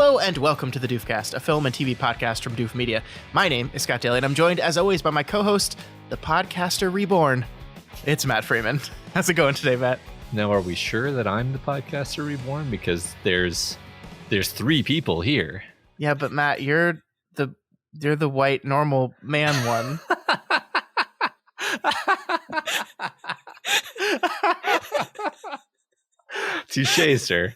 Hello and welcome to the Doofcast, a film and TV podcast from Doof Media. My name is Scott Daly and I'm joined as always by my co-host, the podcaster reborn. It's Matt Freeman. How's it going today, Matt? Now, are we sure that I'm the podcaster reborn? Because there's three people here. Yeah, but Matt, you're the white normal man one. Touché, sir.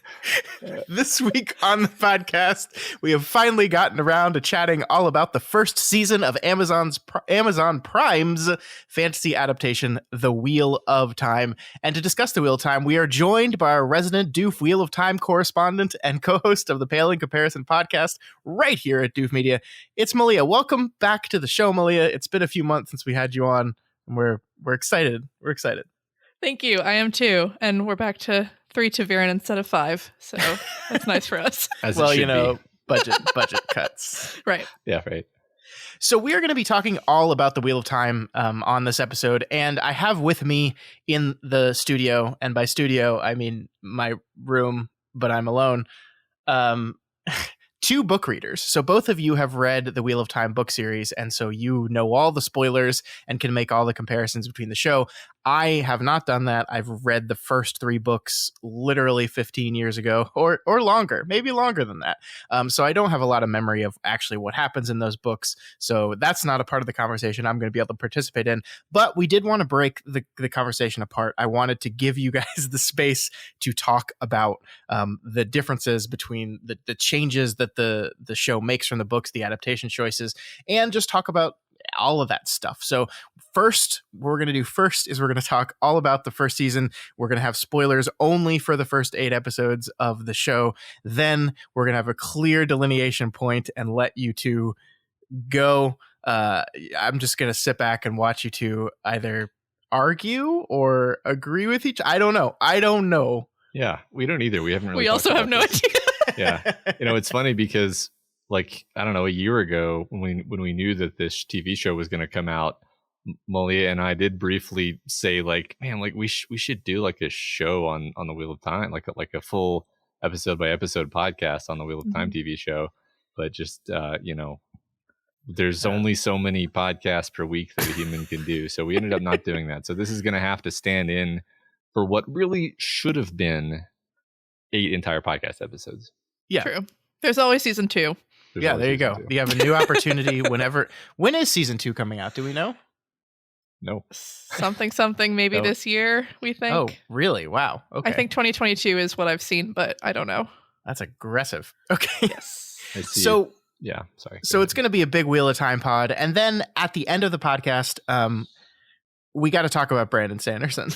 This week on the podcast, we have finally gotten around to chatting all about the first season of Amazon Prime's fantasy adaptation, The Wheel of Time. And to discuss The Wheel of Time, we are joined by our resident Doof Wheel of Time correspondent and co-host of the Pale in Comparison podcast right here at Doof Media. It's Malia. Welcome back to the show, Malia. It's been a few months since we had you on, and we're excited. We're excited. Thank you. I am too. And we're back to 3 Taviran instead of 5. So that's nice for us. Well, you know, budget cuts. Right. Yeah, right. So we are going to be talking all about the Wheel of Time on this episode. And I have with me in the studio, and by studio, I mean my room, but I'm alone, two book readers. So both of you have read the Wheel of Time book series, and so you know all the spoilers and can make all the comparisons between the show. I have not done that. I've read the first 3 books literally 15 years ago or longer, maybe longer than that. So I don't have a lot of memory of actually what happens in those books. So that's not a part of the conversation I'm going to be able to participate in. But we did want to break the conversation apart. I wanted to give you guys the space to talk about the differences between the changes that the show makes from the books, the adaptation choices, and just talk about all of that stuff. So what we're going to talk all about the first season. We're going to have spoilers only for the first 8 episodes of the show. Then we're going to have a clear delineation point and let you two go. I'm just going to sit back and watch you two either argue or agree with each. I don't know. Yeah, we don't either. We haven't really. We also have no idea. Yeah. It's funny because, like, I don't know, a year ago when we knew that this TV show was going to come out, Malia and I did briefly say, like, man, like we should do like a show on the Wheel of Time, like a full episode by episode podcast on the Wheel of Time TV show. But just there's only so many podcasts per week that a human can do, so we ended up not doing that. So this is going to have to stand in for what really should have been 8 entire podcast episodes. Yeah, true. There's always season 2. Yeah, there you go. You have a new opportunity whenever. When is season 2 coming out? Do we know? No. Something maybe this year, we think. Oh, really? Wow. Okay. I think 2022 is what I've seen, but I don't know. That's aggressive. Okay. Yes. I see. So yeah, sorry. So it's going to be a big Wheel of Time pod. And then at the end of the podcast, we got to talk about Brandon Sanderson.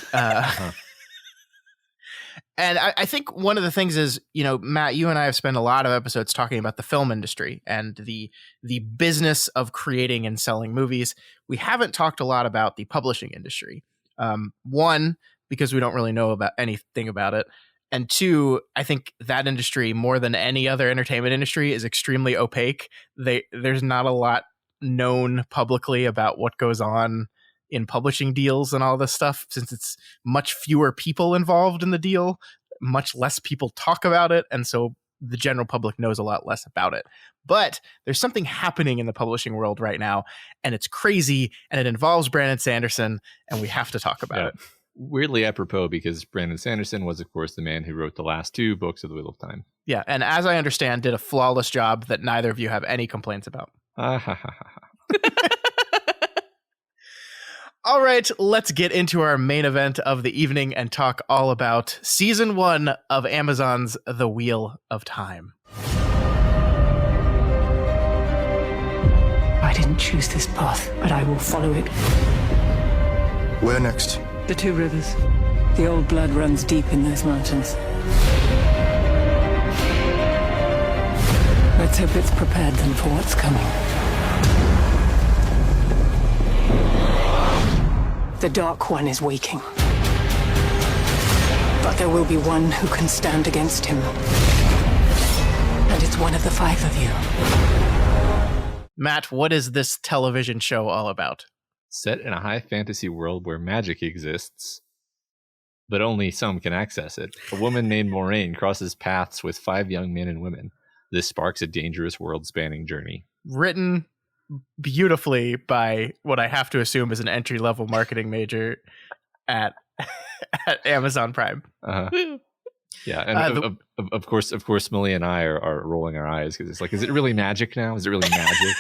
And I think one of the things is, Matt, you and I have spent a lot of episodes talking about the film industry and the business of creating and selling movies. We haven't talked a lot about the publishing industry. 1, because we don't really know about anything about it. And 2, I think that industry, more than any other entertainment industry, is extremely opaque. There's not a lot known publicly about what goes on in publishing deals and all this stuff, since it's much fewer people involved in the deal, much less people talk about it, and so the general public knows a lot less about it. But there's something happening in the publishing world right now, and it's crazy, and it involves Brandon Sanderson, and we have to talk about it. Weirdly apropos, because Brandon Sanderson was, of course, the man who wrote the last 2 books of the Wheel of Time. Yeah, and as I understand, did a flawless job that neither of you have any complaints about. All right, let's get into our main event of the evening and talk all about season 1 of Amazon's The Wheel of Time. I didn't choose this path, but I will follow it. Where next? The 2 rivers. The old blood runs deep in those mountains. Let's hope it's prepared them for what's coming. The Dark One is waking. But there will be one who can stand against him. And it's one of the 5 of you. Matt, what is this television show all about? Set in a high fantasy world where magic exists, but only some can access it. A woman named Moraine crosses paths with 5 young men and women. this sparks a dangerous world-spanning journey. Written beautifully by what I have to assume is an entry-level marketing major at Amazon Prime. Yeah, and of course, Millie and I are rolling our eyes because it's like, is it really magic now? Is it really magic?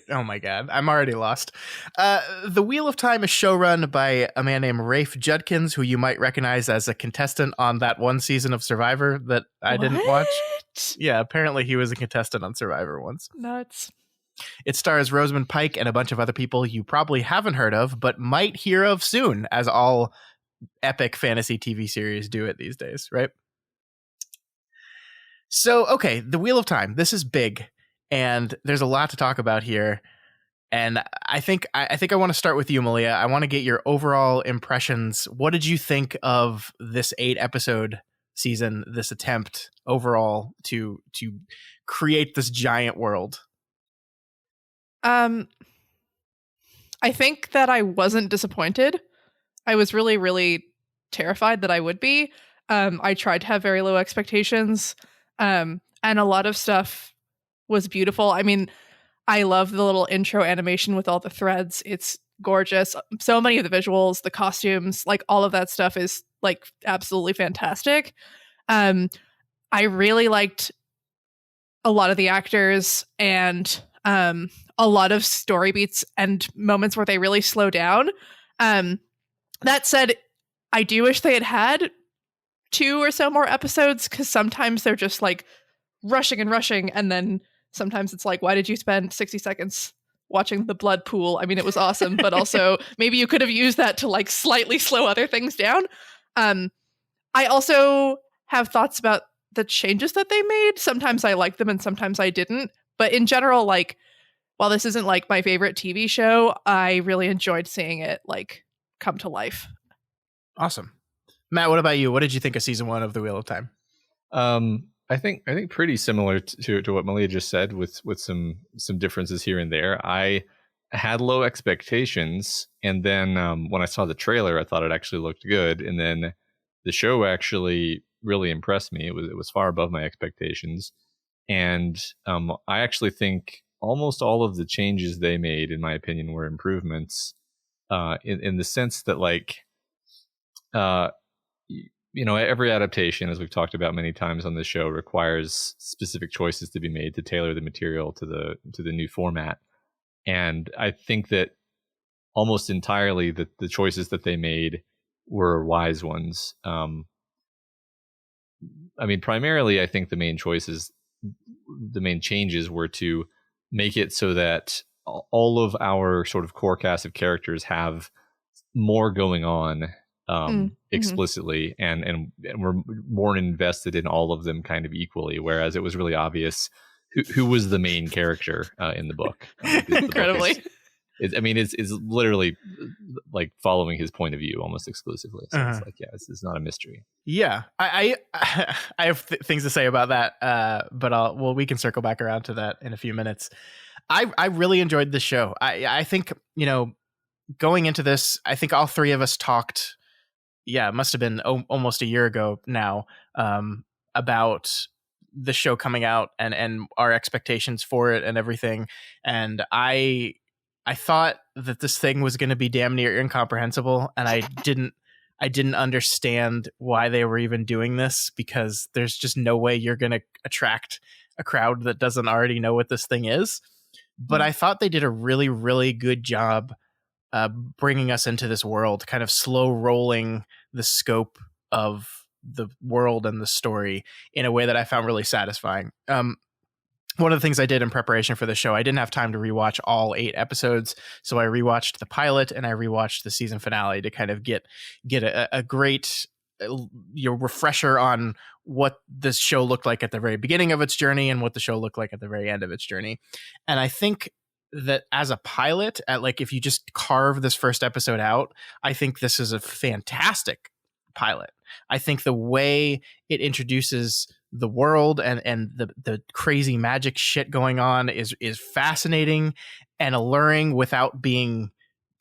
Oh my god, I'm already lost. The Wheel of Time is showrun by a man named Rafe Judkins, who you might recognize as a contestant on that one season of Survivor that I didn't watch. Yeah, apparently he was a contestant on Survivor once. Nuts. It stars Rosamund Pike and a bunch of other people you probably haven't heard of, but might hear of soon, as all epic fantasy TV series do it these days, right? So, okay, The Wheel of Time. This is big, and there's a lot to talk about here. And I think I want to start with you, Malia. I want to get your overall impressions. What did you think of this 8-episode season, this attempt overall to create this giant world? I think that I wasn't disappointed. I was really, really terrified that I would be. I tried to have very low expectations. And a lot of stuff was beautiful. I mean, I love the little intro animation with all the threads. It's gorgeous. So many of the visuals, the costumes, like all of that stuff is like absolutely fantastic. I really liked a lot of the actors and a lot of story beats and moments where they really slow down. That said, I do wish they had 2 or so more episodes, because sometimes they're just like rushing, and then sometimes it's like, why did you spend 60 seconds watching the blood pool? I mean, it was awesome, but also maybe you could have used that to like slightly slow other things down. I also have thoughts about the changes that they made. Sometimes I liked them and sometimes I didn't. But in general, like, while this isn't like my favorite TV show, I really enjoyed seeing it like come to life. Awesome. Matt, what about you? What did you think of season 1 of The Wheel of Time? I think pretty similar to what Malia just said, with some differences here and there. I had low expectations, and then when I saw the trailer, I thought it actually looked good, and then the show actually really impressed me. It was far above my expectations, and I actually think almost all of the changes they made, in my opinion, were improvements, in the sense that, like, every adaptation, as we've talked about many times on this show, requires specific choices to be made to tailor the material to the new format. And I think that almost entirely the choices that they made were wise ones. I mean, primarily, I think the main changes were to make it so that all of our sort of core cast of characters have more going on explicitly, and we're more invested in all of them kind of equally, whereas it was really obvious who was the main character in the book. Incredibly. It's literally like following his point of view almost exclusively. So it's like, yeah, it's not a mystery. Yeah, I have things to say about that, but we can circle back around to that in a few minutes. I really enjoyed the show. I think, going into this, I think all three of us talked, it must have been almost a year ago now, about the show coming out and our expectations for it and everything. And I thought that this thing was going to be damn near incomprehensible, and I didn't understand why they were even doing this, because there's just no way you're going to attract a crowd that doesn't already know what this thing is. But I thought they did a really, really good job bringing us into this world, kind of slow rolling the scope of the world and the story in a way that I found really satisfying. One of the things I did in preparation for the show, I didn't have time to rewatch all 8 episodes, so I rewatched the pilot and I rewatched the season finale to kind of get a great refresher on what this show looked like at the very beginning of its journey and what the show looked like at the very end of its journey. And I think that as a pilot, if you just carve this first episode out, I think this is a fantastic pilot. I think the way it introduces the world and the crazy magic shit going on is fascinating and alluring without being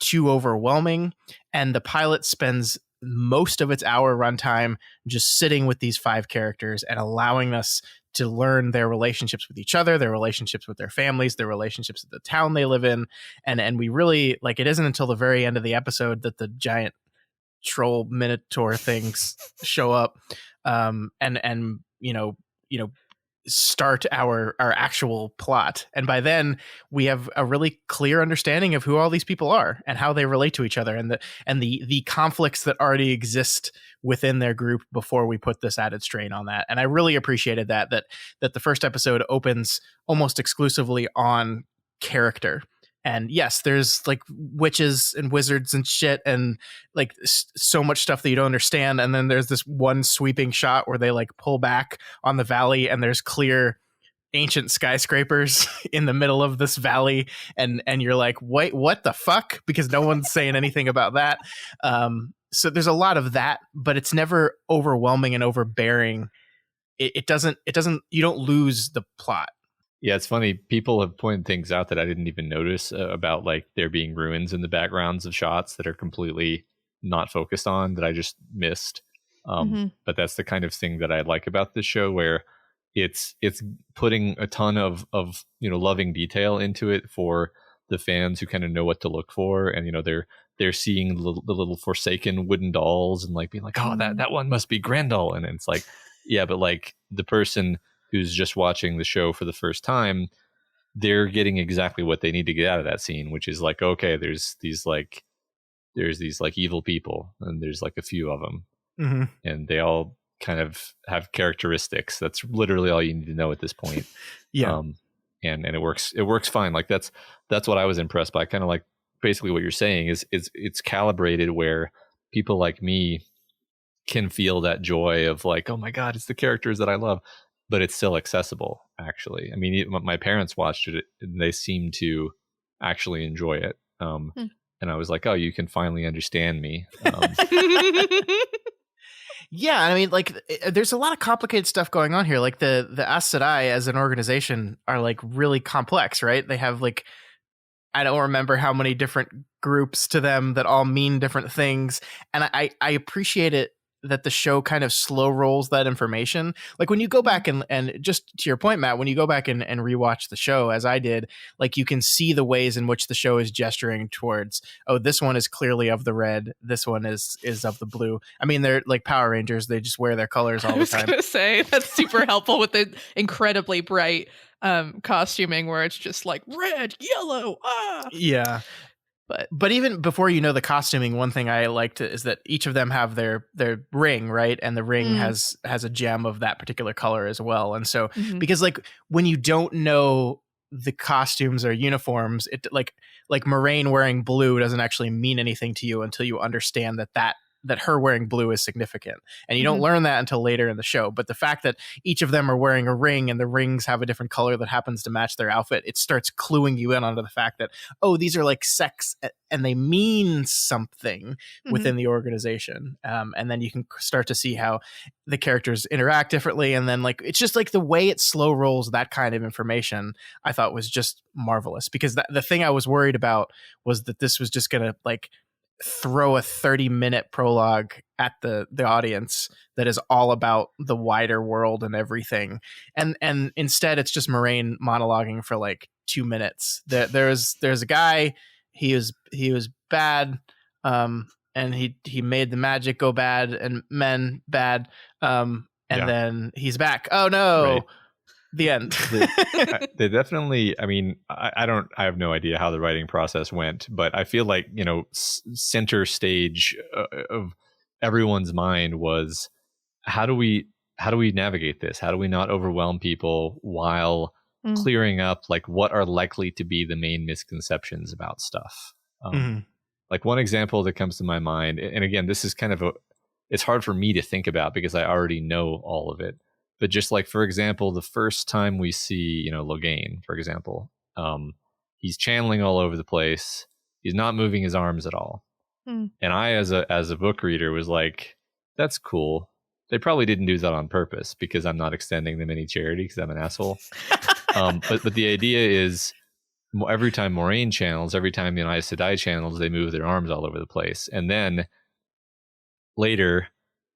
too overwhelming. And the pilot spends most of its hour runtime just sitting with these 5 characters and allowing us to learn their relationships with each other, their relationships with their families, their relationships with the town they live in. And we really, like, it isn't until the very end of the episode that the giant troll minotaur things show up, and start our actual plot. And by then we have a really clear understanding of who all these people are and how they relate to each other, and the conflicts that already exist within their group before we put this added strain on that. And I really appreciated that the first episode opens almost exclusively on character. And yes, there's like witches and wizards and shit, and like so much stuff that you don't understand. And then there's this one sweeping shot where they like pull back on the valley, and there's clear ancient skyscrapers in the middle of this valley, and you're like, wait, what the fuck? Because no one's saying anything about that. So there's a lot of that, but it's never overwhelming and overbearing. It doesn't. You don't lose the plot. Yeah, it's funny. People have pointed things out that I didn't even notice about like there being ruins in the backgrounds of shots that are completely not focused on that I just missed. But that's the kind of thing that I like about this show, where it's putting a ton of loving detail into it for the fans who kind of know what to look for, and they're seeing the little forsaken wooden dolls and like being like, oh, that one must be Grendel, and it's like, yeah, but like the person who's just watching the show for the first time, they're getting exactly what they need to get out of that scene, which is like, okay, there's these evil people, and there's like a few of them, and they all kind of have characteristics. That's literally all you need to know at this point. Yeah. And it works fine. Like that's what I was impressed by. Kind of like basically what you're saying is it's calibrated where people like me can feel that joy of like, oh my God, it's the characters that I love. But it's still accessible, actually. I mean, my parents watched it, and they seemed to actually enjoy it. And I was like, oh, you can finally understand me. Yeah, I mean, like, there's a lot of complicated stuff going on here. Like, the Aes Sedai as an organization are, like, really complex, right? They have, like, I don't remember how many different groups to them that all mean different things. And I appreciate it that the show kind of slow rolls that information. Like when you go back and just to your point, Matt, when you go back and rewatch the show, as I did, like you can see the ways in which the show is gesturing towards, oh, this one is clearly of the red, this one is of the blue. I mean, they're like Power Rangers, they just wear their colors all the time. I was gonna say that's super helpful with the incredibly bright costuming where it's just like red, yellow, Yeah. But even before you know the costuming, one thing I liked is that each of them have their ring, right? And the ring has a gem of that particular color as well. And so because like when you don't know the costumes or uniforms, it like Moraine wearing blue doesn't actually mean anything to you until you understand that her wearing blue is significant. And you don't learn that until later in the show. But the fact that each of them are wearing a ring and the rings have a different color that happens to match their outfit, it starts cluing you in onto the fact that, oh, these are like sects and they mean something within the organization. And then you can start to see how the characters interact differently. And then like, it's just like the way it slow rolls that kind of information, I thought was just marvelous, because the thing I was worried about was that this was just going to like throw a 30-minute prologue at the audience that is all about the wider world and everything, and instead it's just Moraine monologuing for like 2 minutes. There's a guy, he was bad, and he made the magic go bad and men bad, and then he's back. Oh no. Right. The end. They definitely, I mean, I have no idea how the writing process went, but I feel like, center stage of everyone's mind was, how do we navigate this? How do we not overwhelm people while clearing up like what are likely to be the main misconceptions about stuff? Like one example that comes to my mind, and again, this is kind of it's hard for me to think about because I already know all of it. But just like, for example, the first time we see, Logain, for example, he's channeling all over the place. He's not moving his arms at all. And I, as a book reader, was like, that's cool. They probably didn't do that on purpose because I'm not extending them any charity because I'm an asshole. But the idea is every time Moraine channels, every time the Aes Sedai channels, they move their arms all over the place. And then later,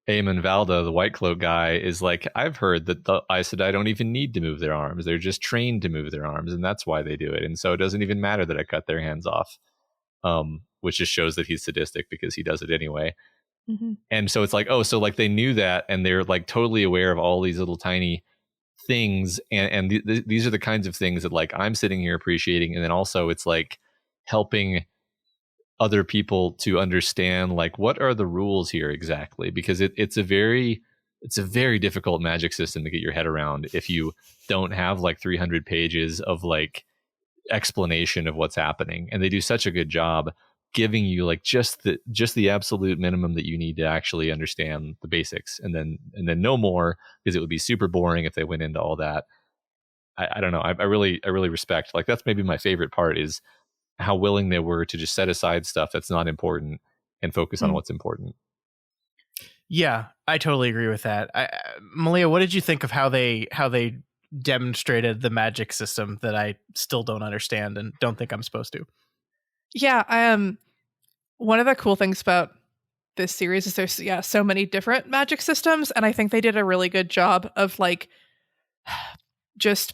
Eamon Valda, the White Cloak guy, is like, I've heard that the Aes Sedai don't even need to move their arms. They're just trained to move their arms, and that's why they do it. And so it doesn't even matter that I cut their hands off, which just shows that he's sadistic because he does it anyway. Mm-hmm. And so it's like, oh, so like they knew that, and they're like totally aware of all these little tiny things, and these are the kinds of things that like I'm sitting here appreciating, and then also it's like helping other people to understand like what are the rules here exactly, because it's a very difficult magic system to get your head around if you don't have like 300 pages of like explanation of what's happening. And they do such a good job giving you like just the absolute minimum that you need to actually understand the basics, and then no more, because it would be super boring if they went into all that. I don't know. I really respect, like, that's maybe my favorite part, is how willing they were to just set aside stuff that's not important and focus on what's important. Yeah, I totally agree with that. Malia, what did you think of how they demonstrated the magic system that I still don't understand and don't think I'm supposed to? Yeah, one of the cool things about this series is there's so many different magic systems, and I think they did a really good job of like just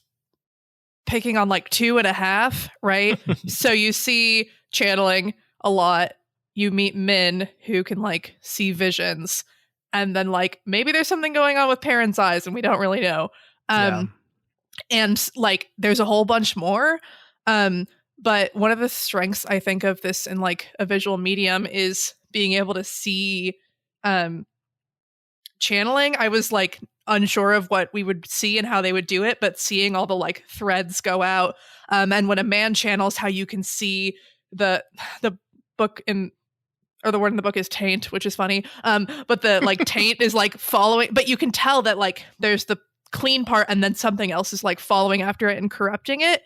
picking on like 2.5, right? So you see channeling a lot. You meet Min, who can like see visions, and then like maybe there's something going on with Perrin's eyes and we don't really know. And like there's a whole bunch more. But one of the strengths I think of this in like a visual medium is being able to see channeling. I was like unsure of what we would see and how they would do it, but seeing all the like threads go out, and when a man channels, how you can see the book in, or the word in the book is taint, which is funny, but the like taint is like following, but you can tell that like there's the clean part and then something else is like following after it and corrupting it,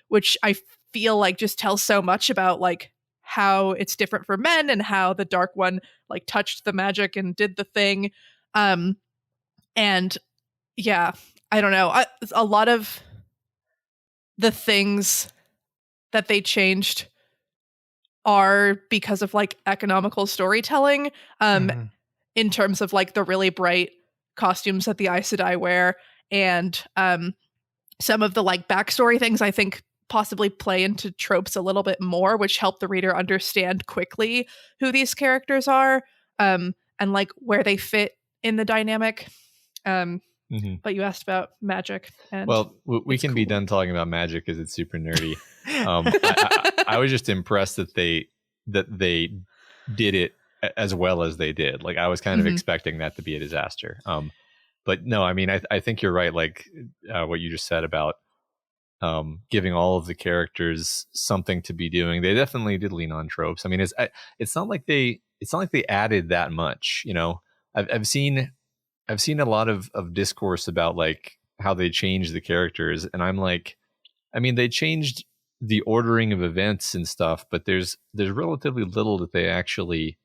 which I feel like just tells so much about like how it's different for men and how the Dark One like touched the magic and did the thing. And yeah, I don't know. A lot of the things that they changed are because of like economical storytelling, in terms of like the really bright costumes that the Aes Sedai wear, and some of the like backstory things I think possibly play into tropes a little bit more, which help the reader understand quickly who these characters are, and like where they fit in the dynamic. But you asked about magic, and well, we can be done talking about magic because it's super nerdy. I was just impressed that they did it as well as they did. Like I was kind of expecting that to be a disaster. But no, I mean, I think you're right. Like what you just said about giving all of the characters something to be doing. They definitely did lean on tropes. I mean, it's not like they added that much. You know, I've seen a lot of discourse about like how they changed the characters, and I'm like, I mean, they changed the ordering of events and stuff, but there's relatively little that they actually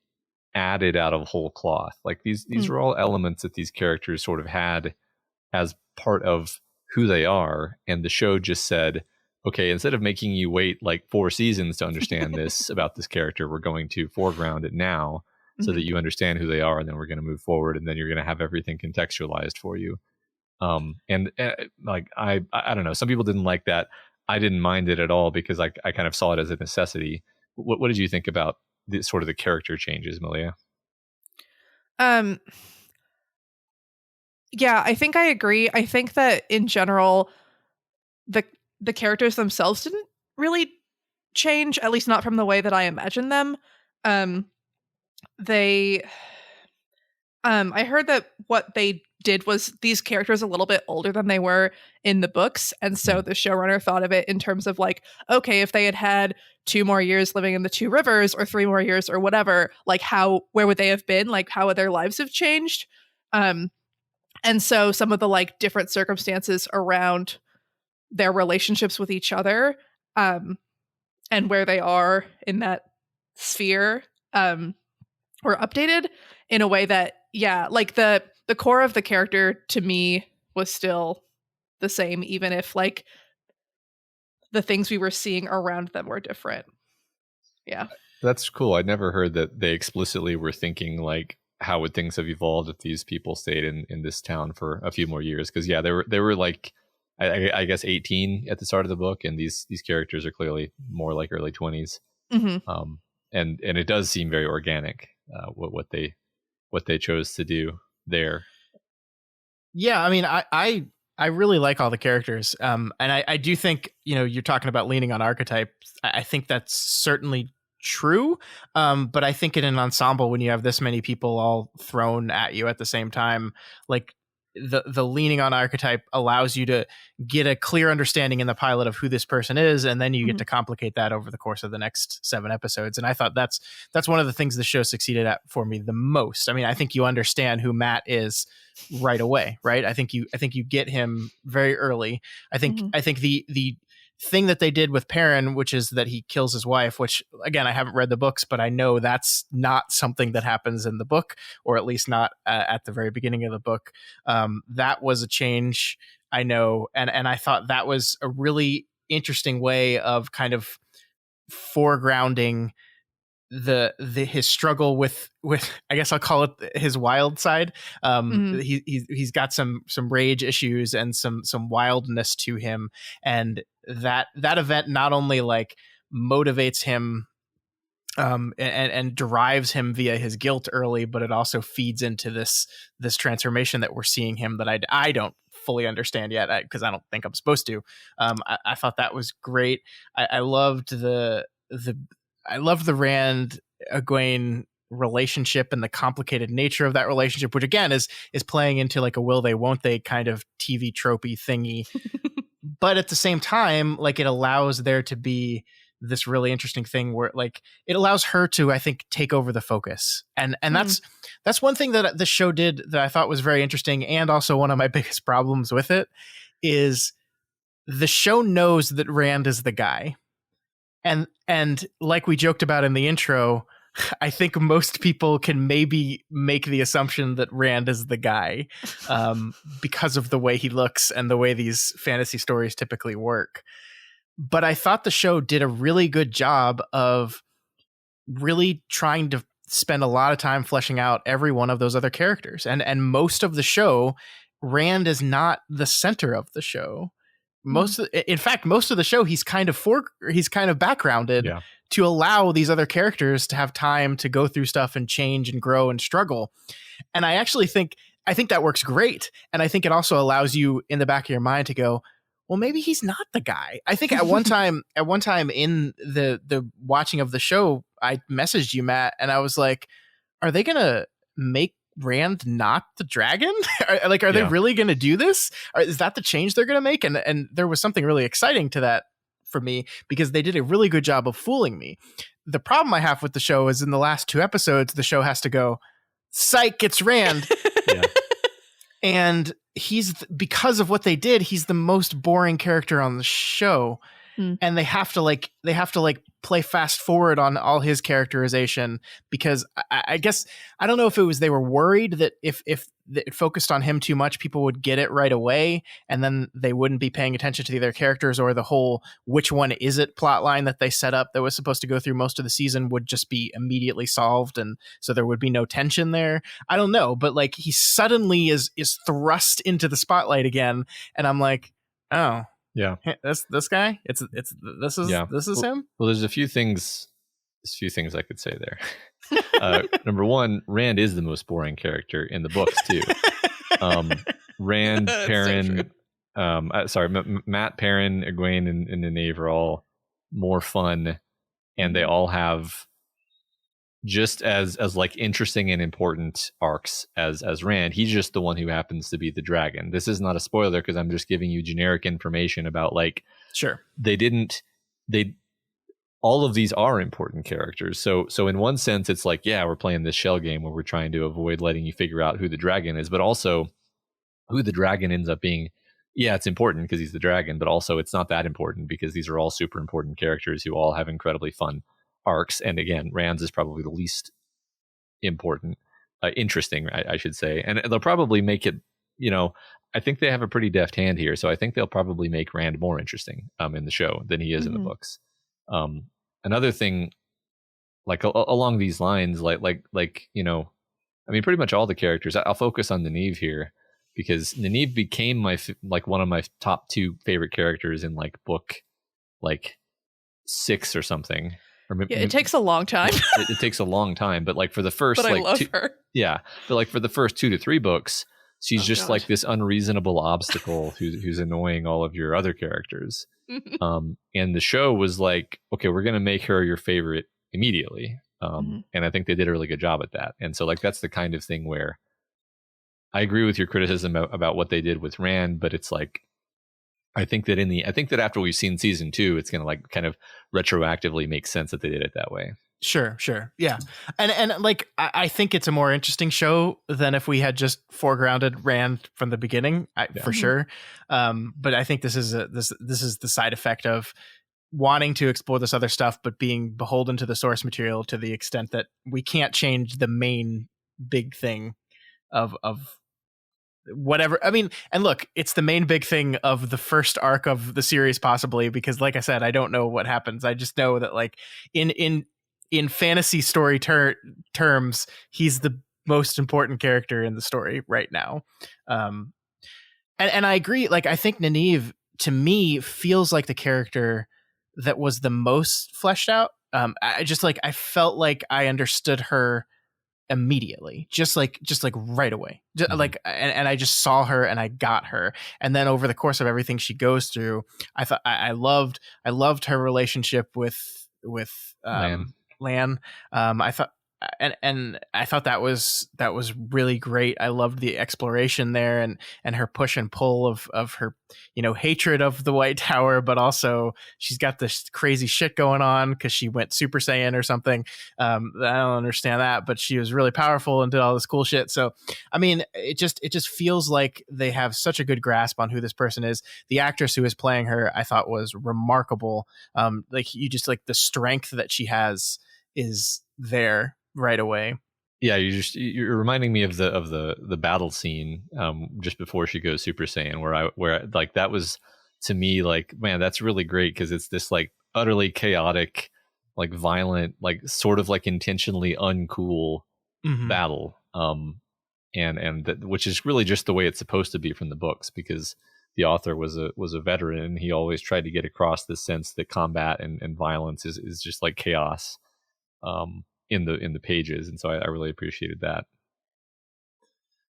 added out of whole cloth. Like these are all elements that these characters sort of had as part of who they are, and the show just said, okay, instead of making you wait like 4 seasons to understand this about this character, we're going to foreground it now so that you understand who they are, and then we're going to move forward, and then you're going to have everything contextualized for you. Like I don't know, some people didn't like that. I didn't mind it at all because I kind of saw it as a necessity. What did you think about the sort of the character changes, Malia? Yeah, I think I agree. I think that in general, the characters themselves didn't really change, at least not from the way that I imagined them. I heard that what they did was these characters a little bit older than they were in the books, and so the showrunner thought of it in terms of like, okay, if they had 2 more years living in the 2 rivers or 3 more years or whatever, like where would they have been? Like how would their lives have changed? And so some of the like different circumstances around their relationships with each other, and where they are in that sphere, were updated in a way that, yeah, like the core of the character to me was still the same, even if like the things we were seeing around them were different. Yeah. That's cool. I'd never heard that they explicitly were thinking like how would things have evolved if these people stayed in this town for a few more years? Because they were like I guess 18 at the start of the book, and these characters are clearly more like early 20s. And it does seem very organic, what they chose to do there. Yeah, I mean, I really like all the characters, and I do think, you're talking about leaning on archetypes. I think that's certainly true, but I think in an ensemble, when you have this many people all thrown at you at the same time, like the leaning on archetype allows you to get a clear understanding in the pilot of who this person is, and then you get to complicate that over the course of the next 7 episodes. And I thought that's one of the things the show succeeded at for me the most. I mean, I think you understand who Matt is right away, right? I think you get him very early. I think the thing that they did with Perrin, which is that he kills his wife, which again, I haven't read the books, but I know that's not something that happens in the book, or at least not at the very beginning of the book. That was a change, I know. And I thought that was a really interesting way of kind of foregrounding his struggle with I guess I'll call it his wild side. He's got some rage issues and some wildness to him, and that event not only like motivates him and drives him via his guilt early, but it also feeds into this transformation that we're seeing him that I don't fully understand yet, because I don't think I'm supposed to. I thought that was great. I loved the Rand Egwene relationship and the complicated nature of that relationship, which again is playing into like a will they won't they kind of TV tropey thingy. But at the same time, like, it allows there to be this really interesting thing where like it allows her to, I think, take over the focus. And that's one thing that the show did that I thought was very interesting, and also one of my biggest problems with it is the show knows that Rand is the guy. And like we joked about in the intro, I think most people can maybe make the assumption that Rand is the guy, because of the way he looks and the way these fantasy stories typically work. But I thought the show did a really good job of really trying to spend a lot of time fleshing out every one of those other characters. And most of the show, Rand is not the center of the show. In fact, most of the show, he's kind of backgrounded to allow these other characters to have time to go through stuff and change and grow and struggle. And I actually think that works great. And I think it also allows you in the back of your mind to go, well, maybe he's not the guy. I think at one time in the watching of the show, I messaged you, Matt, and I was like, are they going to make Rand not the dragon? Are they really going to do this? Is that the change they're going to make? And there was something really exciting to that for me, because they did a really good job of fooling me. The problem I have with the show is in the last 2 episodes, the show has to go, psych, it's Rand. And because of what they did, he's the most boring character on the show. And they have to play fast forward on all his characterization, because I guess, I don't know if it was they were worried that if it focused on him too much, people would get it right away, and then they wouldn't be paying attention to the other characters, or the whole which one is it plot line that they set up that was supposed to go through most of the season would just be immediately solved, and so there would be no tension there. I don't know, but like, he suddenly is thrust into the spotlight again, and I'm like, oh yeah, this guy. This is him. Well, there's a few things I could say there. Number one, Rand is the most boring character in the books too. Rand, Perrin, Matt, Perrin, Egwene, and Nynaeve are all more fun, and they all have just as like interesting and important arcs as Rand. He's just the one who happens to be the dragon. This is not a spoiler, because I'm just giving you generic information about, like, sure, all of these are important characters. So in one sense, it's like, yeah, we're playing this shell game where we're trying to avoid letting you figure out who the dragon is, but also who the dragon ends up being. Yeah, it's important because he's the dragon, but also it's not that important because these are all super important characters who all have incredibly fun arcs. And again, Rand's is probably the least important, interesting, I should say. And they'll probably make it, I think they have a pretty deft hand here. So I think they'll probably make Rand more interesting in the show than he is in the books. Another thing, like along these lines, like I mean, pretty much all the characters. I'll focus on Nynaeve here because Nynaeve became my one of my top 2 favorite characters in like book like 6 or something. Or maybe, it takes a long time. it takes a long time, but like for the first, but like I love her. Yeah, but like for the first 2 to 3 books, she's just God. like this unreasonable obstacle who's annoying all of your other characters. And the show was like, okay, we're gonna make her your favorite immediately. And I think they did a really good job at that. And so like that's the kind of thing where I agree with your criticism about what they did with Rand, but it's like I think that after we've seen season 2, it's gonna like kind of retroactively make sense that they did it that way. Sure. Yeah. And like I think it's a more interesting show than if we had just foregrounded Rand from the beginning, for sure. But I think this is the side effect of wanting to explore this other stuff, but being beholden to the source material to the extent that we can't change the main big thing of whatever. I mean, and look, it's the main big thing of the first arc of the series, possibly, because like I said, I don't know what happens. I just know that like in fantasy story terms, he's the most important character in the story right now. And I agree. Like, I think Nynaeve to me feels like the character that was the most fleshed out. I felt like I understood her immediately, just like right away. Like, and I just saw her and I got her. And then over the course of everything she goes through, I thought I loved her relationship with Lan. I thought and I thought that was really great. I loved the exploration there and her push and pull of her, hatred of the White Tower, but also she's got this crazy shit going on because she went Super Saiyan or something. I don't understand that, but she was really powerful and did all this cool shit. So, I mean, it just feels like they have such a good grasp on who this person is. The actress who is playing her, I thought, was remarkable. Like, you just like the strength that she has is there right away. Yeah, you're reminding me of the battle scene just before she goes Super Saiyan, where like that was, to me, like, man, that's really great because it's this like utterly chaotic, like violent, like sort of like intentionally uncool battle, and that, which is really just the way it's supposed to be from the books, because the author was a veteran and he always tried to get across this sense that combat and violence is just like chaos in the pages, and so I really appreciated that.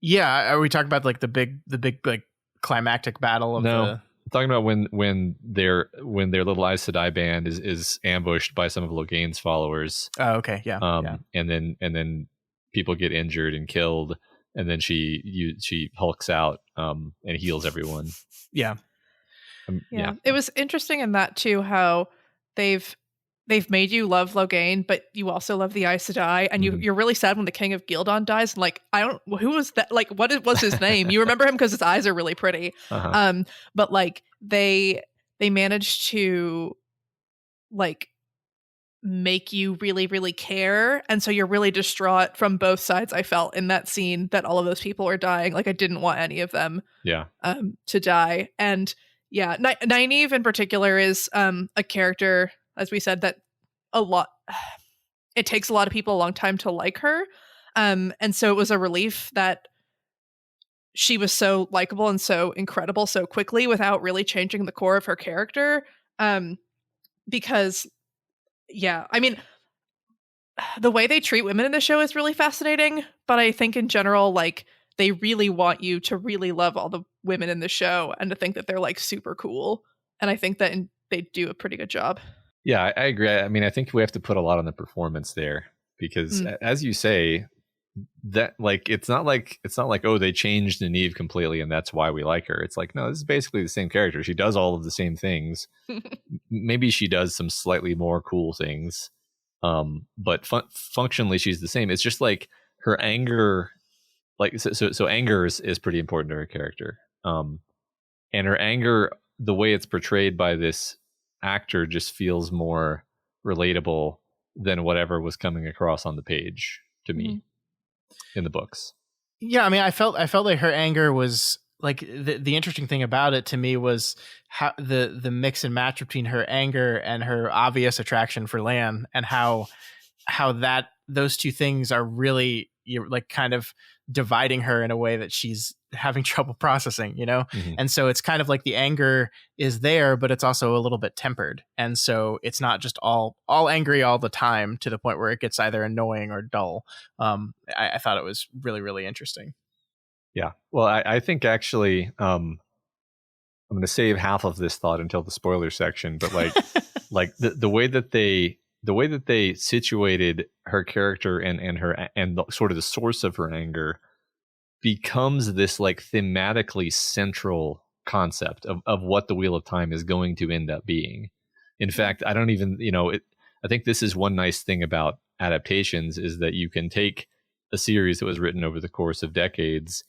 Yeah, are we talking about like the big like climactic battle of I'm talking about when their little Aes Sedai band is ambushed by some of Loghain's followers. Oh, okay, yeah. And then people get injured and killed, and then she hulks out and heals everyone. Yeah. It was interesting in that too, how they've made you love Loghain, but you also love the Aes Sedai, and you're really sad when the King of Gildan dies. And like, who was that? Like, was his name? You remember him because his eyes are really pretty. But like they managed to like make you really, really care, and so you're really distraught from both sides. I felt in that scene that all of those people were dying. Like, I didn't want any of them to die. And yeah, Nynaeve in particular is a character, as we said, that it takes a lot of people a long time to like her. And so it was a relief that she was so likable and so incredible so quickly without really changing the core of her character. Because, yeah, I mean, the way they treat women in the show is really fascinating, but I think in general, like, they really want you to really love all the women in the show and to think that they're like super cool. And I think that they do a pretty good job. Yeah, I agree. I mean, I think we have to put a lot on the performance there because, as you say, that like it's not like oh, they changed Nynaeve completely and that's why we like her. It's like, no, this is basically the same character. She does all of the same things. Maybe she does some slightly more cool things, but functionally she's the same. It's just like her anger, like so anger is pretty important to her character, and her anger, the way it's portrayed by this actor, just feels more relatable than whatever was coming across on the page to me in the books. Yeah, I mean, I felt like her anger was like the interesting thing about it to me was how the mix and match between her anger and her obvious attraction for Lan, and how that those two things are really you're like kind of dividing her in a way that she's having trouble processing, Mhm. and so it's kind of like the anger is there, but it's also a little bit tempered, and so it's not just all angry all the time to the point where it gets either annoying or dull. I thought it was really, really interesting. Yeah. Well, I think actually, I'm going to save half of this thought until the spoiler section, but like the way that they situated her character and her and sort of the source of her anger becomes this like thematically central concept of what the Wheel of Time is going to end up being. In fact, I don't even, I think this is one nice thing about adaptations is that you can take a series that was written over the course of decades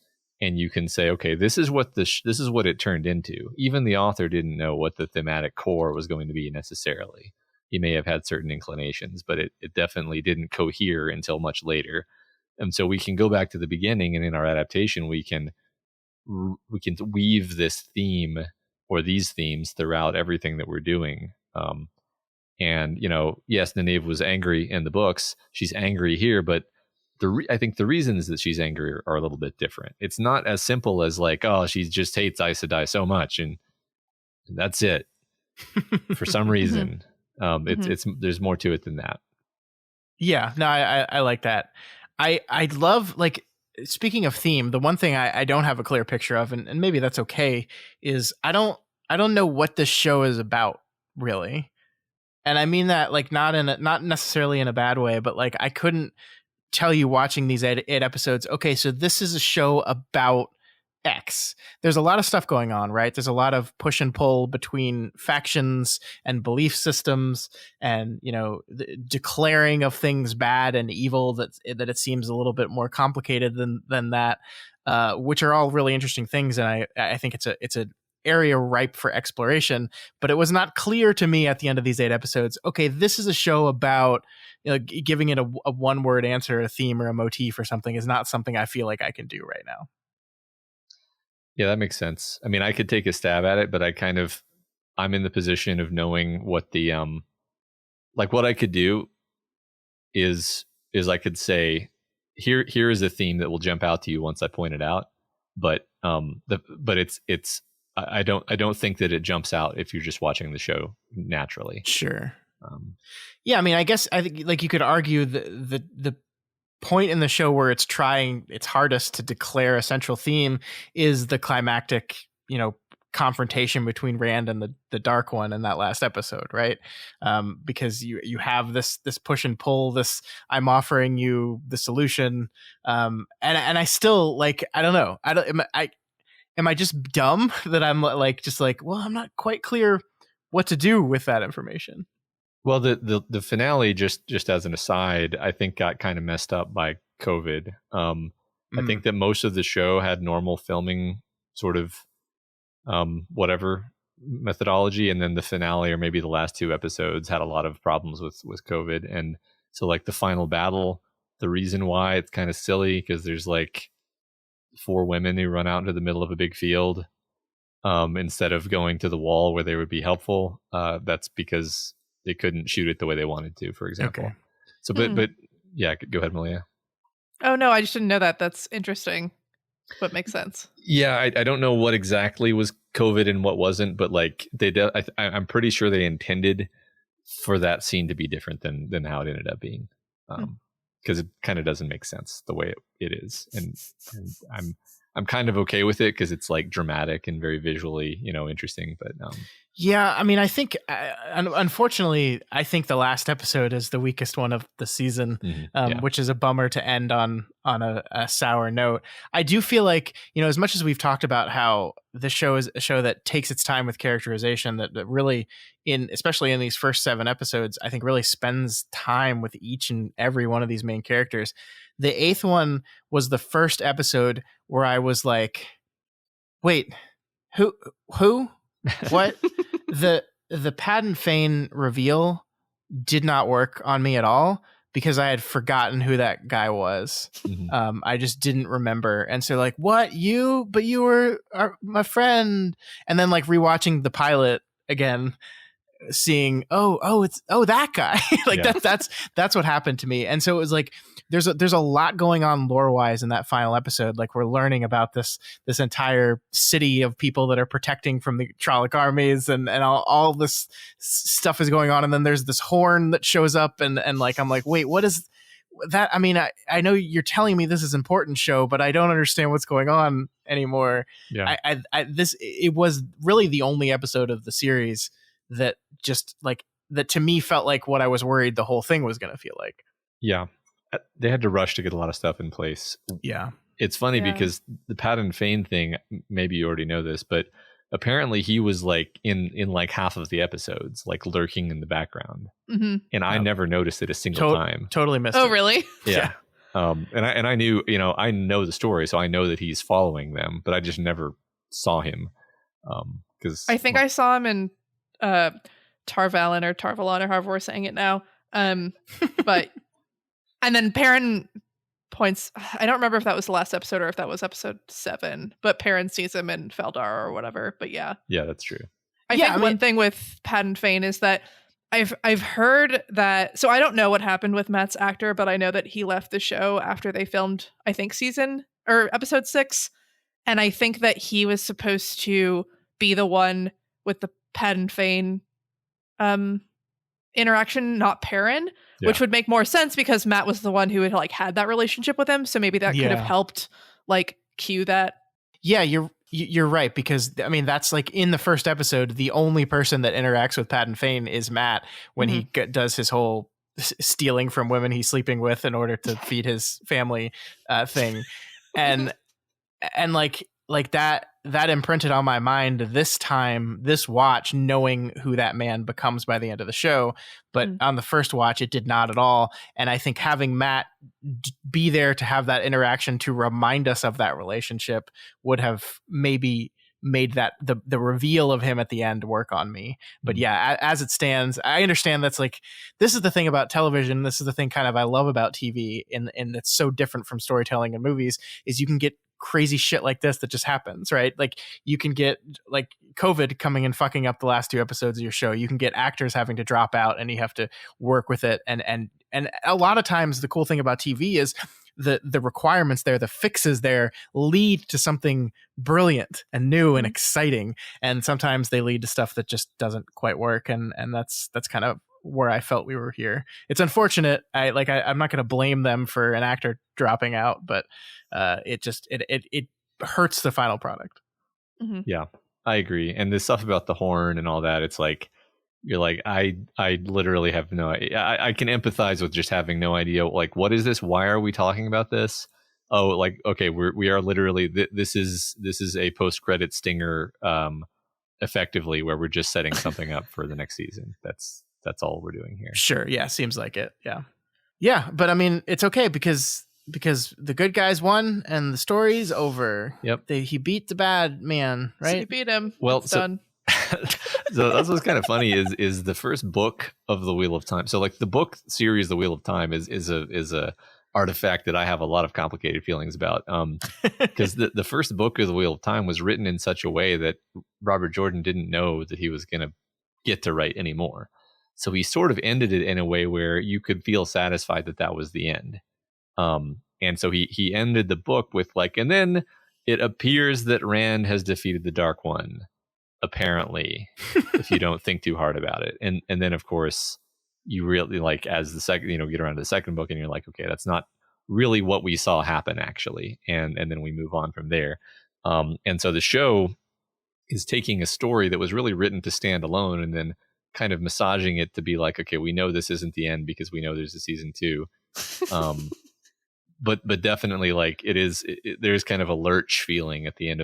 and you can say, okay, this is what this is what it turned into. Even the author didn't know what the thematic core was going to be necessarily. He may have had certain inclinations, but it definitely didn't cohere until much later. And so we can go back to the beginning, and in our adaptation, we can weave this theme or these themes throughout everything that we're doing. And yes, Nynaeve was angry in the books. She's angry here, but I think the reasons that she's angry are a little bit different. It's not as simple as like, oh, she just hates Aes Sedai so much, and that's it. For some reason, it's there's more to it than that. Yeah, no, I like that. I love, like, speaking of theme, the one thing I don't have a clear picture of, and maybe that's okay, is I don't know what this show is about, really. And I mean that like not necessarily in a bad way, but like I couldn't tell you watching these eight episodes, okay, so this is a show about X. There's a lot of stuff going on, right? There's a lot of push and pull between factions and belief systems, and the declaring of things bad and evil. That it seems a little bit more complicated than that, which are all really interesting things, and I think it's an area ripe for exploration. But it was not clear to me at the end of these 8 episodes, okay, this is a show about giving it a one-word answer, a theme or a motif or something is not something I feel like I can do right now. Yeah, that makes sense. I mean, I could take a stab at it, but I'm in the position of knowing what the like what I could do is I could say here is a theme that will jump out to you once I point it out, but it's I don't think that it jumps out if you're just watching the show naturally. Sure. Yeah, I mean, I guess I think like you could argue the point in the show where it's trying its hardest to declare a central theme is the climactic, confrontation between Rand and the Dark One in that last episode, right? Because you have this push and pull, this I'm offering you the solution, and I still like I don't know, am I just dumb that I'm like just like, well, I'm not quite clear what to do with that information. Well, the finale, just as an aside, I think got kind of messed up by COVID. I think that most of the show had normal filming sort of whatever methodology, and then the finale or maybe the last 2 episodes had a lot of problems with COVID. And so like the final battle, the reason why it's kind of silly because there's like 4 women who run out into the middle of a big field instead of going to the wall where they would be helpful. That's because they couldn't shoot it the way they wanted to, for example. Okay. So, but yeah, go ahead, Malia. Oh no, I just didn't know that. That's interesting. But makes sense. Yeah, I don't know what exactly was COVID and what wasn't, but like I'm pretty sure they intended for that scene to be different than how it ended up being, because it kind of doesn't make sense the way it is, and I'm kind of okay with it because it's like dramatic and very visually, interesting. But yeah, I mean, I think unfortunately, I think the last episode is the weakest one of the season, which is a bummer to end on a sour note. I do feel like, as much as we've talked about how this show is a show that takes its time with characterization, that really especially in these first 7 episodes, I think really spends time with each and every one of these main characters. The 8th one was the first episode where I was like, wait, who? What? the Pad and Fane reveal did not work on me at all because I had forgotten who that guy was. I just didn't remember. And so like, what? But you were my friend. And then like rewatching the pilot again, seeing it's that guy. Like Yeah. that's what happened to me. And so it was like there's a lot going on lore wise in that final episode. Like we're learning about this entire city of people that are protecting from the Trolloc armies, and all this stuff is going on. And then there's this horn that shows up, and like I'm like, wait, what is that? I mean, I know you're telling me this is important, show, but I don't understand what's going on anymore. Yeah. It was really the only episode of the series that just like that to me felt like what I was worried the whole thing was going to feel like. Yeah. They had to rush to get a lot of stuff in place. Yeah. It's funny because the Patton Fane thing, maybe you already know this, but apparently he was like in like half of the episodes, like lurking in the background. Mm-hmm. And I never noticed it a single time. Totally missed it. Oh, really? Yeah. And I knew, I know the story, so I know that he's following them, but I just never saw him. Because I think I saw him in Tarvalon or however we're saying it now. But and then Perrin points. I don't remember if that was the last episode or if that was episode 7. But Perrin sees him in Feldar or whatever. But yeah, that's true. I think one thing with Patton Fane is that I've heard that. So I don't know what happened with Matt's actor, but I know that he left the show after they filmed, I think, episode 6, and I think that he was supposed to be the one with the Patton Fane interaction, not Perrin, which would make more sense because Matt was the one who had like had that relationship with him, so maybe that could have helped like cue that. Yeah, you're right, because I mean that's like in the first episode, the only person that interacts with Patton Fane is Matt when he does his whole stealing from women he's sleeping with in order to feed his family thing, and like that imprinted on my mind this watch, knowing who that man becomes by the end of the show. But on the first watch, it did not at all. And I think having Matt be there to have that interaction to remind us of that relationship would have maybe made that the reveal of him at the end work on me. But yeah, as it stands, I understand that's like, this is the thing about television. This is the thing kind of I love about TV, and it's so different from storytelling in movies, is you can get crazy shit like this that just happens, right? Like you can get like COVID coming and fucking up the last 2 episodes of your show. You can get actors having to drop out and you have to work with it. And a lot of times the cool thing about TV is the requirements there, the fixes there lead to something brilliant and new and exciting. And sometimes they lead to stuff that just doesn't quite work. And that's kind of where I felt we were here. It's unfortunate. I'm not going to blame them for an actor dropping out, but it hurts the final product. Mm-hmm. Yeah, I agree. And this stuff about the horn and all that, it's like, you're like, I literally have no idea. I can empathize with just having no idea. Like, what is this? Why are we talking about this? Oh, like, okay, we are literally, this is a post-credit stinger, effectively, where we're just setting something up for the next season. That's all we're doing here. Sure. Yeah. Seems like it. Yeah. Yeah. But I mean, it's okay because the good guys won and the story's over. Yep. He beat the bad man, right? So he beat him. Well, it's done. So that's what's kind of funny is the first book of the Wheel of Time. So like the book series, The Wheel of Time is a artifact that I have a lot of complicated feelings about. Because the first book of The Wheel of Time was written in such a way that Robert Jordan didn't know that he was going to get to write anymore. So he sort of ended it in a way where you could feel satisfied that was the end. And so he ended the book with like, and then it appears that Rand has defeated the Dark One, apparently, if you don't think too hard about it. And then of course you really like, as the second, get around to the second book and you're like, okay, that's not really what we saw happen actually. And then we move on from there. And so the show is taking a story that was really written to stand alone and then kind of massaging it to be like, okay, we know this isn't the end because we know there's a season 2. But definitely like there's kind of a lurch feeling at the end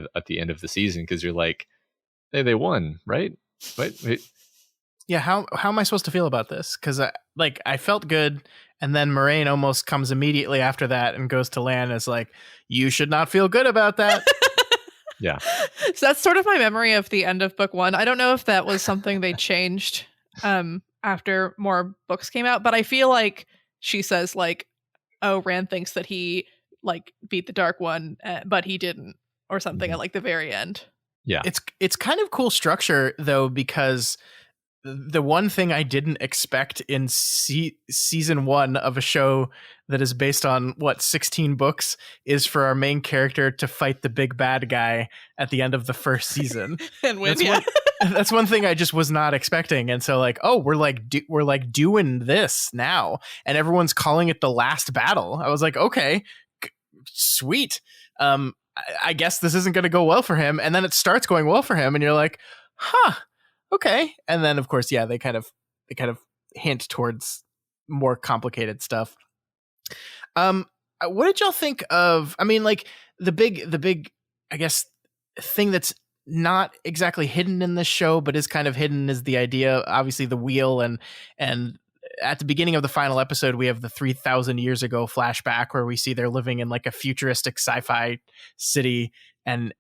of the season, because you're like, hey, they won, right? Wait. Yeah, how am I supposed to feel about this? Because I felt good, and then Moraine almost comes immediately after that and goes to Lan as like, you should not feel good about that. Yeah. So that's sort of my memory of the end of book 1. I don't know if that was something they changed after more books came out, but I feel like she says like, oh, Rand thinks that he like beat the Dark One, but he didn't, or something at like the very end. Yeah. It's kind of cool structure though, because the one thing I didn't expect in season 1 of a show that is based on 16 books is for our main character to fight the big bad guy at the end of the first season. And win, That's one thing I just was not expecting. And so like, oh, we're like doing this now, and everyone's calling it the last battle. I was like, okay, sweet. I guess this isn't going to go well for him. And then it starts going well for him, and you're like, huh, okay. And then of course, yeah, they kind of hint towards more complicated stuff. What did y'all think of, I mean, like the big, I guess, thing that's not exactly hidden in this show, but is kind of hidden, is the idea, obviously the wheel, and at the beginning of the final episode, we have the 3,000 years ago flashback where we see they're living in like a futuristic sci-fi city. And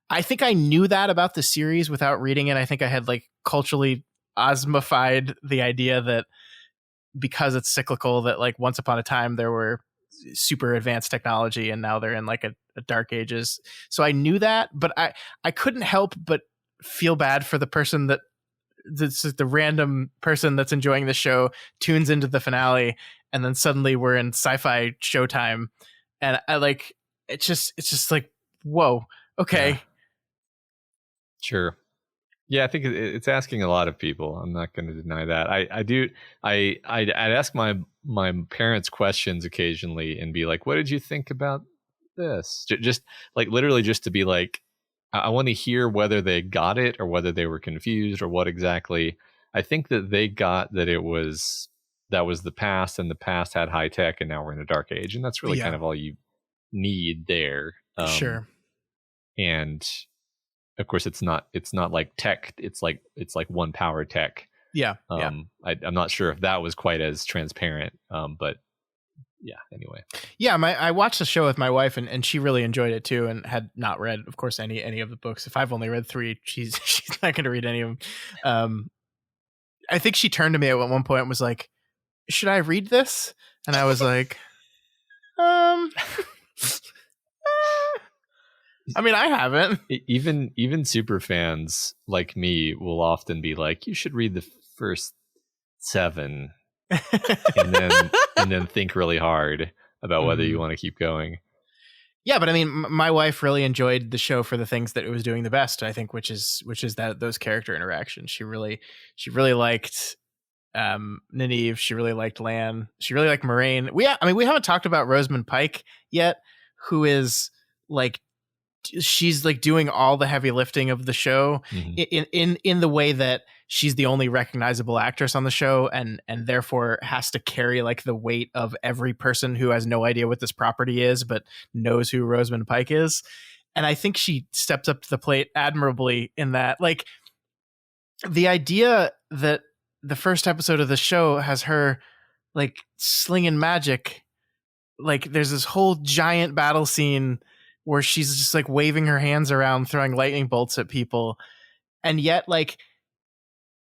I think I knew that about the series without reading it. I think I had like culturally osmified the idea that because it's cyclical, that like once upon a time there were super advanced technology and now they're in like a dark ages. So I knew that, but I couldn't help but feel bad for the person that's the random person that's enjoying the show, tunes into the finale, and then suddenly we're in sci-fi showtime. And I like, it's just like, whoa, okay. Yeah. Sure. Yeah, I think it's asking a lot of people. I'm not going to deny that. I'd ask my parents questions occasionally and be like, what did you think about this? Just like literally just to be like, I want to hear whether they got it or whether they were confused or what exactly. I think that they got that that was the past, and the past had high tech, and now we're in a dark age. And that's really kind of all you need there. Sure. And of course, it's not like tech. It's like one power tech. Yeah. I'm not sure if that was quite as transparent. But yeah. Anyway. Yeah. I watched the show with my wife, and she really enjoyed it too, and had not read, of course, any of the books. If I've only read 3, she's not going to read any of them. I think she turned to me at one point and was like, "Should I read this?" And I was like, I mean, I haven't. Even super fans like me will often be like, "You should read the first 7, and then think really hard about whether you want to keep going." Yeah, but I mean, my wife really enjoyed the show for the things that it was doing the best, I think, which is those character interactions. She really liked Nynaeve. She really liked Lan. She really liked Moraine. We haven't talked about Rosamund Pike yet, who is like, she's like doing all the heavy lifting of the show in the way that she's the only recognizable actress on the show, and therefore has to carry like the weight of every person who has no idea what this property is but knows who Rosamund Pike is. And I think she steps up to the plate admirably in that. Like, the idea that the first episode of the show has her like slinging magic, like there's this whole giant battle scene where she's just like waving her hands around, throwing lightning bolts at people. And yet, like,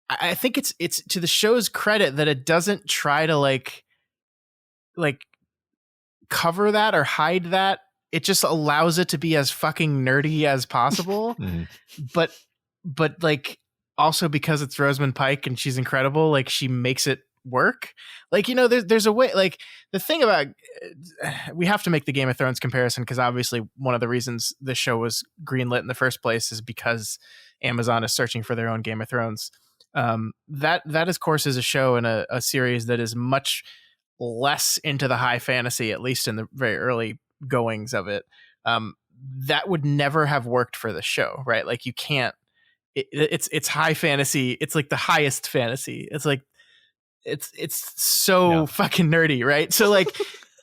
I think it's to the show's credit that it doesn't try to like cover that or hide that. It just allows it to be as fucking nerdy as possible. But like, also because it's Rosamund Pike and she's incredible, like she makes it work. Like, you know, there's a way, like the thing about, we have to make the Game of Thrones comparison because obviously one of the reasons the show was greenlit in the first place is because Amazon is searching for their own Game of Thrones. That of course is a show and a series that is much less into the high fantasy, at least in the very early goings of it. That would never have worked for the show, right? Like, you can't, it's high fantasy. It's like the highest fantasy. It's like, it's so fucking nerdy, right? So like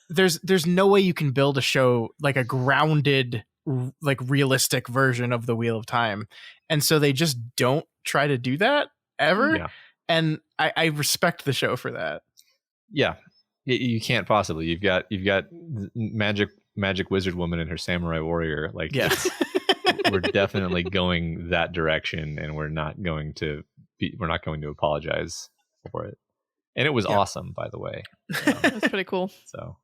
there's no way you can build a show like a grounded, like realistic version of the Wheel of Time. And so they just don't try to do that ever. Yeah. And I respect the show for that. Yeah. You can't possibly. You've got magic wizard woman and her samurai warrior. Like, we're definitely going that direction, and we're not going to apologize for it. And it was awesome, by the way. That's pretty cool. So,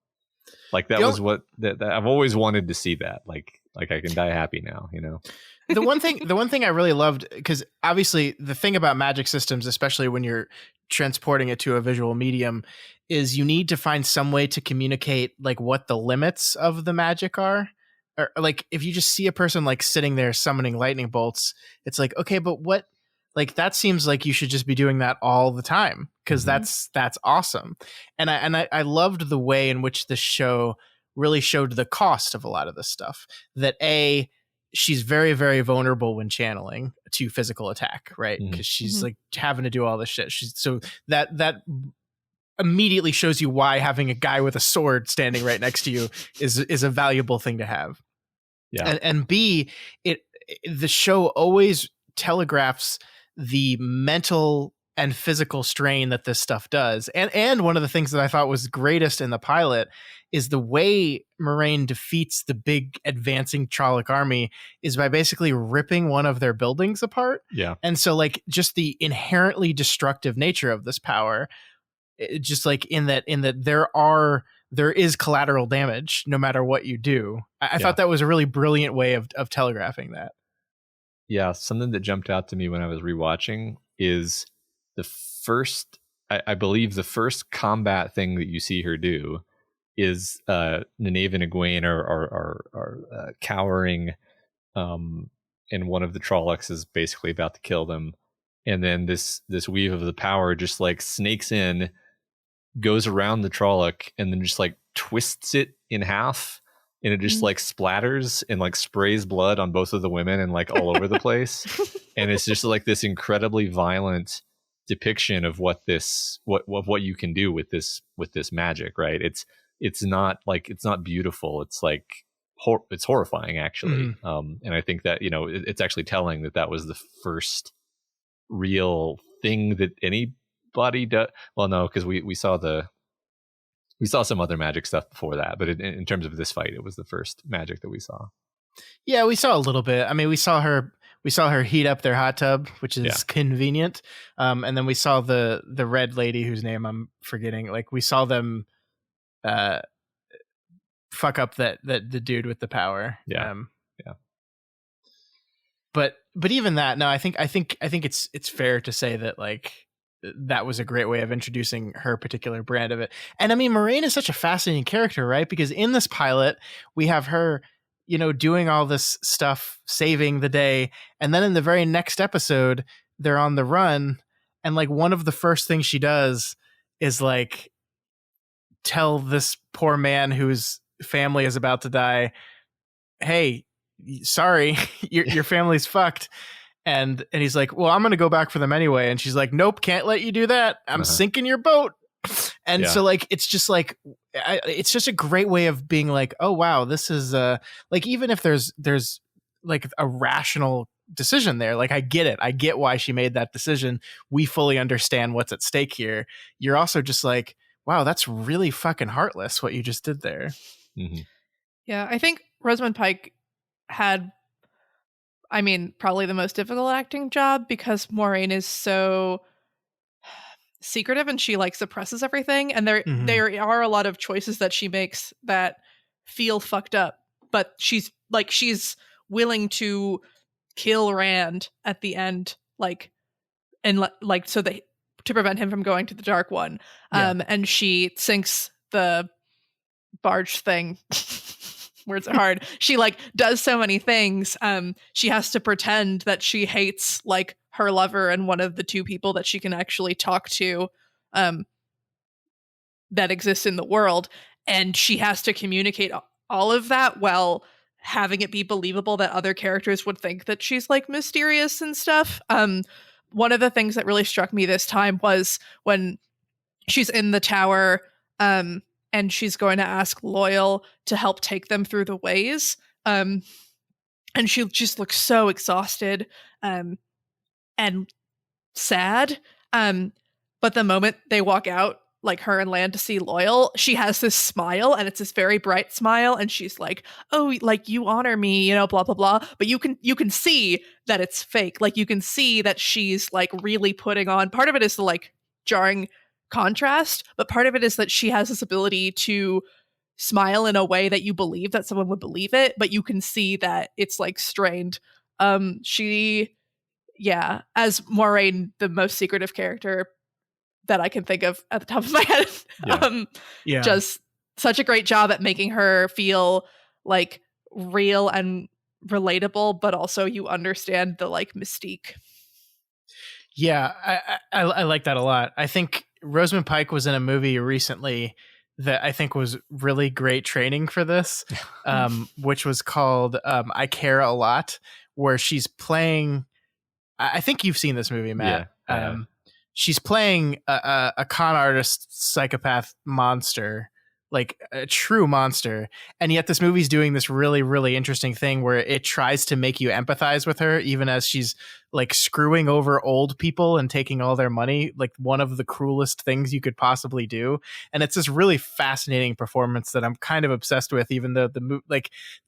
like, that was what that I've always wanted to see. That like I can die happy now, you know. The one thing I really loved, because obviously the thing about magic systems, especially when you're transporting it to a visual medium, is you need to find some way to communicate like what the limits of the magic are. Or like if you just see a person like sitting there summoning lightning bolts, it's like, okay, but what, like that seems like you should just be doing that all the time, because that's awesome. And I loved the way in which the show really showed the cost of a lot of this stuff. That she's very, very vulnerable when channeling to physical attack, right? Because she's like having to do all this shit. So that immediately shows you why having a guy with a sword standing right next to you is a valuable thing to have. Yeah. And B, the show always telegraphs the mental and physical strain that this stuff does. And one of the things that I thought was greatest in the pilot is the way Moraine defeats the big advancing Trolloc army is by basically ripping one of their buildings apart. Yeah. And so like just the inherently destructive nature of this power, just like in that there is collateral damage no matter what you do. I thought that was a really brilliant way of telegraphing that. Yeah, something that jumped out to me when I was rewatching is the first, I believe the first combat thing that you see her do is Nynaeve and Egwene are cowering, and one of the Trollocs is basically about to kill them, and then this weave of the power just like snakes in, goes around the Trolloc, and then just like twists it in half. And it just like splatters and like sprays blood on both of the women and like all over the place. And it's just like this incredibly violent depiction of what you can do with this magic, right? It's not beautiful. It's like it's horrifying actually. And I think that, it's actually telling that was the first real thing that anybody does. Well, no, because we saw some other magic stuff before that, but in terms of this fight, it was the first magic that we saw. Yeah, we saw a little bit. I mean, we saw her heat up their hot tub, which is convenient. And then we saw the red lady whose name I'm forgetting. Like we saw them fuck up the dude with the power. Yeah. But even that, no, I think it's fair to say that like that was a great way of introducing her particular brand of it. And I mean, Moraine is such a fascinating character, right? Because in this pilot, we have her, doing all this stuff, saving the day. And then in the very next episode, they're on the run. And like one of the first things she does is like tell this poor man whose family is about to die, hey, sorry, your family's fucked. And he's like, well, I'm going to go back for them anyway. And she's like, nope, can't let you do that. I'm sinking your boat. And so like, it's just like, it's just a great way of being like, oh, wow, this is like, even if there's like a rational decision there, like I get it. I get why she made that decision. We fully understand what's at stake here. You're also just like, wow, that's really fucking heartless what you just did there. Yeah, I think Rosamund Pike had, I mean, probably the most difficult acting job because Moraine is so secretive and she like suppresses everything. And there are a lot of choices that she makes that feel fucked up, but she's willing to kill Rand at the end, like, and like, so that to prevent him from going to the Dark One. And she sinks the barge thing. Words are hard. She like does so many things. She has to pretend that she hates like her lover and one of the two people that she can actually talk to that exists in the world. And she has to communicate all of that while having it be believable that other characters would think that she's like mysterious and stuff. One of the things that really struck me this time was when she's in the tower and she's going to ask Loyal to help take them through the ways. And she just looks so exhausted and sad. But the moment they walk out, like her and Lan to see Loyal, she has this smile and it's this very bright smile. And she's like, oh, like you honor me, blah, blah, blah. But you can see that it's fake. Like you can see that she's like really putting on, part of it is the like jarring contrast, but part of it is that she has this ability to smile in a way that you believe that someone would believe it, but you can see that it's like strained. She, yeah, as Moiraine, the most secretive character that I can think of at the top of my head. Just such a great job at making her feel like real and relatable, but also you understand the like mystique. Yeah, I like that a lot. I think Rosamund Pike was in a movie recently that I think was really great training for this, which was called I Care a Lot, where she's playing. I think you've seen this movie, Matt. Yeah. She's playing a con artist, psychopath monster, like a true monster. And yet this movie's doing this really, really interesting thing where it tries to make you empathize with her, even as she's like screwing over old people and taking all their money, like one of the cruelest things you could possibly do. And it's this really fascinating performance that I'm kind of obsessed with, even though the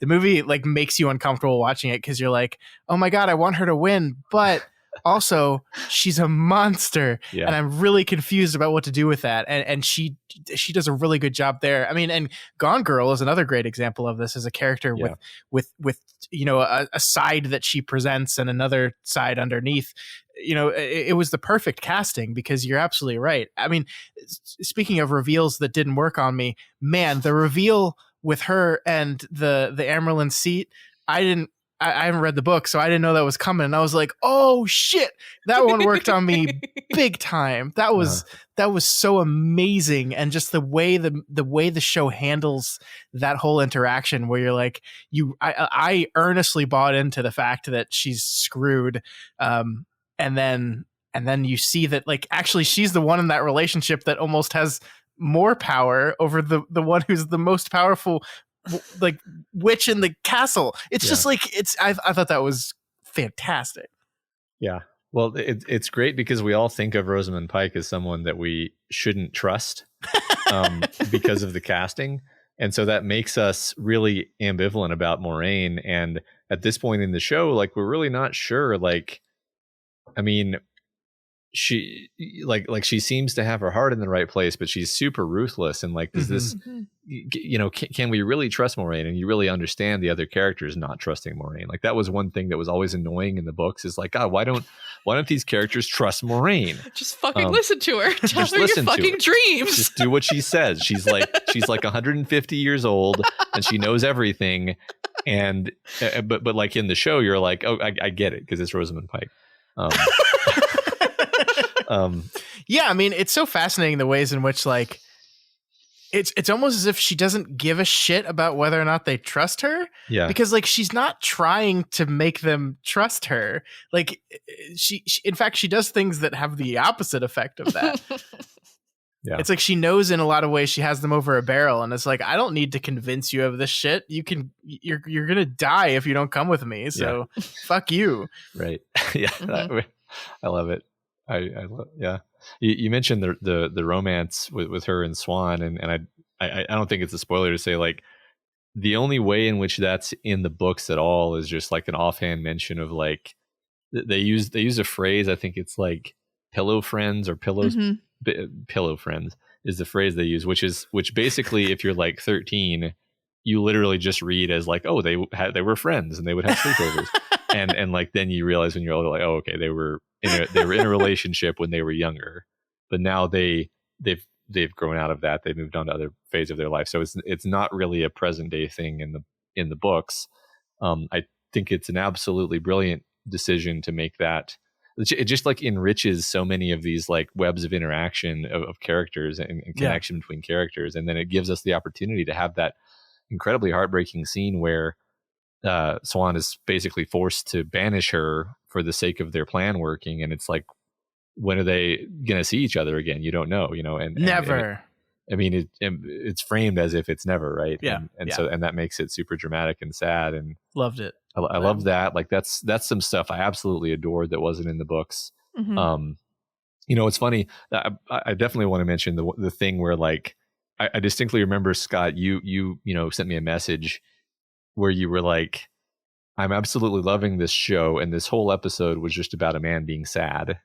movie like makes you uncomfortable watching it because you're like, oh my God, I want her to win. But also she's a monster, and I'm really confused about what to do with that. And she does a really good job there. I mean, and Gone Girl is another great example of this as a character with you know, a side that she presents and another side underneath. You know, it was the perfect casting because you're absolutely right. I mean, speaking of reveals that didn't work on me, man, the reveal with her and the Amerlin seat, I haven't read the book, so I didn't know that was coming. And I was like, oh shit, that one worked on me big time. That was so amazing. And just the way the show handles that whole interaction where you're like, I earnestly bought into the fact that she's screwed. And then you see that like, actually she's the one in that relationship that almost has more power over the one who's the most powerful like witch in the castle. It's just like I thought that was fantastic. Yeah. Well, it's great because we all think of Rosamund Pike as someone that we shouldn't trust because of the casting. And so that makes us really ambivalent about Moiraine. And at this point in the show, like, we're really not sure. Like, I mean, she like she seems to have her heart in the right place, but she's super ruthless. And like, does this, you know, can we really trust Moiraine? And you really understand the other characters not trusting Moiraine. Like, that was one thing that was always annoying in the books is like, God, why don't these characters trust Moiraine? Just fucking listen to her. Tell her your fucking dreams. Just do what she says. She's like 150 years old and she knows everything. And but like in the show, you're like, oh, I get it because it's Rosamund Pike. Yeah, I mean, it's so fascinating the ways in which like it's almost as if she doesn't give a shit about whether or not they trust her. Yeah, because like she's not trying to make them trust her. Like she in fact, she does things that have the opposite effect of that. Yeah, it's like she knows in a lot of ways she has them over a barrel, and it's like, I don't need to convince you of this shit. You're gonna die if you don't come with me. So fuck you. Right. Yeah, I love it. I love, yeah. You mentioned the romance with her and Swan, and I don't think it's a spoiler to say like the only way in which that's in the books at all is just like an offhand mention of like they use a phrase. I think it's like pillow friends or pillows. Pillow friends is the phrase they use, which basically if you're like 13, you literally just read as like, oh, they were friends and they would have sleepovers. and like then you realize when you're older, like, oh, okay, they were in a relationship when they were younger, but now they've grown out of that. They've moved on to other phase of their life. So it's not really a present day thing in the books. I think it's an absolutely brilliant decision to make that. It just like enriches so many of these like webs of interaction of characters and connection between characters. And then it gives us the opportunity to have that incredibly heartbreaking scene where Swan is basically forced to banish her for the sake of their plan working. And it's like, when are they going to see each other again? You don't know, and never. It's framed as if it's never, right? Yeah. So that makes it super dramatic and sad. And loved it. I love that. Like that's some stuff I absolutely adored that wasn't in the books. It's funny. I definitely want to mention the thing where like, I distinctly remember, Scott, you sent me a message where you were like, I'm absolutely loving this show. And this whole episode was just about a man being sad.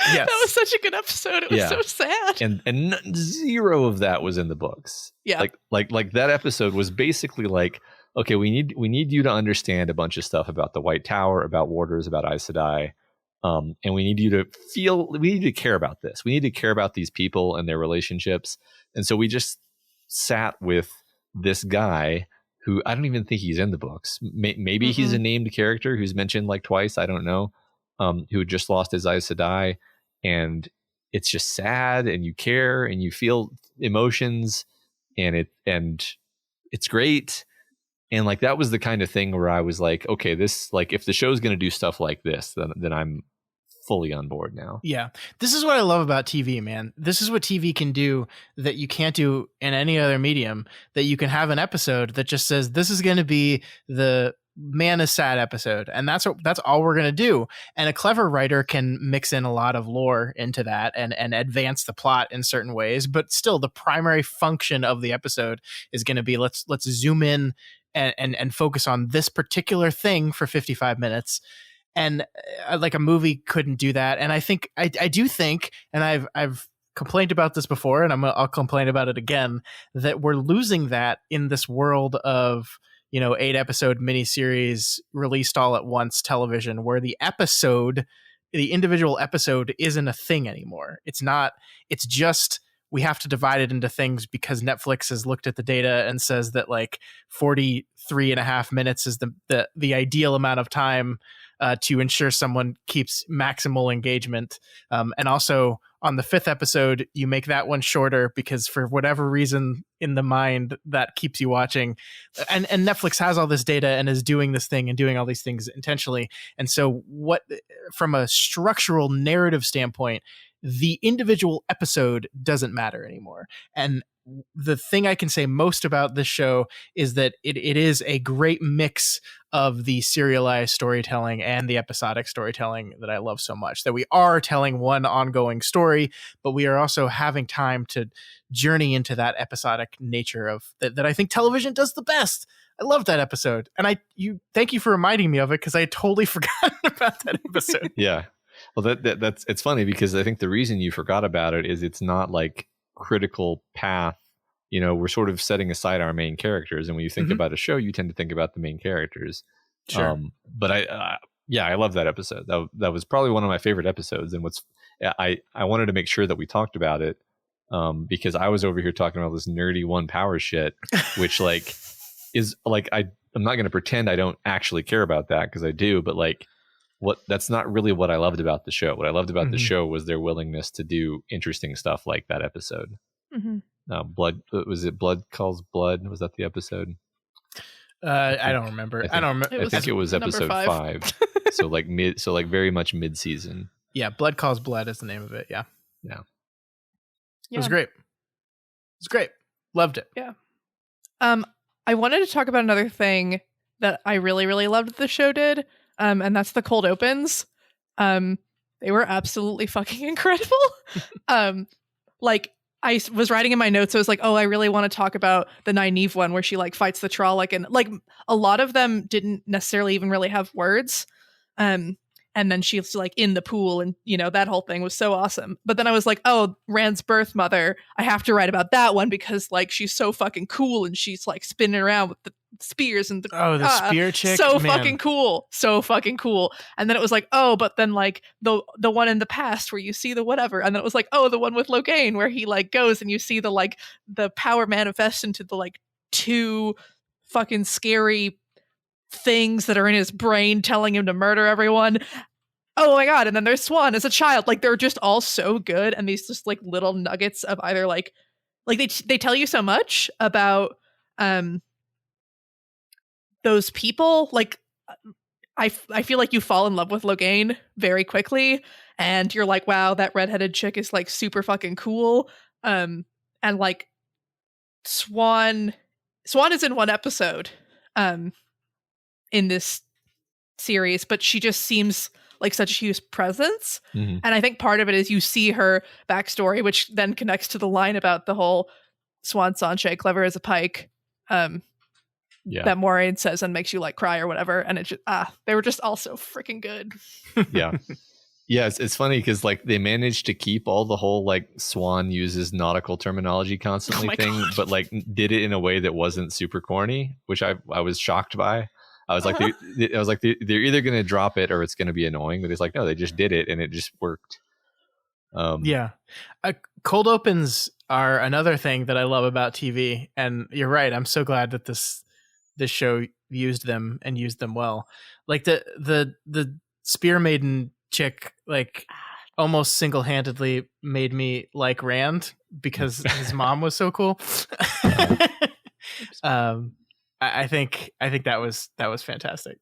Yes. That was such a good episode. It was so sad. And zero of that was in the books. Yeah. Like that episode was basically like, okay, we need you to understand a bunch of stuff about the White Tower, about Warders, about Aes Sedai. And we need you to care about this. We need to care about these people and their relationships. And so we just sat with this guy who I don't even think he's in the books. Maybe he's a named character who's mentioned like twice. I don't know. Who had just lost his Aes Sedai. And it's just sad, and you care, and you feel emotions, and it's great. And like that was the kind of thing where I was like, okay, this, like, if the show's going to do stuff like this, then I'm fully on board now. Yeah. This is what I love about TV, man. This is what TV can do that you can't do in any other medium, that you can have an episode that just says, this is going to be the man is sad episode, and that's all we're going to do. And a clever writer can mix in a lot of lore into that and advance the plot in certain ways, but still the primary function of the episode is going to be let's zoom in and focus on this particular thing for 55 minutes. And like a movie couldn't do that. And I think I do think, and I've complained about this before, and I'll complain about it again, that we're losing that in this world of 8-episode miniseries released all at once television, where the individual episode isn't a thing anymore. It's not. It's just we have to divide it into things because Netflix has looked at the data and says that like 43.5 minutes is the ideal amount of time to ensure someone keeps maximal engagement. And also on the 5th episode, you make that one shorter because for whatever reason in the mind that keeps you watching. And Netflix has all this data and is doing this thing and doing all these things intentionally. And so from a structural narrative standpoint, the individual episode doesn't matter anymore. And the thing I can say most about this show is that it is a great mix of the serialized storytelling and the episodic storytelling that I love so much. That we are telling one ongoing story, but we are also having time to journey into that episodic nature of that I think television does the best. I love that episode. And thank you for reminding me of it, because I had totally forgotten about that episode. Yeah. Well, that's it's funny because I think the reason you forgot about it is it's not like critical path. We're sort of setting aside our main characters, and when you think about a show, you tend to think about the main characters. Sure. But I love that episode. That was probably one of my favorite episodes. And I wanted to make sure that we talked about it because I was over here talking about this nerdy one power shit, which like is like I'm not going to pretend I don't actually care about that, because I do, but like that's not really what I loved about the show. What I loved about the show was their willingness to do interesting stuff like that episode. Blood Calls Blood, was that the episode? I don't remember. I don't remember. I think it was episode 5. so very much mid-season. Yeah, Blood Calls Blood is the name of it. Yeah. It was great. Loved it. Yeah. I wanted to talk about another thing that I really, really loved the show did. And that's the cold opens. They were absolutely fucking incredible. Like I was writing in my notes, I was like, oh, I really want to talk about the Nynaeve one where she like fights the Trolloc, and like a lot of them didn't necessarily even really have words. And then she's like in the pool, and that whole thing was so awesome. But then I was like, oh, Rand's birth mother, I have to write about that one because like she's so fucking cool, and she's like spinning around with the spears and the spear chick, so man. fucking cool. And then it was like, oh, but then like the one in the past where you see the whatever, and then it was like, oh, the one with Logain where he like goes and you see the like the power manifest into the like 2 fucking scary things that are in his brain telling him to murder everyone. Oh my god. And then there's Swan as a child. Like they're just all so good, and these just like little nuggets of either like they tell you so much about those people. Like I feel like you fall in love with Logain very quickly, and you're like, wow, that redheaded chick is like super fucking cool. And like Swan is in one episode in this series, but she just seems like such a huge presence. And I think part of it is you see her backstory, which then connects to the line about the whole Swan Sanche, clever as a pike, that Moraine says and makes you like cry or whatever. And it just, they were just all so freaking good. Yeah. Yeah, it's funny because like they managed to keep all the whole like Swan uses nautical terminology constantly thing, God. but like did it in a way that wasn't super corny, which I was shocked by. I was like, they're either going to drop it or it's going to be annoying. But it's like, no, they just did it and it just worked. Yeah, cold opens are another thing that I love about TV, and you're right. I'm so glad that this show used them and used them well. Like the Spear Maiden chick, like almost single-handedly made me like Rand because his mom was so cool. I think that was fantastic.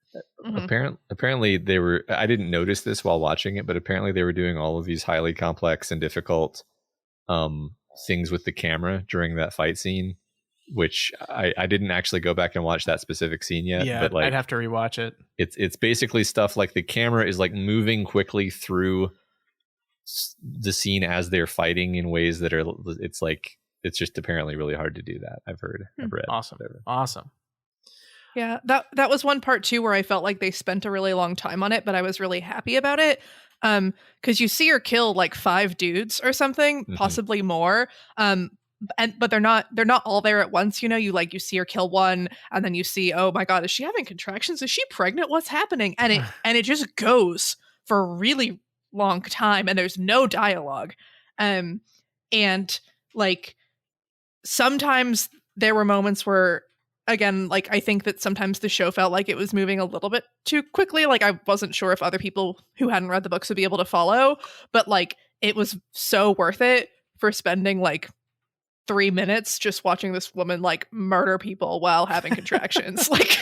Apparently they were, I didn't notice this while watching it, but apparently they were doing all of these highly complex and difficult things with the camera during that fight scene, which I didn't actually go back and watch that specific scene yet. Yeah, but like, I'd have to rewatch it. It's basically stuff like the camera is like moving quickly through the scene as they're fighting in ways that are, it's just apparently really hard to do that. I've read. Awesome. Yeah, that was one part too where I felt like they spent a really long time on it, but I was really happy about it. Because you see her kill like 5 dudes or something, possibly more. But they're not all there at once, you know. You see her kill one, and then you see, oh my god, is she having contractions? Is she pregnant? What's happening? And it just goes for a really long time, and there's no dialogue. And like sometimes there were moments where, again, like I think that sometimes the show felt like it was moving a little bit too quickly. Like I wasn't sure if other people who hadn't read the books would be able to follow, but like it was so worth it for spending like 3 minutes just watching this woman like murder people while having contractions. Like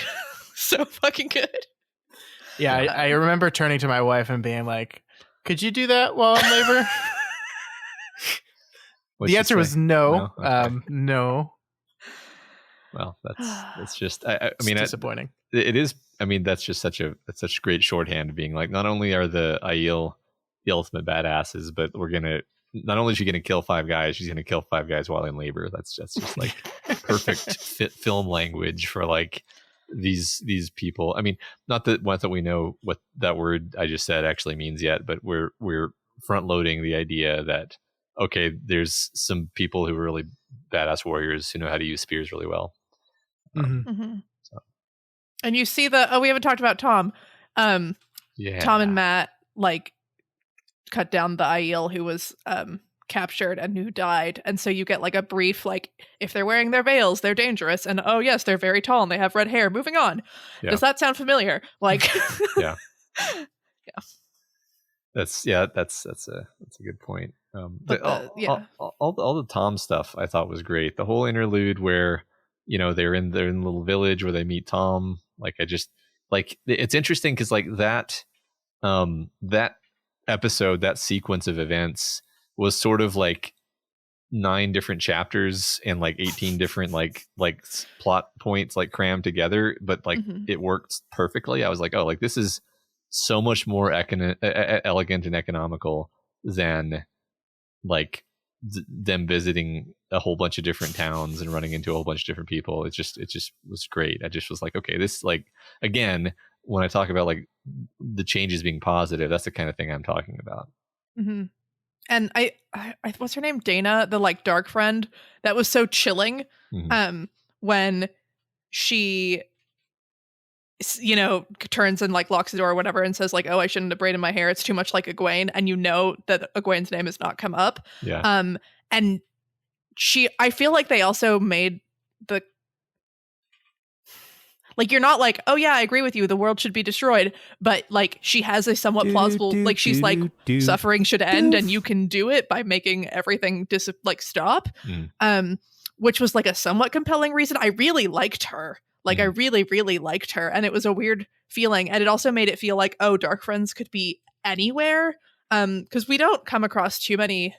so fucking good. Yeah, I remember turning to my wife and being like, could you do that while in labor? The answer was no. No? Okay. No. Well, that's just, I mean, it's disappointing. It is. I mean, that's such great shorthand, being like, not only are the Aiel the ultimate badasses, but not only is she going to kill 5 guys, she's going to kill 5 guys while in labor. That's just like perfect film language for like these people. I mean, not that we know what that word I just said actually means yet, but we're front loading the idea that, okay, there's some people who are really badass warriors who know how to use spears really well. So. And you see we haven't talked about Tom. Yeah. Tom and Matt like cut down the Aiel who was captured and who died, and so you get like a brief like, if they're wearing their veils, they're dangerous, and oh yes, they're very tall and they have red hair. Moving on. Yeah. Does that sound familiar? Like, yeah. That's a good point. All the Tom stuff I thought was great. The whole interlude where, you know, they're in the little village where they meet Tom. Like, I just like, it's interesting because like that episode, that sequence of events was sort of like 9 different chapters and like 18 different like plot points like crammed together, but like it worked perfectly. I was like, oh, like this is so much more elegant and economical than like them visiting a whole bunch of different towns and running into a whole bunch of different people. It just was great. I just was like, okay, this, like, again, when I talk about like the changes being positive, that's the kind of thing I'm talking about. And I what's her name? Dana, the like dark friend, that was so chilling. When she, you know, turns and like locks the door or whatever and says like, oh, I shouldn't have braided my hair, it's too much like Egwene, and you know that Egwene's name has not come up. And I feel like they also made the, like, you're not like, oh yeah, I agree with you, the world should be destroyed, but like she has a somewhat plausible, like she's like, suffering should end and you can do it by making everything stop. Which was like a somewhat compelling reason. I really liked her. Like, I really, really liked her. And it was a weird feeling. And it also made it feel like, oh, Dark Friends could be anywhere. Because we don't come across too many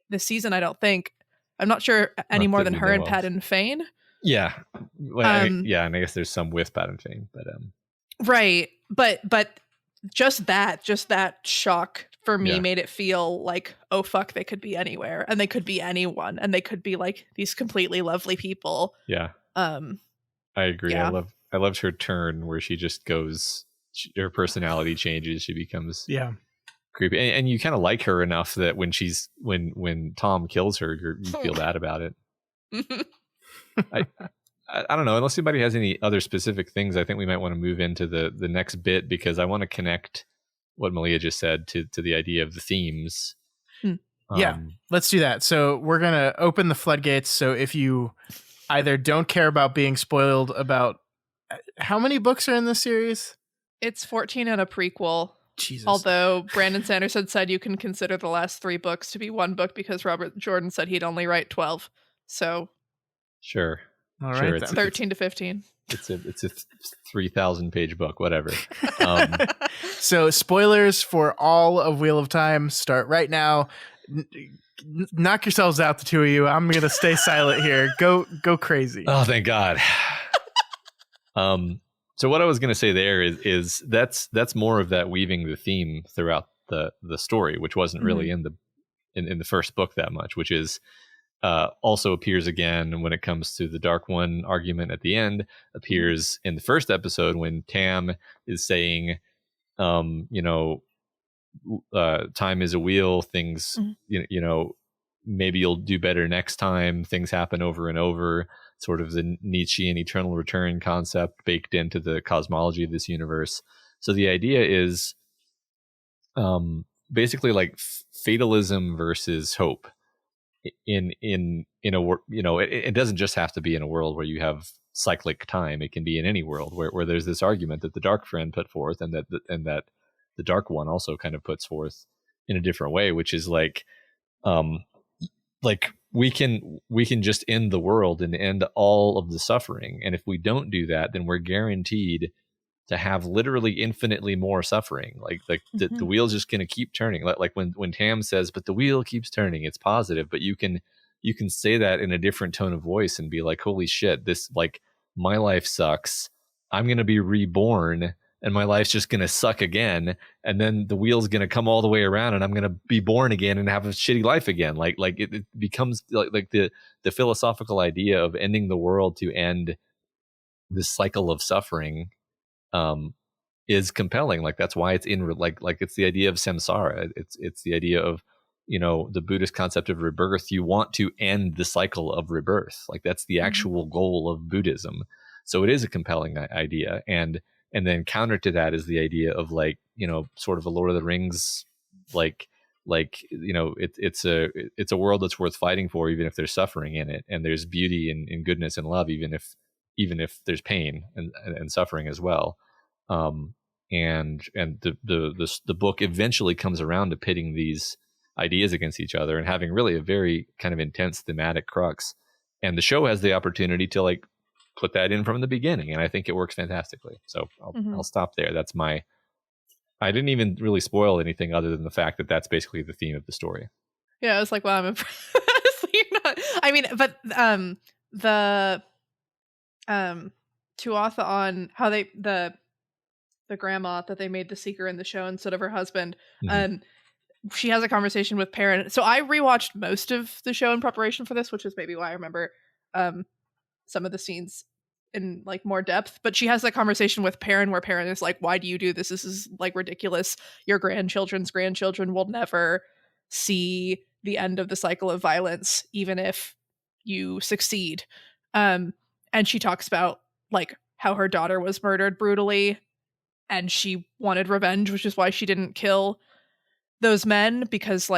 this season, I don't think. I'm not sure any more than her and Pat and Fane. Yeah. Well, and I guess there's some with Pat and Fane. But right. But just that shock for me made it feel like, oh, fuck, they could be anywhere. And they could be anyone. And they could be like these completely lovely people. Yeah. I agree. Yeah. I loved her turn where she just goes, her personality changes. She becomes creepy. And you kind of like her enough that when Tom kills her, you feel bad about it. I don't know. Unless anybody has any other specific things, I think we might want to move into the next bit, because I want to connect what Malia just said to the idea of the themes. Yeah, let's do that. So we're going to open the floodgates. So if you either don't care about being spoiled about how many books are in this series? It's 14 and a prequel. Jesus. Although Brandon Sanderson said you can consider the last 3 books to be one book because Robert Jordan said he'd only write 12. So sure. All sure, right, it's 13 to 15. It's a 3,000 page book, whatever. So spoilers for all of Wheel of Time start right now. Knock yourselves out, the two of you. I'm gonna stay silent here. Go crazy. Oh, thank God. So what I was gonna say there is that's more of that weaving the theme throughout the story, which wasn't really in the first book that much, which is also appears again when it comes to the Dark One argument at the end, appears in the first episode when Tam is saying, time is a wheel, things, maybe you'll do better next time, things happen over and over, sort of the Nietzschean eternal return concept baked into the cosmology of this universe. So the idea is basically like fatalism versus hope in a world. It doesn't just have to be in a world where you have cyclic time. It can be in any world where there's this argument that the Dark Friend put forth, and that the Dark One also kind of puts forth in a different way, which is like we can just end the world and end all of the suffering, and if we don't do that, then we're guaranteed to have literally infinitely more suffering. The wheel's just going to keep turning. Like when Tam says, "But the wheel keeps turning," it's positive, but you can say that in a different tone of voice and be like, "Holy shit, this, like, my life sucks. I'm going to be reborn, and my life's just going to suck again, and then the wheel's going to come all the way around, and I'm going to be born again and have a shitty life again." Like it becomes like the philosophical idea of ending the world to end this cycle of suffering is compelling. Like that's why it's in like it's the idea of samsara. It's the idea of the Buddhist concept of rebirth. You want to end the cycle of rebirth. Like that's the actual goal of Buddhism. So it is a compelling idea. And then counter to that is the idea of sort of a Lord of the Rings, it's a world that's worth fighting for, even if there's suffering in it, and there's beauty and goodness and love, even if there's pain and suffering as well. And the book eventually comes around to pitting these ideas against each other and having really a very kind of intense thematic crux. And the show has the opportunity to put that in from the beginning, and I think it works fantastically. So I'll stop there. That's I didn't even really spoil anything other than the fact that that's basically the theme of the story. Yeah, I was like, wow, I'm impressed. You're not, I mean, but the Tuatha on how the grandma that they made the seeker in the show instead of her husband, she has a conversation with Perrin. So I rewatched most of the show in preparation for this, which is maybe why I remember some of the scenes in more depth. But she has that conversation with Perrin where Perrin is like, "Why do you do this? This is ridiculous. Your grandchildren's grandchildren will never see the end of the cycle of violence, even if you succeed." And she talks about how her daughter was murdered brutally and she wanted revenge, which is why she didn't kill those men, because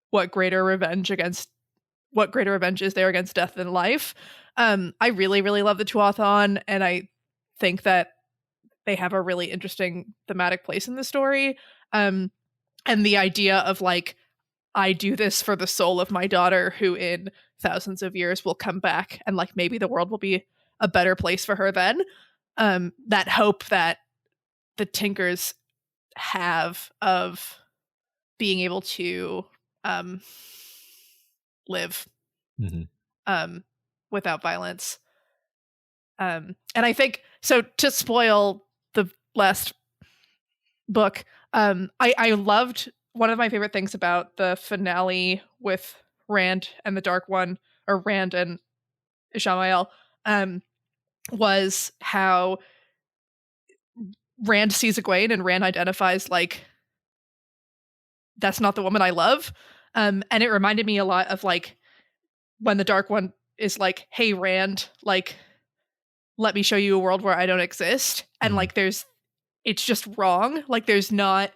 what greater revenge is there against death than life? I really, really love the Tuatha, and I think that they have a really interesting thematic place in the story. And the idea of I do this for the soul of my daughter, who in thousands of years will come back, and maybe the world will be a better place for her then. That hope that the Tinkers have of being able to live without violence. And I think, so to spoil the last book, I loved, one of my favorite things about the finale with Rand and the Dark One, or Rand and Ishamael, was how Rand sees Egwene and Rand identifies that's not the woman I love. And it reminded me a lot of like when the Dark One is like, hey, Rand, like, let me show you a world where I don't exist. And like, it's just wrong. Like, there's not,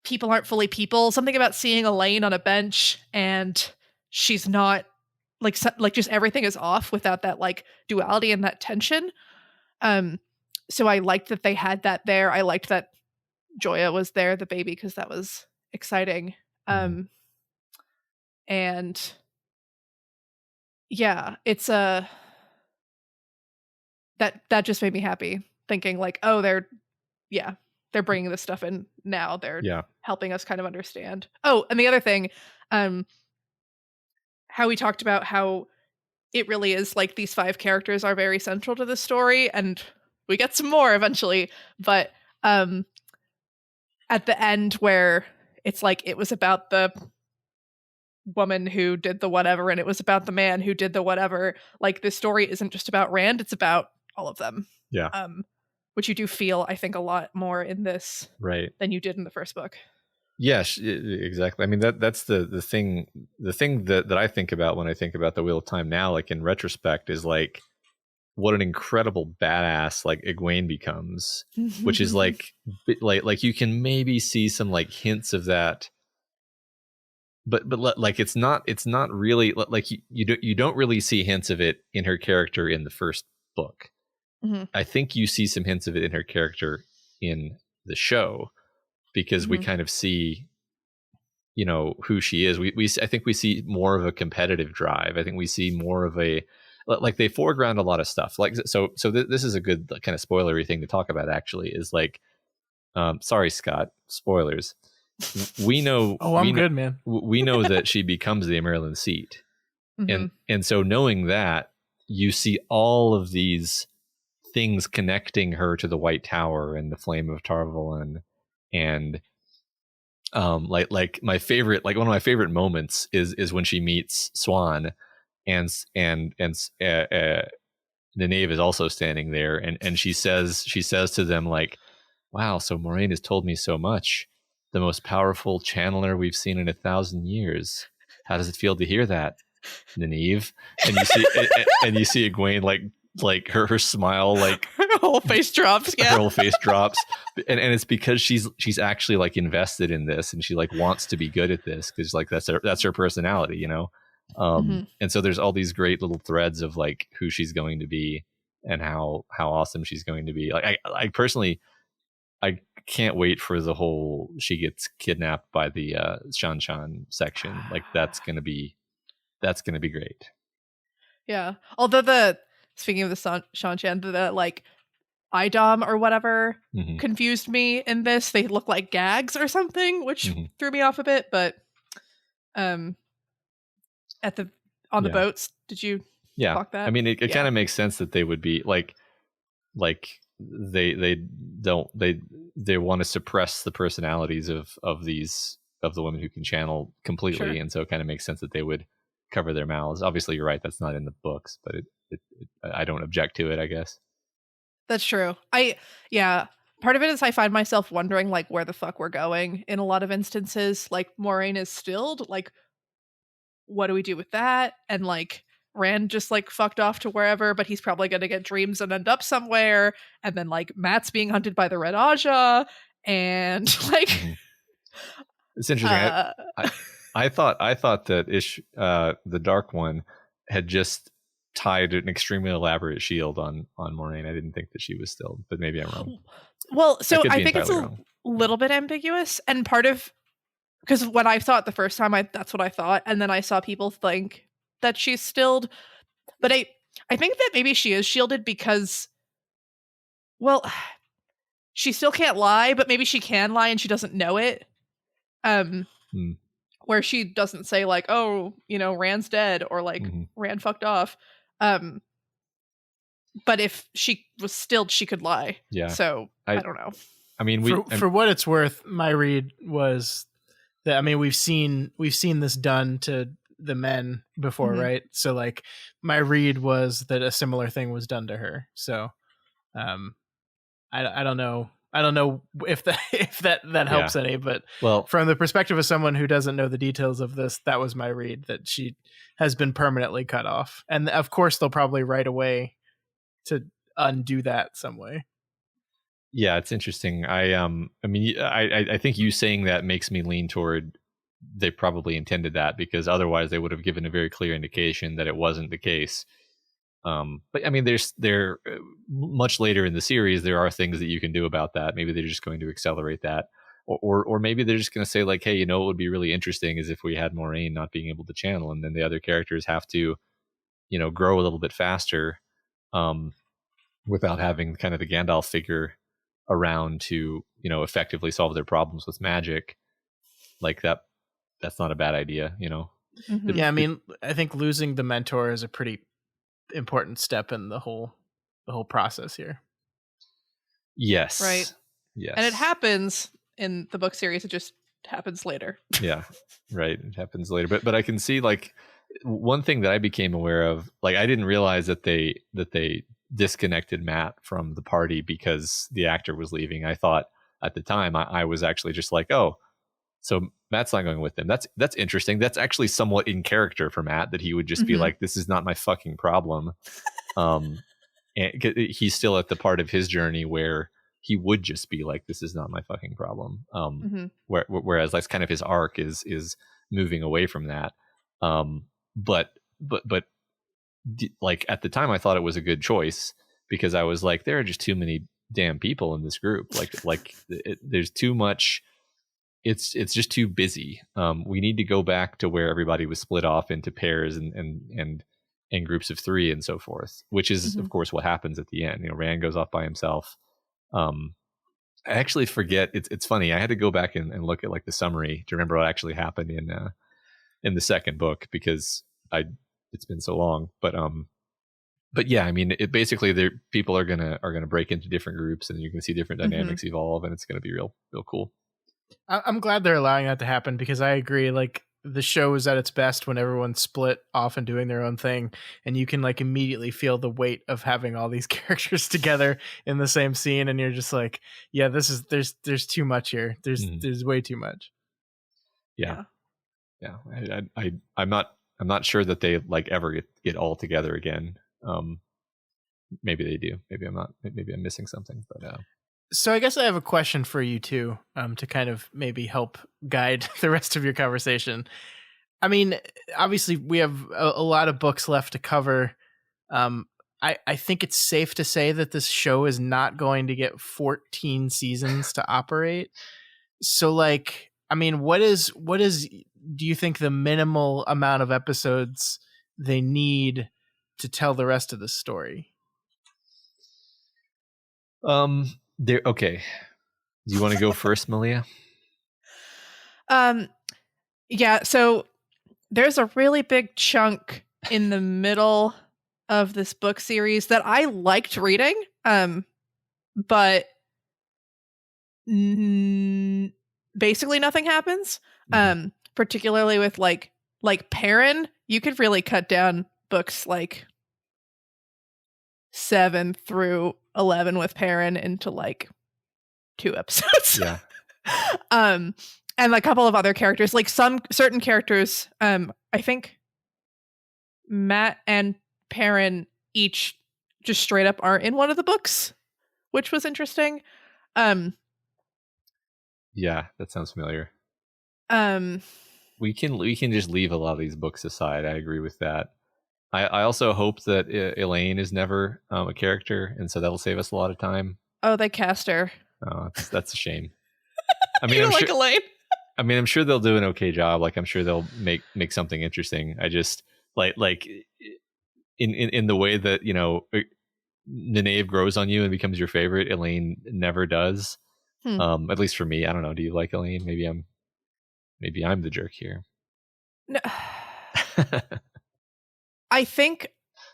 people aren't fully people. Something about seeing Elaine on a bench and she's not like, just everything is off without that like duality and that tension. So I liked that they had that there. I liked that Joya was there, the baby, because that was exciting. And yeah, it's that just made me happy thinking like, oh, they're bringing this stuff in now. They're helping us kind of understand. Oh, and the other thing, how we talked about how it really is like these 5 characters are very central to the story, and we get some more eventually, but at the end where it's like it was about the woman who did the whatever and it was about the man who did the whatever, like this story isn't just about Rand, it's about all of them. Which you do feel, I think, a lot more in this than you did in the first book. Yes, exactly. I mean, that's the thing that I think about when I think about the Wheel of Time now, like in retrospect, is like what an incredible badass like Egwene becomes, which is like you can maybe see some like hints of that, but like it's not really like you don't really see hints of it in her character in the first book. I think you see some hints of it in her character in the show, because we kind of see, you know, who she is. I think we see more of a competitive drive. I think we see more of a, like, they foreground a lot of stuff. Like, so this is a good kind of spoilery thing to talk about, actually, is like, sorry, Scott, spoilers. We know. I'm good, man. We know that she becomes the Maryland seat. And so knowing that, you see all of these things connecting her to the White Tower and the Flame of Tarvalon, and like my favorite, like one of my favorite moments is when she meets Swan, and Nynaeve is also standing there, and she says to them like, wow, so Moraine has told me so much, the most powerful channeler we've seen in 1,000 years. How does it feel to hear that, Nynaeve? And you see Egwene like her smile, like her whole face drops. Her whole face drops, and it's because she's actually like invested in this, and she like wants to be good at this, because like that's her personality, you know. And so there's all these great little threads of like who she's going to be and how awesome she's going to be. Like I personally, I can't wait for the whole she gets kidnapped by the Shan Shan section. Like that's gonna be great. Yeah, although speaking of the Shan-Chan, the like IDOM or whatever confused me in this. They look like gags or something, which threw me off a bit. But on the boats, did you clock that? I mean, it kind of makes sense that they would be like they want to suppress the personalities of the women who can channel completely, and so it kind of makes sense that they would cover their mouths. Obviously, you're right, that's not in the books, but I don't object to it, I guess. That's true. Part of it is I find myself wondering like where the fuck we're going in a lot of instances. Like Moraine is stilled, like what do we do with that? And like Rand just like fucked off to wherever, but he's probably going to get dreams and end up somewhere. And then like Matt's being hunted by the Red Aja, and like it's interesting. I thought that the Dark One had just tied an extremely elaborate shield on Moraine. I didn't think that she was still, but maybe I'm wrong. Well, so I think it's a little bit ambiguous, and part of, because when I saw it the first time, that's what I thought, and then I saw people think that she's stilled, but I think that maybe she is shielded because, well, she still can't lie, but maybe she can lie and she doesn't know it. Where she doesn't say like, oh, you know, Rand's dead, or like Rand fucked off. But if she was stilled, she could lie. Yeah. So I don't know. I mean, for what it's worth, my read was that, I mean, we've seen this done to the men before, right? So like my read was that a similar thing was done to her. So I don't know I don't know if that helps any, but Well, from the perspective of someone who doesn't know the details of this, that was my read, that she has been permanently cut off. And of course they'll probably write a way to undo that some way. yeah, it's interesting. I think you saying that makes me lean toward they probably intended that, because otherwise they would have given a very clear indication that it wasn't the case. But I mean, there much later in the series, there are things that you can do about that. Maybe they're just going to accelerate that, or maybe they're just going to say like, hey, what would be really interesting is if we had Moraine not being able to channel, and then the other characters have to, grow a little bit faster, without having kind of the Gandalf figure around to, effectively solve their problems with magic. Like that's not a bad idea, Mhm. Yeah, I mean, I think losing the mentor is a pretty important step in the whole process here. Yes. Right. Yes. And it happens in the book series. It just happens later. Yeah. Right. It happens later. But I can see, like, one thing that I became aware of, like, I didn't realize that they disconnected Matt from the party because the actor was leaving. I thought at the time I was actually just like, oh, so Matt's not going with them. That's interesting. That's actually somewhat in character for Matt, that he would just be like, this is not my fucking problem. And he's still at the part of his journey where he would just be like, this is not my fucking problem. Whereas that's kind of his arc is moving away from that. But like at the time I thought it was a good choice, because I was like, there are just too many damn people in this group. There's too much. It's just too busy. We need to go back to where everybody was split off into pairs and groups of 3 and so forth, which is of course what happens at the end. Rand goes off by himself. I actually forget. It's funny. I had to go back and look at like the summary to remember what actually happened in the second book, because it's been so long. But yeah, I mean, it basically people are gonna break into different groups, and you can see different dynamics evolve, and it's gonna be real cool. I'm glad they're allowing that to happen, because I agree. Like, the show is at its best when everyone's split off and doing their own thing, and you can like immediately feel the weight of having all these characters together in the same scene, and you're just like, yeah, there's too much here. There's way too much. Yeah. I'm not sure that they like ever get all together again. Maybe they do. Maybe I'm missing something, but. So I guess I have a question for you too, to kind of maybe help guide the rest of your conversation. I mean, obviously we have a lot of books left to cover. I think it's safe to say that this show is not going to get 14 seasons to operate. So like, I mean, what is do you think the minimal amount of episodes they need to tell the rest of the story? Okay. Do you want to go first, Malia? Yeah, so there's a really big chunk in the middle of this book series that I liked reading, but basically nothing happens. Particularly with like Perrin, you could really cut down books like 7 through 11 with Perrin into like 2 episodes. Yeah. And a couple of other characters, like some certain characters, I think Matt and Perrin each just straight up aren't in one of the books, which was interesting. Yeah, that sounds familiar. We can just leave a lot of these books aside. I agree with that. I also hope that Elaine is never a character, and so that'll save us a lot of time. Oh, they cast her. Oh, that's a shame. I mean, I'm sure, Elaine. I mean, I'm sure they'll do an okay job. Like, I'm sure they'll make something interesting. I just like in the way that Nynaeve grows on you and becomes your favorite. Elaine never does. At least for me. I don't know. Do you like Elaine? Maybe I'm the jerk here. No. I think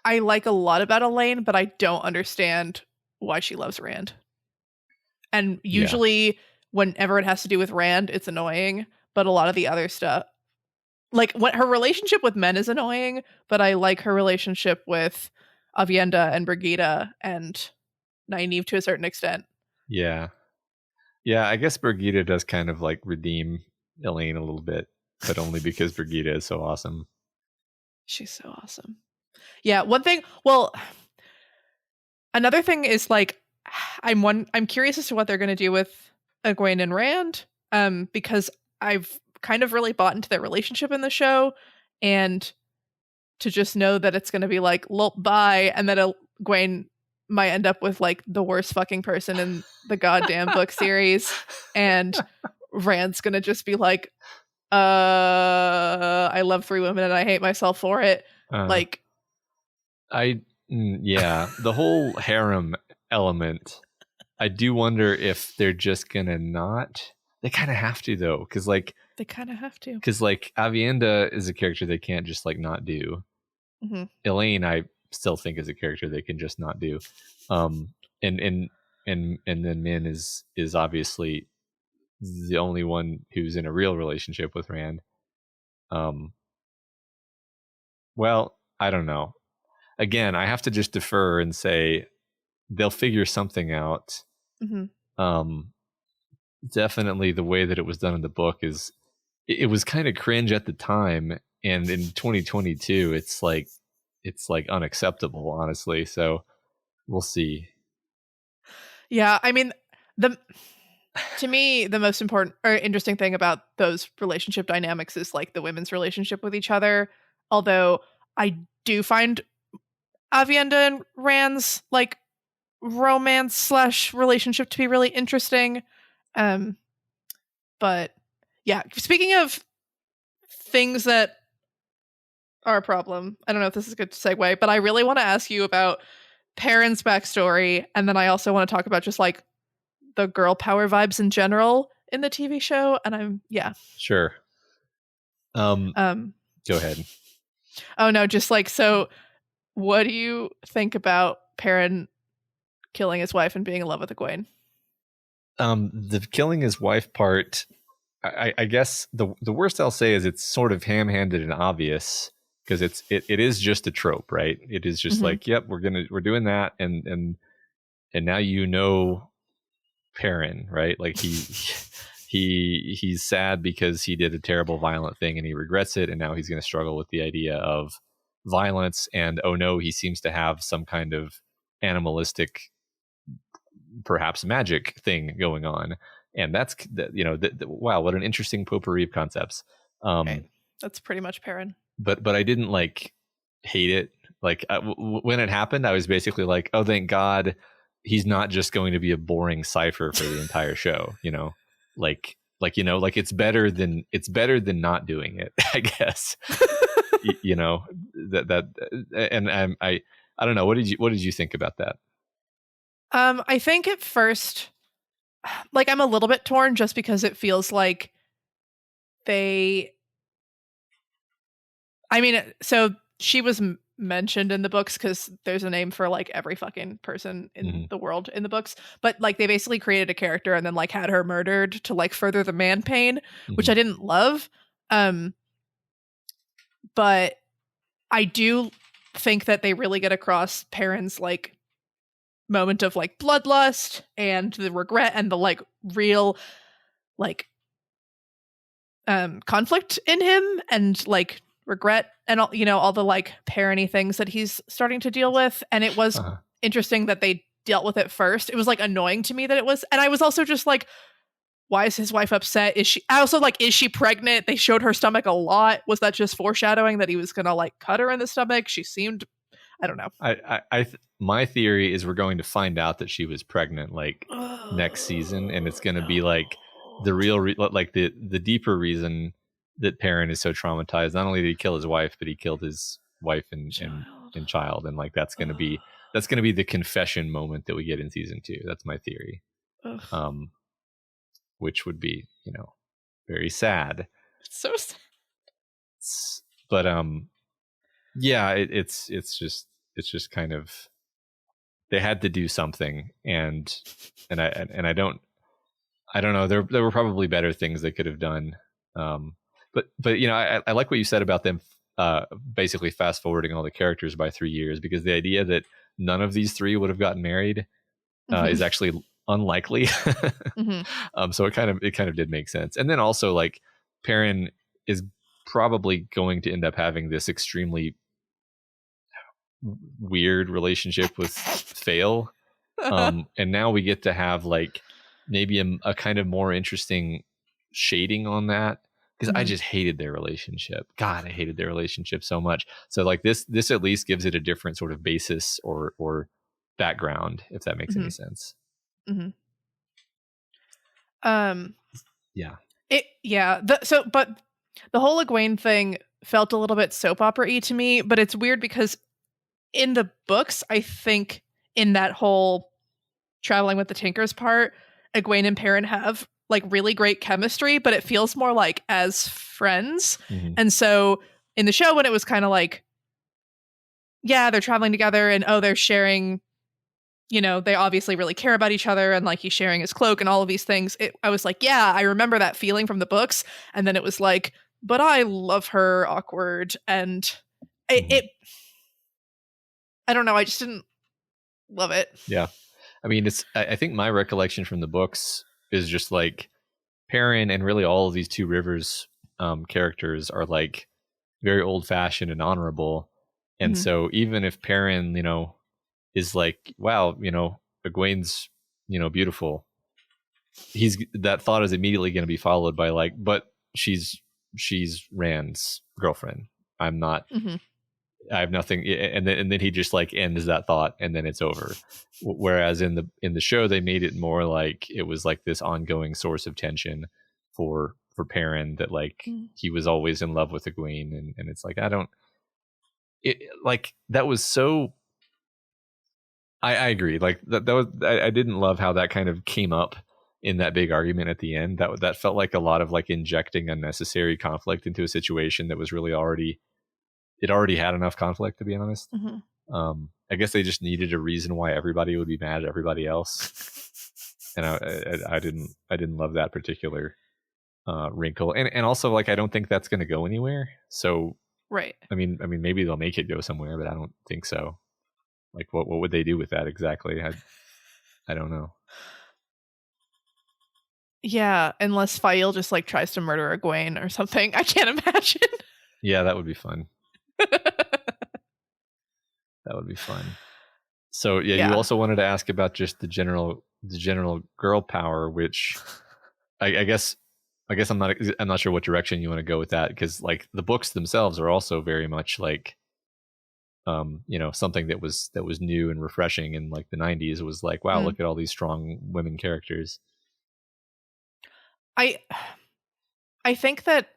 I like a lot about Elaine, but I don't understand why she loves Rand. And usually whenever it has to do with Rand, it's annoying. But a lot of the other stuff, like what her relationship with men is annoying, but I like her relationship with Avienda and Brigida and Nynaeve to a certain extent. Yeah. Yeah, I guess Birgitta does kind of like redeem Elaine a little bit, but only because Birgitta is so awesome. She's so awesome. Yeah, one thing. Well, another thing is like, I'm curious as to what they're going to do with Egwene and Rand, because I've kind of really bought into their relationship in the show, and to just know that it's going to be like, lol, bye, and that Egwene might end up with like the worst fucking person in the goddamn book series, and Rand's going to just be like, I love 3 women and I hate myself for it. Like, yeah, the whole harem element, I do wonder if they're just gonna not. They kind of have to though, because like they kind of have to. Because like Avienda is a character they can't just like not do. Mm-hmm. Elaine, I still think is a character they can just not do. And then Min is obviously the only one who's in a real relationship with Rand. Well, I don't know. Again, I have to just defer and say they'll figure something out. Mm-hmm. Definitely the way that it was done in the book is it was kind of cringe at the time, and in 2022 it's like unacceptable, honestly. So we'll see. Yeah, I mean, to me the most important or interesting thing about those relationship dynamics is like the women's relationship with each other. Although I do find Avienda and Rand's like romance / relationship to be really interesting. But yeah, speaking of things that are a problem, I don't know if this is a good segue, but I really want to ask you about Perrin's backstory, and then I also want to talk about just like the girl power vibes in general in the TV show. And Sure. Go ahead. Oh no, just like, so what do you think about Perrin killing his wife and being in love with Egwene? The killing his wife part, I guess the worst I'll say is it's sort of ham-handed and obvious, because it is just a trope, right? It is just like, yep, we're doing that, and now you know Perrin, right? Like he's sad because he did a terrible violent thing and he regrets it, and now he's going to struggle with the idea of violence, and oh no, he seems to have some kind of animalistic, perhaps magic thing going on, and that's wow, what an interesting potpourri of concepts. Right. That's pretty much Perrin. But I didn't like hate it. Like when it happened, I was basically like, oh, thank God he's not just going to be a boring cipher for the entire show. Like it's better than not doing it, I guess. that and I don't know. What did you think about that? I think at first, like, I'm a little bit torn just because it feels like so she was mentioned in the books because there's a name for like every fucking person in the world in the books, but like they basically created a character and then like had her murdered to like further the man pain, which I didn't love. But I do think that they really get across Perrin's like moment of like bloodlust and the regret and the like real like conflict in him and like regret and all, all the like Perrin-y things that he's starting to deal with. And it was interesting that they dealt with it first. It was like annoying to me that it was, and I was also just like, why is his wife upset? Is she pregnant? They showed her stomach a lot. Was that just foreshadowing that he was gonna like cut her in the stomach? She seemed, I don't know. My theory is we're going to find out that she was pregnant like next season, and it's going to be like the real the deeper reason that Perrin is so traumatized. Not only did he kill his wife, but he killed his wife and child, and like that's going to be the confession moment that we get in season 2. That's my theory. Which would be, very sad. It's so sad. But yeah, it's just kind of, they had to do something, and I don't know. There were probably better things they could have done. But I like what you said about them basically fast forwarding all the characters by 3 years, because the idea that none of these 3 would have gotten married is actually unlikely. So it kind of did make sense. And then also like Perrin is probably going to end up having this extremely weird relationship with Fail. And now we get to have like maybe a kind of more interesting shading on that, because I just hated their relationship. God, I hated their relationship so much. So like this at least gives it a different sort of basis or background, if that makes any sense. But the whole Egwene thing felt a little bit soap opera-y to me, but it's weird because in the books, I think in that whole traveling with the Tinkers part, Egwene and Perrin have like really great chemistry, but it feels more like as friends. And so in the show, when it was kind of like, yeah, they're traveling together and they're sharing, you know, they obviously really care about each other, and like he's sharing his cloak and all of these things. I was like, yeah, I remember that feeling from the books. And then it was like, but I love her, awkward. And I don't know, I just didn't love it. Yeah. I mean, I think my recollection from the books is just like Perrin and really all of these Two Rivers characters are like very old fashioned and honorable. And so even if Perrin, you know, is like, wow, you know, Egwene's, you know, beautiful, that thought is immediately going to be followed by like, but she's Rand's girlfriend. I'm not. I have nothing, and then he just like ends that thought, and then it's over. Whereas in the show, they made it more like it was like this ongoing source of tension for Perrin, that like he was always in love with Egwene, and it's like that was so. I agree. Like that was I didn't love how that kind of came up in that big argument at the end. That felt like a lot of like injecting unnecessary conflict into a situation that was really already had enough conflict, to be honest. I guess they just needed a reason why everybody would be mad at everybody else, and I didn't love that particular wrinkle, and also like I don't think that's going to go anywhere. So right. I mean maybe they'll make it go somewhere, but I don't think so. Like what would they do with that exactly? I don't know. Yeah, unless Fael just like tries to murder Egwene or something. I can't imagine. Yeah, that would be fun. That would be fun. So yeah, you also wanted to ask about just the general girl power, which I guess I'm not sure what direction you want to go with that, because like the books themselves are also very much like you know, something that was new and refreshing in like the 90s. It was like, wow, look at all these strong women characters. I think that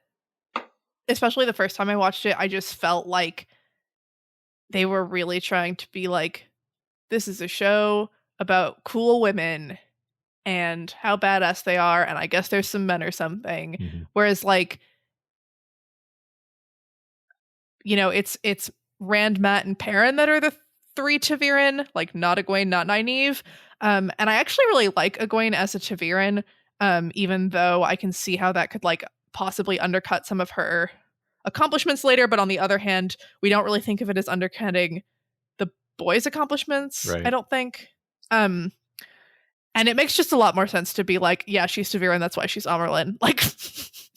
especially the first time I watched it, I just felt like they were really trying to be like, this is a show about cool women and how badass they are, and I guess there's some men or something. Whereas like, you know, it's Rand, Matt, and Perrin that are the three Taviran, like not Egwene, not Nynaeve. And I actually really like Egwene as a Taviran, even though I can see how that could like possibly undercut some of her accomplishments later. But on the other hand, we don't really think of it as undercutting the boys' accomplishments, right. I don't think. And it makes just a lot more sense to be like, yeah, she's Taviran, that's why she's Amyrlin. Like,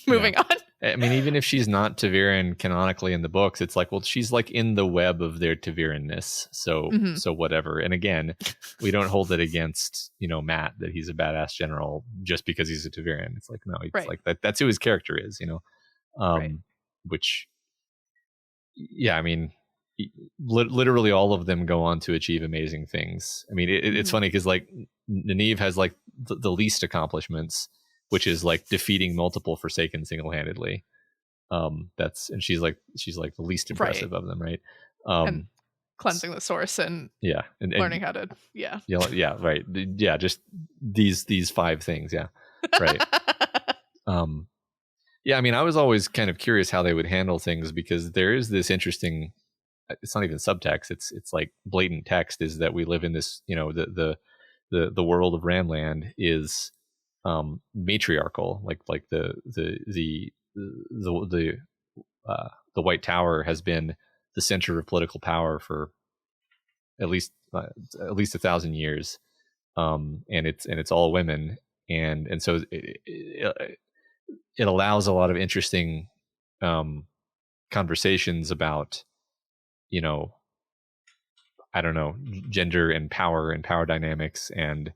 moving on. I mean, even if she's not Taviran canonically in the books, it's like, well, she's like in the web of their Taviranness. So so whatever. And again, we don't hold it against, you know, Matt that he's a badass general just because he's a Taviran. It's like, no, it's like that's who his character is, you know. Which, yeah, I mean, literally all of them go on to achieve amazing things. I mean, it's funny because like Nynaeve has like the least accomplishments, which is like defeating multiple Forsaken single-handedly. And she's like the least impressive of them, right? And cleansing the source and learning how to right, just these 5 things, right. I mean, I was always kind of curious how they would handle things, because there is this interesting, it's not even subtext, it's like blatant text, is that we live in this, you know, the world of Randland is matriarchal, like the White Tower has been the center of political power for at least 1,000 years, and it's all women, and so it allows a lot of interesting conversations about, you know, I don't know, gender and power dynamics and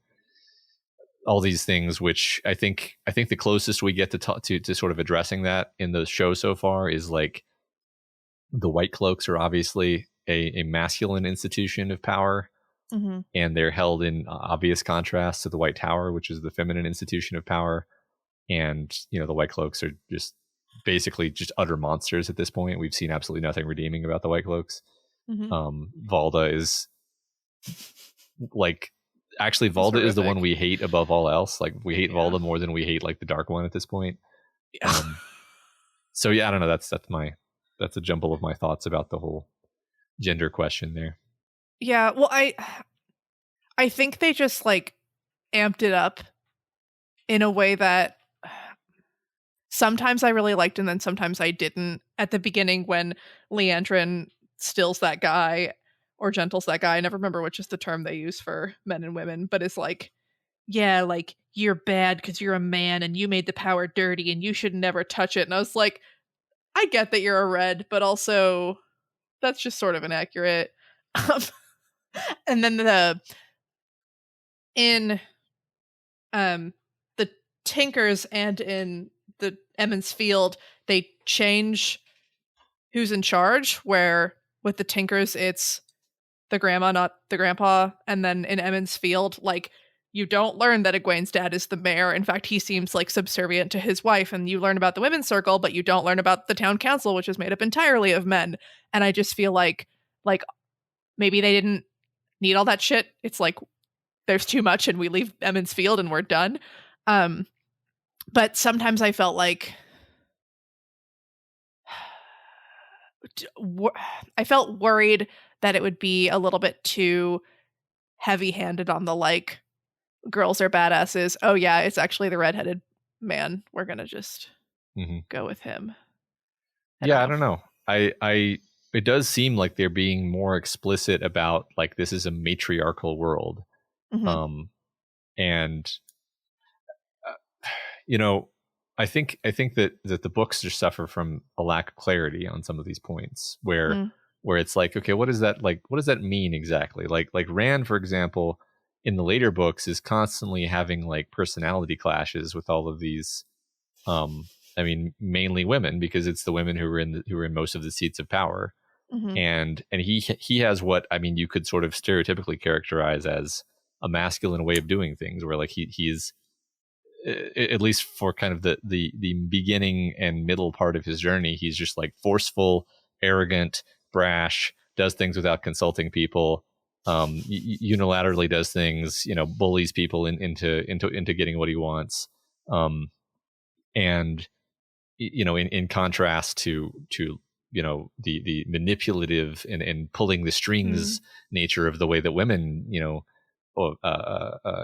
all these things, which I think the closest we get to talk to sort of addressing that in the show so far is like the White Cloaks are obviously a masculine institution of power, and they're held in obvious contrast to the White Tower, which is the feminine institution of power. And, you know, the White Cloaks are just basically just utter monsters at this point. We've seen absolutely nothing redeeming about the White Cloaks. Valda is like, actually Valda is the one we hate above all else. Like, we hate Valda more than we hate like the Dark One at this point. So yeah, I don't know. That's a jumble of my thoughts about the whole gender question there. Yeah, well, I think they just like amped it up in a way that sometimes I really liked and then sometimes I didn't. At the beginning when Leandrin stills that guy or gentles that guy, I never remember which is the term they use for men and women, but it's like, yeah, like, you're bad because you're a man and you made the power dirty and you should never touch it. And I was like, I get that you're a red, but also that's just sort of inaccurate. And then in the Tinkers and in the Emmons Field, they change who's in charge, where with the Tinkers it's the grandma, not the grandpa. And then in Emmons Field, like, you don't learn that Egwene's dad is the mayor. In fact, he seems like subservient to his wife, and you learn about the women's circle, but you don't learn about the town council, which is made up entirely of men. And I just feel like maybe they didn't need all that shit. It's like there's too much and we leave Emmons Field and we're done. But sometimes I felt like I felt worried that it would be a little bit too heavy-handed on the like, girls are badasses. Oh yeah, it's actually the redheaded man. We're gonna just go with him. I don't know. I it does seem like they're being more explicit about like, this is a matriarchal world. And you know, I think that the books just suffer from a lack of clarity on some of these points where it's like, okay, what does that mean exactly? Like Rand, for example, in the later books is constantly having like personality clashes with all of these I mean, mainly women, because it's the women who are in most of the seats of power. And he has what, I mean, you could sort of stereotypically characterize as a masculine way of doing things, where like he's at least for kind of the beginning and middle part of his journey, he's just like forceful, arrogant, brash, does things without consulting people, unilaterally does things, you know, bullies people into getting what he wants, and you know, in contrast to you know, the manipulative and pulling the strings nature of the way that women, you know,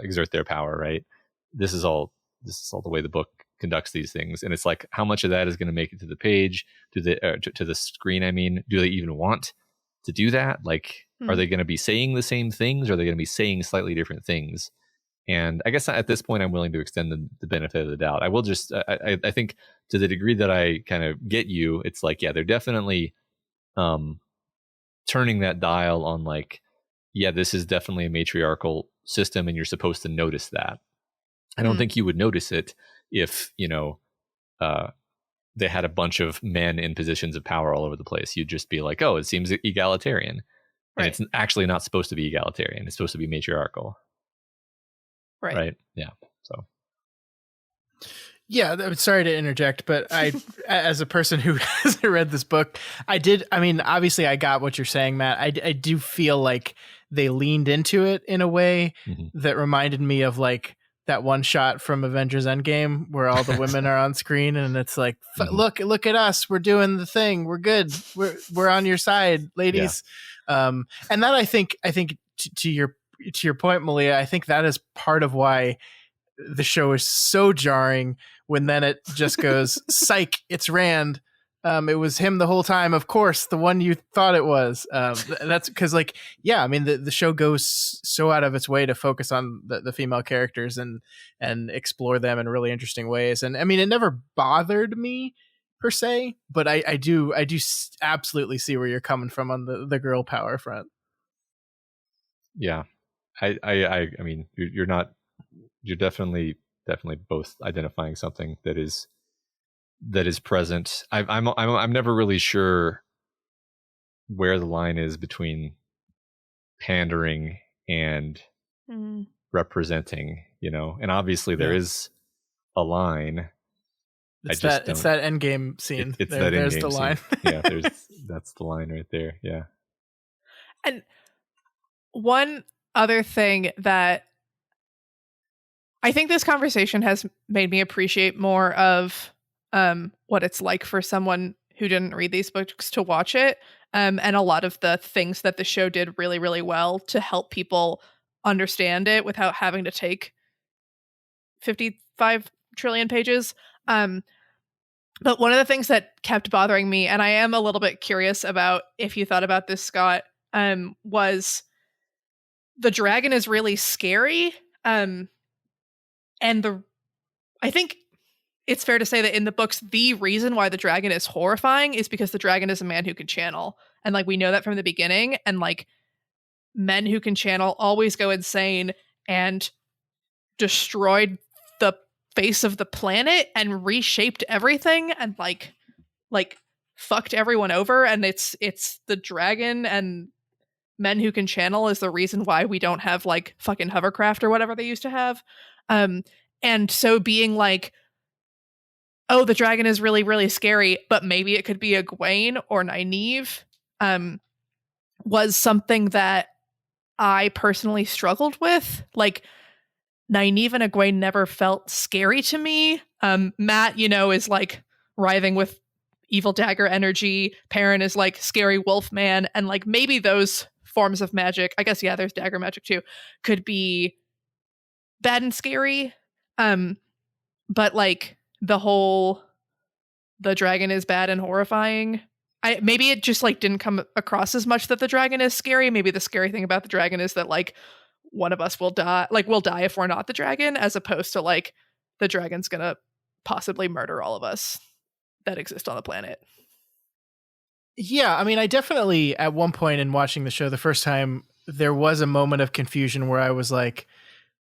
exert their power, right? This is all the way the book conducts these things, and it's like, how much of that is going to make it to the page, to the screen? I mean, do they even want to do that? Like, are they going to be saying the same things, or are they going to be saying slightly different things? And I guess at this point, I'm willing to extend the benefit of the doubt. I will just, I think to the degree that I kind of get you, it's like, yeah, they're definitely turning that dial on like, yeah, this is definitely a matriarchal system, and you're supposed to notice that. I don't think you would notice it if, you know, they had a bunch of men in positions of power all over the place. You'd just be like, oh, it seems egalitarian. And it's actually not supposed to be egalitarian. It's supposed to be matriarchal. Right. Yeah. So. Yeah, I'm sorry to interject, but I, as a person who hasn't read this book, I mean, obviously I got what you're saying, Matt. I do feel like they leaned into it in a way that reminded me of like that one shot from Avengers Endgame where all the women are on screen and it's like, look at us. We're doing the thing. We're good. We're on your side, ladies. Yeah. And that I think to your point, Malia, I think that is part of why the show is so jarring when then it just goes, psych, it's Rand. It was him the whole time, of course, the one you thought it was. That's because, like, yeah, I mean, the show goes so out of its way to focus on the female characters and explore them in really interesting ways. And I mean, it never bothered me per se, but I do absolutely see where you're coming from on the girl power front. Yeah, I mean, you're definitely both identifying something that is present. I'm never really sure where the line is between pandering and representing, and obviously there is a line. It's that endgame scene. There's the line. Yeah, that's the line right there. Yeah. And one other thing that I think this conversation has made me appreciate more of what it's like for someone who didn't read these books to watch it, and a lot of the things that the show did really, really well to help people understand it without having to take 55 trillion pages. But one of the things that kept bothering me, and I am a little bit curious about if you thought about this, Scott, was the dragon is really scary. And I think it's fair to say that in the books, the reason why the dragon is horrifying is because the dragon is a man who can channel. And like, we know that from the beginning, and like, men who can channel always go insane and destroyed the face of the planet and reshaped everything and like fucked everyone over. And it's the dragon and men who can channel is the reason why we don't have like fucking hovercraft or whatever they used to have. And so being like, oh, the dragon is really, really scary, but maybe it could be Egwene or Nynaeve, was something that I personally struggled with. Like, Nynaeve and Egwene never felt scary to me. Matt, is like writhing with evil dagger energy. Perrin is like scary wolf man. And like, maybe those forms of magic, I guess, yeah, there's dagger magic too, could be bad and scary. But like, the dragon is bad and horrifying, maybe it just like didn't come across as much that the dragon is scary. Maybe the scary thing about the dragon is that like one of us will die. Like, we'll die if we're not the dragon, as opposed to like the dragon's gonna possibly murder all of us that exist on the planet. Yeah, I mean, I definitely, at one point in watching the show the first time, there was a moment of confusion where I was like,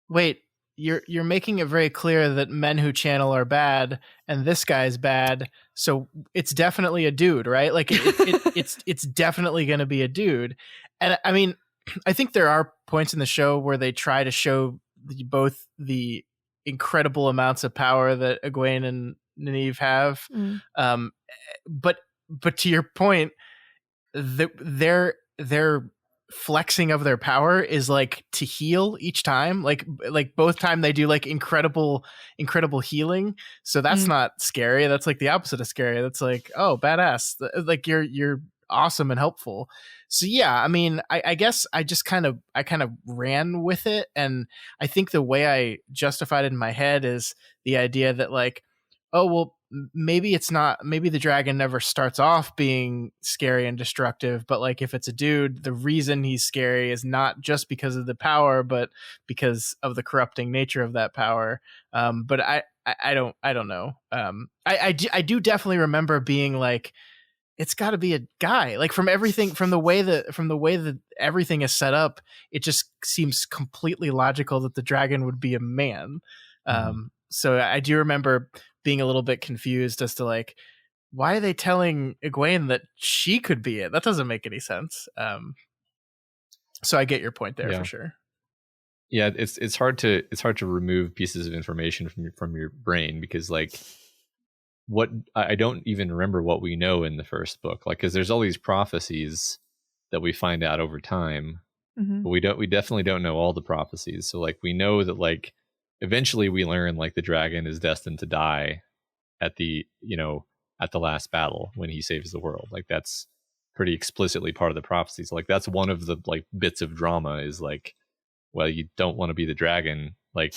wait, you're making it very clear that men who channel are bad and this guy's bad, so it's definitely a dude, right? Like it's definitely going to be a dude. And I mean, I think there are points in the show where they try to show both the incredible amounts of power that Egwene and Nynaeve have, but to your point, their flexing of their power is like to heal each time, like both time they do like incredible healing, so that's not scary. That's like the opposite of scary. That's like, oh, badass, like you're awesome and helpful. So yeah, I mean, I guess I kind of ran with it, and I think the way I justified it in my head is the idea that like, oh well, maybe it's not, maybe the dragon never starts off being scary and destructive, but like if it's a dude, the reason he's scary is not just because of the power, but because of the corrupting nature of that power. But I don't know. I do definitely remember being like, it's got to be a guy. Like, from everything, from the way that everything is set up, it just seems completely logical that the dragon would be a man. So I do remember being a little bit confused as to like, why are they telling Egwene that she could be it? That doesn't make any sense. So I get your point there, for sure. Yeah, it's hard to remove pieces of information from your brain, because like, what I don't even remember what we know in the first book, like, because there's all these prophecies that we find out over time, but we definitely don't know all the prophecies. So like, we know that like eventually we learn like the dragon is destined to die at the last battle when he saves the world. Like, that's pretty explicitly part of the prophecies. Like, that's one of the like bits of drama is like, well, you don't want to be the dragon. Like,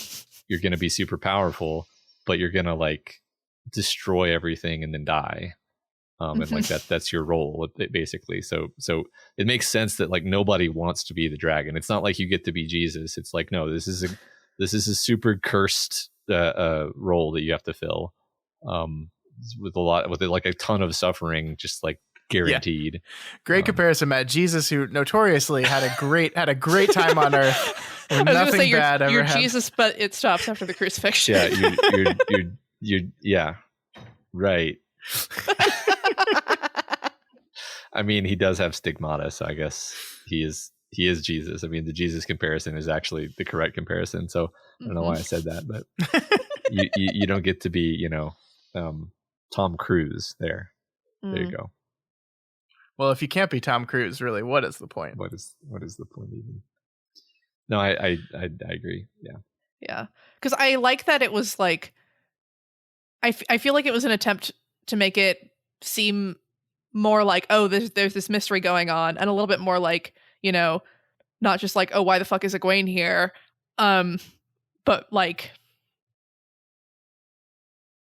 you're going to be super powerful, but you're going to like destroy everything and then die. And like that's your role basically. So it makes sense that like nobody wants to be the dragon. It's not like you get to be Jesus. It's like, no, this is a super cursed role that you have to fill, with like a ton of suffering, just like guaranteed. Yeah. Great comparison, Matt. Jesus, who notoriously had a great time on Earth. I was going to say you're happened. Jesus, but it stops after the crucifixion. Yeah, you're yeah, right. I mean, he does have stigmata, so I guess he is Jesus. I mean, the Jesus comparison is actually the correct comparison. So I don't know why I said that, but you don't get to be, Tom Cruise there. There you go. Well, if you can't be Tom Cruise, really, what is the point? What is the point even? No, I agree. Yeah. Yeah. Because I like that it was like, I feel like it was an attempt to make it seem more like, oh, there's this mystery going on, and a little bit more like, not just like, oh, why the fuck is Egwene here? But like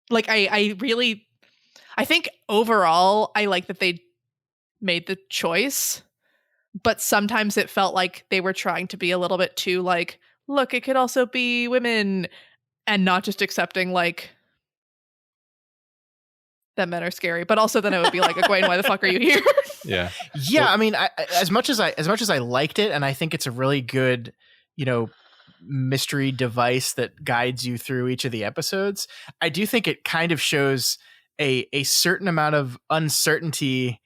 I think overall I like that they made the choice, but sometimes it felt like they were trying to be a little bit too like, look, it could also be women, and not just accepting like that men are scary, but also then it would be like, Egwene, why the fuck are you here? Yeah. Yeah. Well, I mean, as much as I liked it, and I think it's a really good, mystery device that guides you through each of the episodes, I do think it kind of shows a certain amount of uncertainty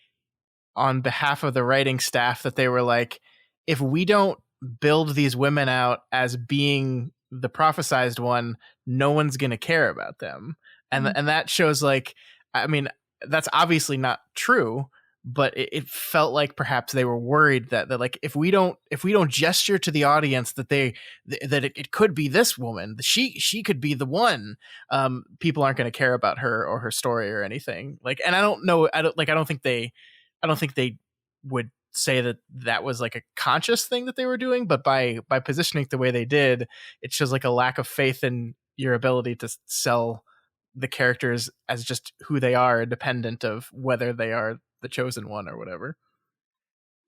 on behalf of the writing staff, that they were like, if we don't build these women out as being the prophesized one, no one's going to care about them. And and that shows like, I mean, that's obviously not true, but it felt like perhaps they were worried that like, if we don't gesture to the audience that it could be this woman, she could be the one, people aren't going to care about her or her story or anything. Like, and I don't think they would say that was like a conscious thing that they were doing, but by positioning it the way they did, it shows like a lack of faith in your ability to sell the characters as just who they are, independent of whether they are the chosen one or whatever.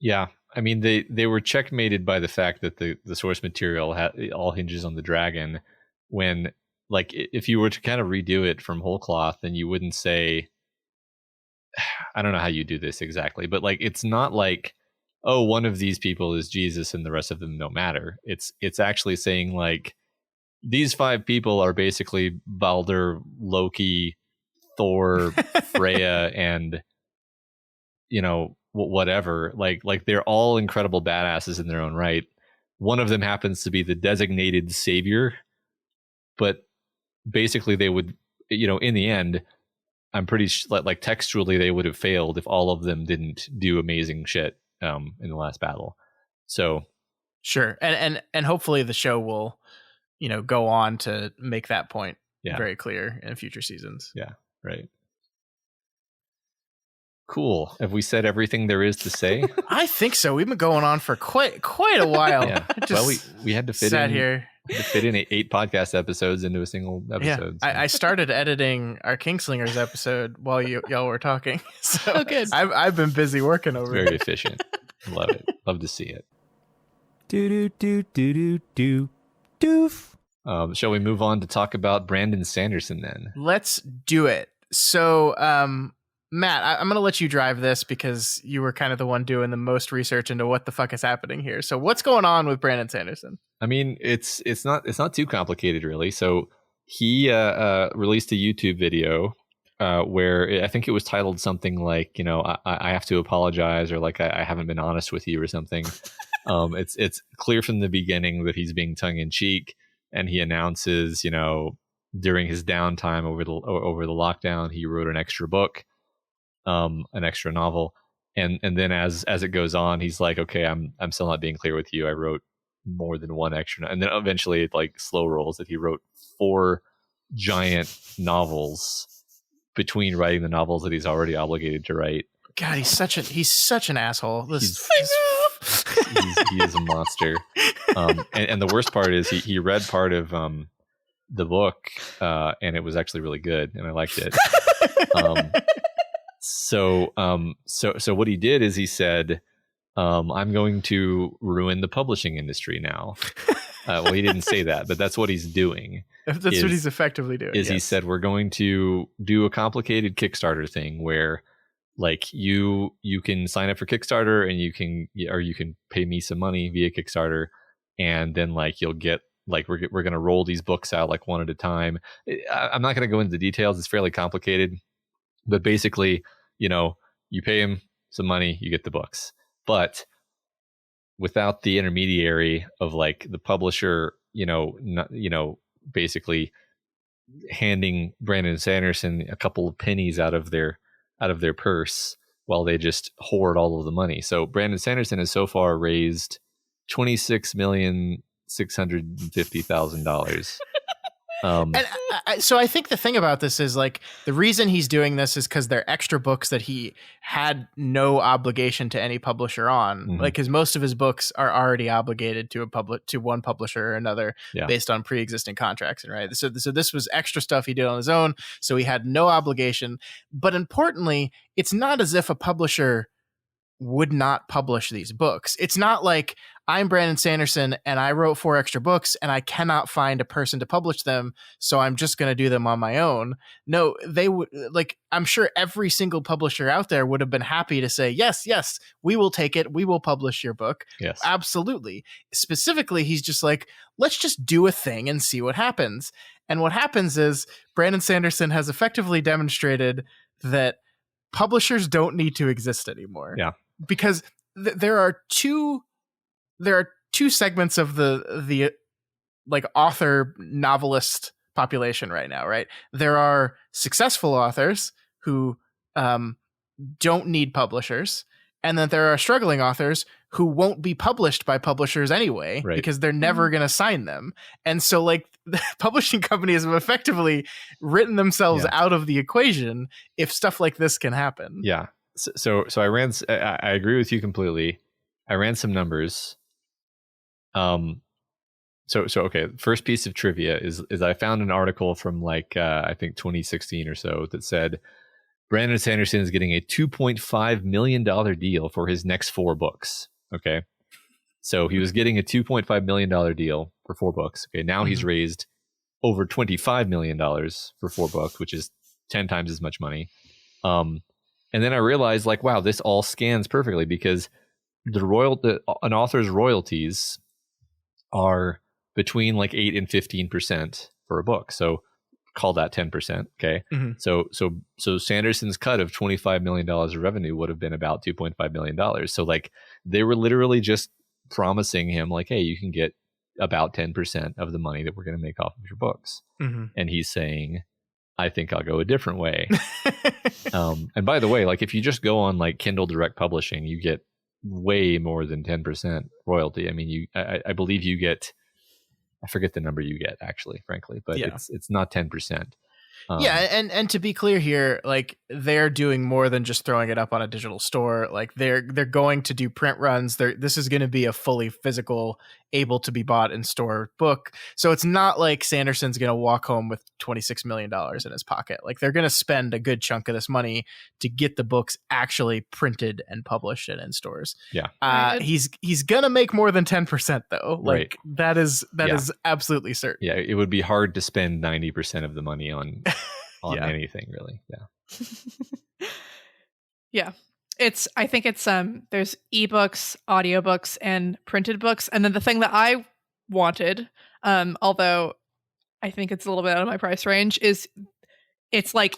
Yeah. I mean, they were checkmated by the fact that the source material all hinges on the dragon, when like, if you were to kind of redo it from whole cloth, then you wouldn't say, I don't know how you do this exactly, but like, it's not like, oh, one of these people is Jesus and the rest of them don't matter. It's actually saying like, these 5 people are basically Baldur, Loki, Thor, Freya, and whatever. Like they're all incredible badasses in their own right. One of them happens to be the designated savior, but basically they would, in the end, I'm pretty like textually they would have failed if all of them didn't do amazing shit in the last battle. So sure, and hopefully the show will go on to make that point very clear in future seasons. Yeah, right. Cool. Have we said everything there is to say? I think so. We've been going on for quite a while. Yeah. Well, we had to fit in 8 podcast episodes into a single episode. Yeah. So. I started editing our Kingslingers episode while y'all were talking. So good. I've been busy working over it. Very efficient. Love it. Love to see it. Doof. Shall we move on to talk about Brandon Sanderson then? Let's do it. So, Matt, I'm going to let you drive this because you were kind of the one doing the most research into what the fuck is happening here. So what's going on with Brandon Sanderson? I mean, it's not too complicated, really. So he released a YouTube video where I think it was titled something like, I have to apologize, or like I haven't been honest with you or something. It's clear from the beginning that he's being tongue in cheek, and he announces, during his downtime over the lockdown, he wrote an extra book. An extra novel, and then as it goes on, he's like, okay, I'm still not being clear with you. I wrote more than one extra, and then eventually it like slow rolls that he wrote 4 giant novels between writing the novels that he's already obligated to write. God, he's such an asshole. He is a monster. And the worst part is he read part of the book, and it was actually really good, and I liked it. So what he did is he said, I'm going to ruin the publishing industry now. Well, he didn't say that, but that's what he's doing. That's what he's effectively doing. He said, we're going to do a complicated Kickstarter thing where like you can sign up for Kickstarter and you can pay me some money via Kickstarter, and then like you'll get like we're going to roll these books out like one at a time. I'm not going to go into the details. It's fairly complicated, but basically, you pay him some money, you get the books, but without the intermediary of like the publisher, basically handing Brandon Sanderson a couple of pennies out of their purse while they just hoard all of the money. So Brandon Sanderson has so far raised $26,650,000. So I think the thing about this is like the reason he's doing this is because they're extra books that he had no obligation to any publisher on. Mm-hmm. Like, because most of his books are already obligated to one publisher or another based on pre-existing contracts, and right. So this was extra stuff he did on his own, so he had no obligation. But importantly, it's not as if a publisher would not publish these books. It's not like I'm Brandon Sanderson and I wrote 4 extra books and I cannot find a person to publish them, so I'm just going to do them on my own. No, they would, like, I'm sure every single publisher out there would have been happy to say, yes, we will take it. We will publish your book. Yes. Absolutely. Specifically, he's just like, let's just do a thing and see what happens. And what happens is Brandon Sanderson has effectively demonstrated that publishers don't need to exist anymore. Yeah. Because there are two segments of the like author novelist population right now, right? There are successful authors who don't need publishers, and then there are struggling authors who won't be published by publishers anyway, right, because they're never going to sign them. And so like the publishing companies have effectively written themselves out of the equation if stuff like this can happen. Yeah. So I agree with you completely. I ran some numbers. So okay. First piece of trivia is I found an article from like I think 2016 or so that said Brandon Sanderson is getting a $2.5 million deal for his next 4 books. Okay, so he was getting a $2.5 million deal for 4 books. Okay, now he's raised over $25 million for 4 books, which is 10 times as much money. And then I realized, like, wow, this all scans perfectly because an author's royalties are between like 8 and 15% for a book. So call that 10%. Okay. Mm-hmm. So Sanderson's cut of $25 million of revenue would have been about $2.5 million. So like they were literally just promising him like, hey, you can get about 10% of the money that we're going to make off of your books. Mm-hmm. And he's saying, I think I'll go a different way. And by the way, like if you just go on like Kindle Direct Publishing, you get way more than 10% royalty. I mean, I believe you get, I forget the number you get actually, frankly, but it's not 10%. And to be clear here, like they're doing more than just throwing it up on a digital store. Like they're going to do print runs. This is going to be a fully physical, able to be bought in store book. So it's not like Sanderson's going to walk home with $26 million in his pocket. Like they're going to spend a good chunk of this money to get the books actually printed and published and in stores. Yeah. He's going to make more than 10% though. Like right. that is absolutely certain. Yeah. It would be hard to spend 90% of the money on anything really. Yeah. Yeah. I think it's there's ebooks, audiobooks, and printed books. And then the thing that I wanted, although I think it's a little bit out of my price range, is it's like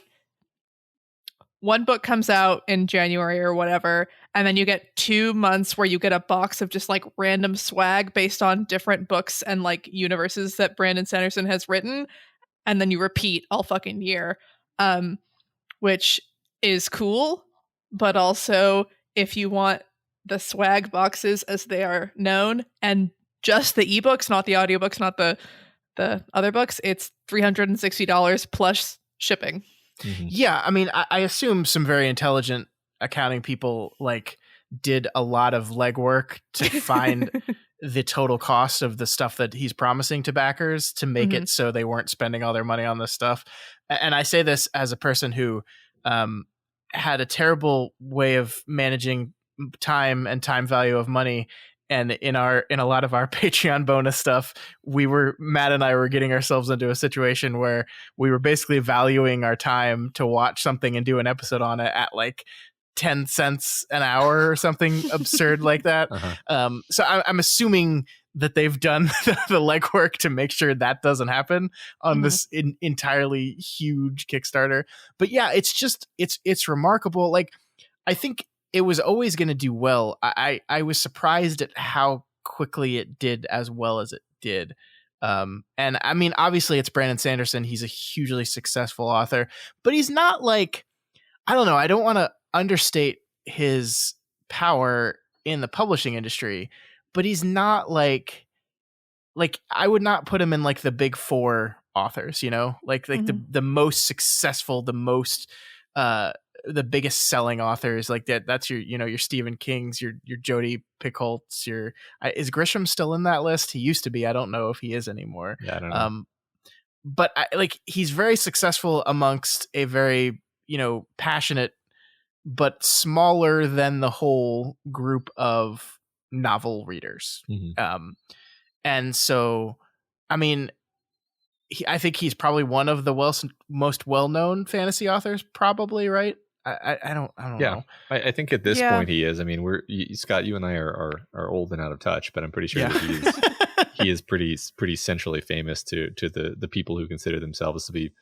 one book comes out in January or whatever, and then you get 2 months where you get a box of just like random swag based on different books and like universes that Brandon Sanderson has written, and then you repeat all fucking year, which is cool. But also, if you want the swag boxes as they are known, and just the ebooks, not the audiobooks, not the other books, it's $360 plus shipping. Mm-hmm. Yeah, I mean, I assume some very intelligent accounting people like did a lot of legwork to find the total cost of the stuff that he's promising to backers to make it so they weren't spending all their money on this stuff. And I say this as a person who had a terrible way of managing time and time value of money. And in a lot of our Patreon bonus stuff, Matt and I were getting ourselves into a situation where we were basically valuing our time to watch something and do an episode on it at like 10 cents an hour or something absurd like that. So I'm assuming that they've done the legwork to make sure that doesn't happen on this entirely huge Kickstarter. But yeah, it's remarkable. Like, I think it was always going to do well. I was surprised at how quickly it did as well as it did. And I mean, obviously it's Brandon Sanderson. He's a hugely successful author, but he's not like, I don't know. I don't want to understate his power in the publishing industry, but he's not like I would not put him in like the big four authors, you know, like the most successful, the most the biggest selling authors like that. That's your Stephen Kings, your Jodi Picoult's, is Grisham still in that list? He used to be. I don't know if he is anymore. Yeah, I don't know. But he's very successful amongst a very, passionate but smaller than the whole group of novel readers. And so, I mean, I think he's probably one of the most well-known fantasy authors, probably, right? I don't know. I think at this point he is. I mean, Scott, you and I are old and out of touch, but I'm pretty sure that he is pretty centrally famous to the people who consider themselves to be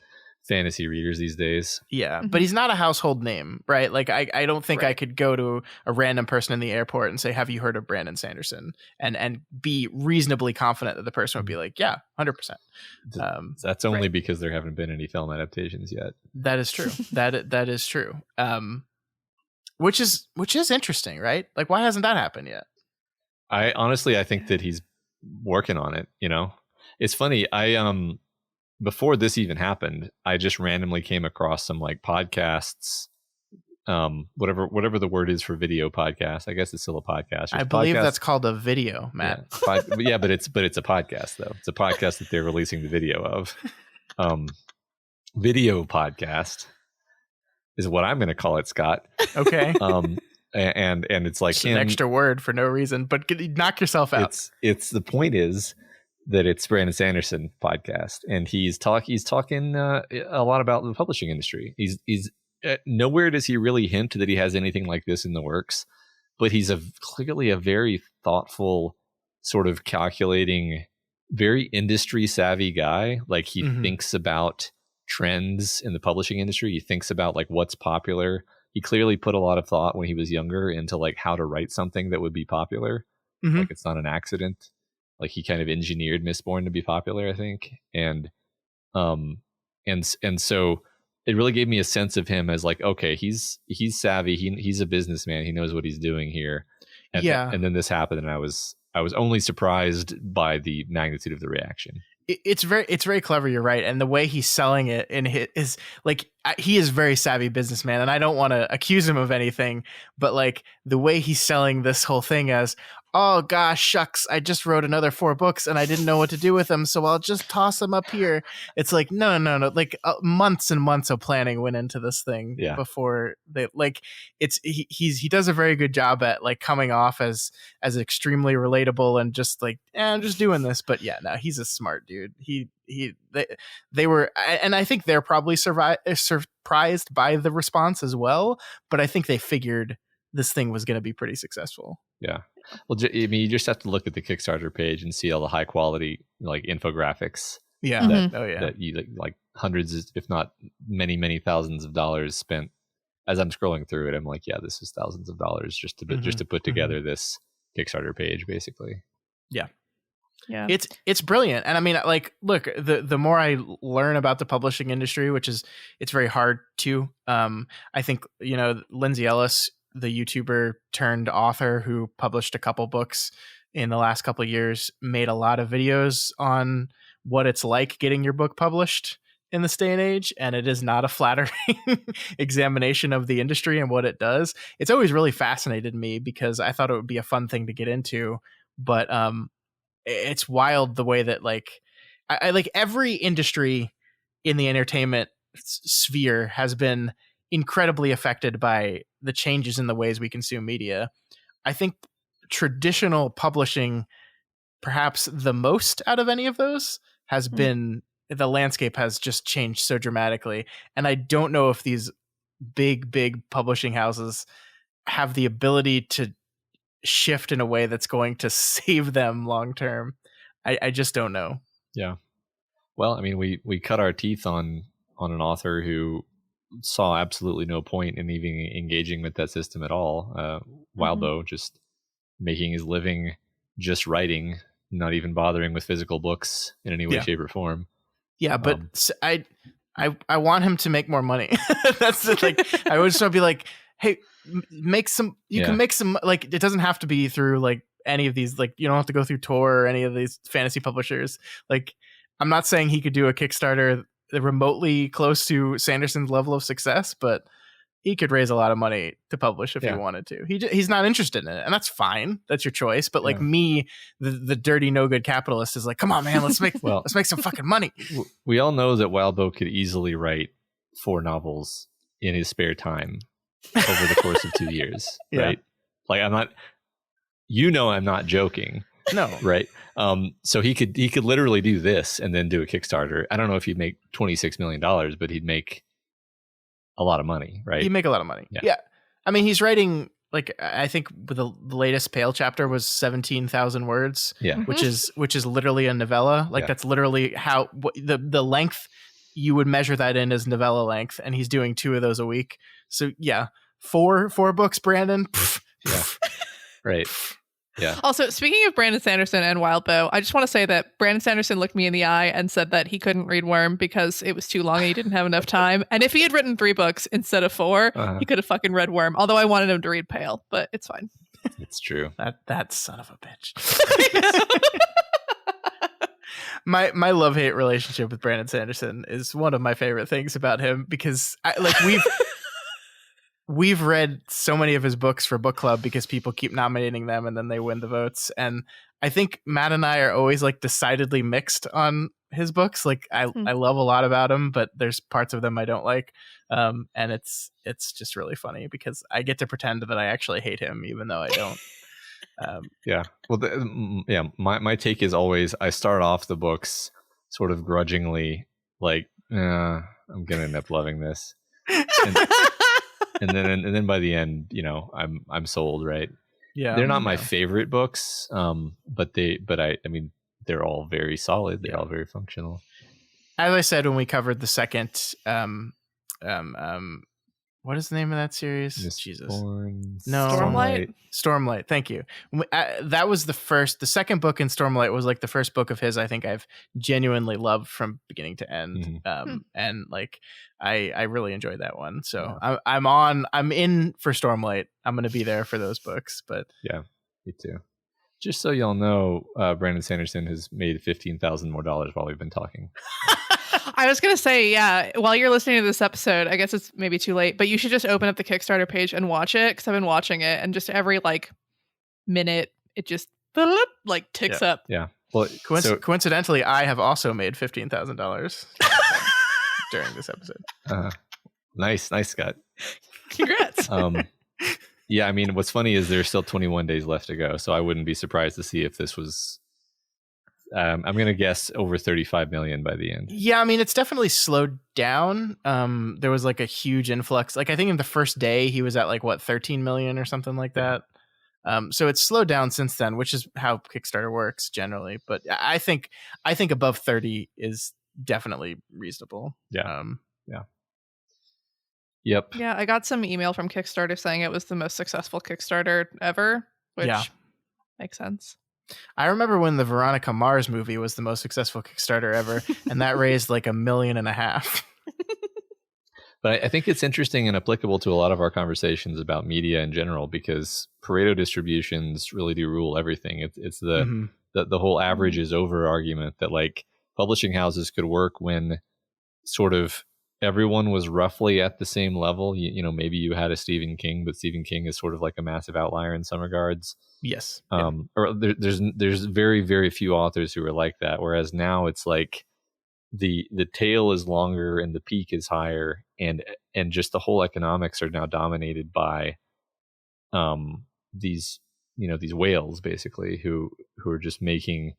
fantasy readers these days. Yeah, but he's not a household name, right? Like I don't think I could go to a random person in the airport and say, "Have you heard of Brandon Sanderson?" and be reasonably confident that the person would be like, "Yeah, 100%." That's only because there haven't been any film adaptations yet. That is true. that is true. Which is interesting, right? Like, why hasn't that happened yet? I think that he's working on it. It's funny. Before this even happened, I just randomly came across some like podcasts, whatever the word is for video podcast. I guess it's still a podcast. I believe that's called a video, Matt. Yeah, but it's a podcast though. It's a podcast that they're releasing the video of. Video podcast is what I'm going to call it, Scott. Okay. And it's like just an extra word for no reason, but knock yourself out. It's the point is that it's Brandon Sanderson podcast, and he's talking a lot about the publishing industry. He's nowhere does he really hint that he has anything like this in the works, but he's clearly a very thoughtful, sort of calculating, very industry savvy guy. Like he thinks about trends in the publishing industry. He thinks about like what's popular. He clearly put a lot of thought when he was younger into like how to write something that would be popular. Like it's not an accident. Like he kind of engineered Mistborn to be popular, I think. And so it really gave me a sense of him as like, okay, he's savvy. He's a businessman. He knows what he's doing here. And, and then this happened, and I was only surprised by the magnitude of the reaction. It's very clever. You're right. And the way he's selling it is like, he is very savvy businessman, and I don't want to accuse him of anything, but like the way he's selling this whole thing as, oh gosh, shucks, I just wrote another 4 books and I didn't know what to do with them, so I'll just toss them up here. It's like, no. Like months and months of planning went into this thing before they like. He does a very good job at like coming off as extremely relatable and just like, I'm just doing this. But yeah, no, he's a smart dude. They were, and I think they're probably surprised by the response as well. But I think they figured this thing was going to be pretty successful. Yeah. Well, I mean, you just have to look at the Kickstarter page and see all the high quality like infographics. Yeah. That you like hundreds, if not many thousands of dollars spent. As I'm scrolling through it, I'm like, yeah, this is thousands of dollars just to put together this Kickstarter page, basically. Yeah. Yeah. It's brilliant. And I mean, like, look, the more I learn about the publishing industry, it's very hard to, I think, Lindsay Ellis, the YouTuber turned author who published a couple books in the last couple of years, made a lot of videos on what it's like getting your book published in this day and age. And it is not a flattering examination of the industry and what it does. It's always really fascinated me because I thought it would be a fun thing to get into, but, it's wild the way that like, I like every industry in the entertainment sphere has been incredibly affected by the changes in the ways we consume media. I think traditional publishing, perhaps the most out of any of those, has been, the landscape has just changed so dramatically. And I don't know if these big publishing houses have the ability to shift in a way that's going to save them long term. I just don't know. Yeah. Well, I mean, we cut our teeth on an author who saw absolutely no point in even engaging with that system at all. Wildbow just making his living just writing, not even bothering with physical books in any way, shape, or form. Yeah, but I want him to make more money. That's like, I would just want to be like, hey, make some. You can make some. Like, it doesn't have to be through like any of these. Like, you don't have to go through Tor or any of these fantasy publishers. Like, I'm not saying he could do a Kickstarter remotely close to Sanderson's level of success, but he could raise a lot of money to publish if he wanted to. He's not interested in it, and that's fine. That's your choice. But like me, the dirty, no good capitalist is like, come on, man, let's make let's make some fucking money. We all know that Wildbow could easily write 4 novels in his spare time over the course of 2 years, right? Like, I'm not joking. No, right? So he could literally do this and then do a Kickstarter. I don't know if he'd make $26 million, but he'd make a lot of money, right? He'd make a lot of money. Yeah. I mean, he's writing, like, I think the latest Pale chapter was 17,000 words. Yeah. Which is literally a novella. Like, that's literally how the length you would measure that in as novella length, and he's doing 2 of those a week. So yeah, four books, Brandon. Yeah. Right. Yeah. Also, speaking of Brandon Sanderson and Wildbow, I just want to say that Brandon Sanderson looked me in the eye and said that he couldn't read Worm because it was too long and he didn't have enough time. And if he had written 3 books instead of 4, he could have fucking read Worm. Although I wanted him to read Pale, but it's fine. It's true. That son of a bitch. My love-hate relationship with Brandon Sanderson is one of my favorite things about him, because we've read so many of his books for book club because people keep nominating them and then they win the votes. And I think Matt and I are always like decidedly mixed on his books. Like I love a lot about him, but there's parts of them I don't like. And it's just really funny because I get to pretend that I actually hate him, even though I don't. Yeah. Well, my take is always, I start off the books sort of grudgingly, like, I'm going to end up loving this. And then by the end, I'm sold, right? Yeah. They're not my favorite books, but I mean, they're all very solid. They're all very functional. As I said when we covered the second, what is the name of that series? Jesus. No. Stormlight. Thank you. That was the second book in Stormlight was like the first book of his I think I've genuinely loved from beginning to end. And like I really enjoyed that one. So I'm in for Stormlight. I'm going to be there for those books, but yeah, me too. Just so y'all know, Brandon Sanderson has made $15,000 more while we've been talking. I was going to say, yeah, while you're listening to this episode, I guess it's maybe too late, but you should just open up the Kickstarter page and watch it, because I've been watching it, and just every like minute, it just like ticks up. Yeah. Well, coincidentally, I have also made $15,000 during this episode. Nice, Scott. Congrats. Yeah, I mean, what's funny is there's still 21 days left to go, so I wouldn't be surprised to see if this was. I'm going to guess over 35 million by the end. Yeah, I mean, it's definitely slowed down. There was like a huge influx. Like I think in the first day he was at like 13 million or something like that. So it's slowed down since then, which is how Kickstarter works generally. But I think above 30 is definitely reasonable. Yeah. Yep. Yeah, I got some email from Kickstarter saying it was the most successful Kickstarter ever, which makes sense. I remember when the Veronica Mars movie was the most successful Kickstarter ever, and that raised like $1.5 million. But I think it's interesting and applicable to a lot of our conversations about media in general, because Pareto distributions really do rule everything. It's the whole average is over argument that like publishing houses could work when sort of everyone was roughly at the same level. You know, maybe you had a Stephen King, but Stephen King is sort of like a massive outlier in some regards. Yes. Or there's very, very few authors who are like that. Whereas now it's like the tail is longer and the peak is higher, and just the whole economics are now dominated by these these whales basically who are just making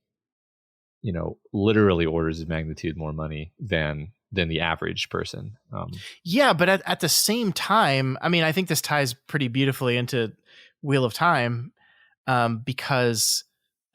literally orders of magnitude more money than the average person. Yeah, but at the same time, I mean, I think this ties pretty beautifully into Wheel of Time, because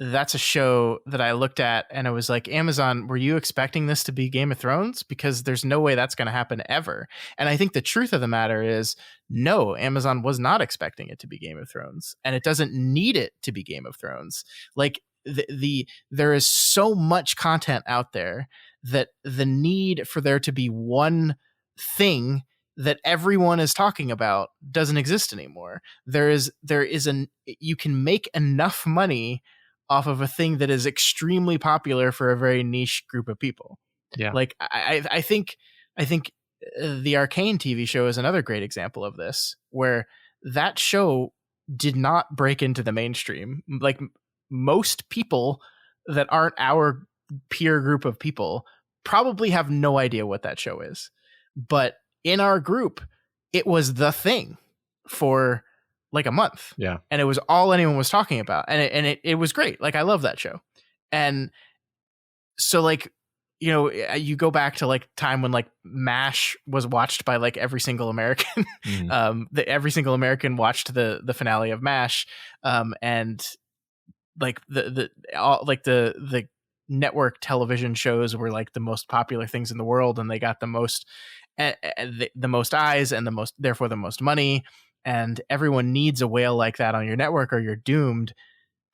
that's a show that I looked at and I was like, Amazon, were you expecting this to be Game of Thrones? Because there's no way that's going to happen ever. And I think the truth of the matter is, no, Amazon was not expecting it to be Game of Thrones, and it doesn't need it to be Game of Thrones. Like there is so much content out there that the need for there to be one thing that everyone is talking about doesn't exist anymore. You can make enough money off of a thing that is extremely popular for a very niche group of people. Yeah. Like I think the Arcane TV show is another great example of this, where that show did not break into the mainstream. Like most people that aren't our peer group of people probably have no idea what that show is. But in our group, it was the thing for like a month. Yeah. And it was all anyone was talking about. And it was great. Like, I love that show. And so, like, you go back to like time when like MASH was watched by like every single American. Every single American watched the finale of MASH. And like the network television shows were like the most popular things in the world, and they got the most eyes and therefore the most money. And everyone needs a whale like that on your network or you're doomed.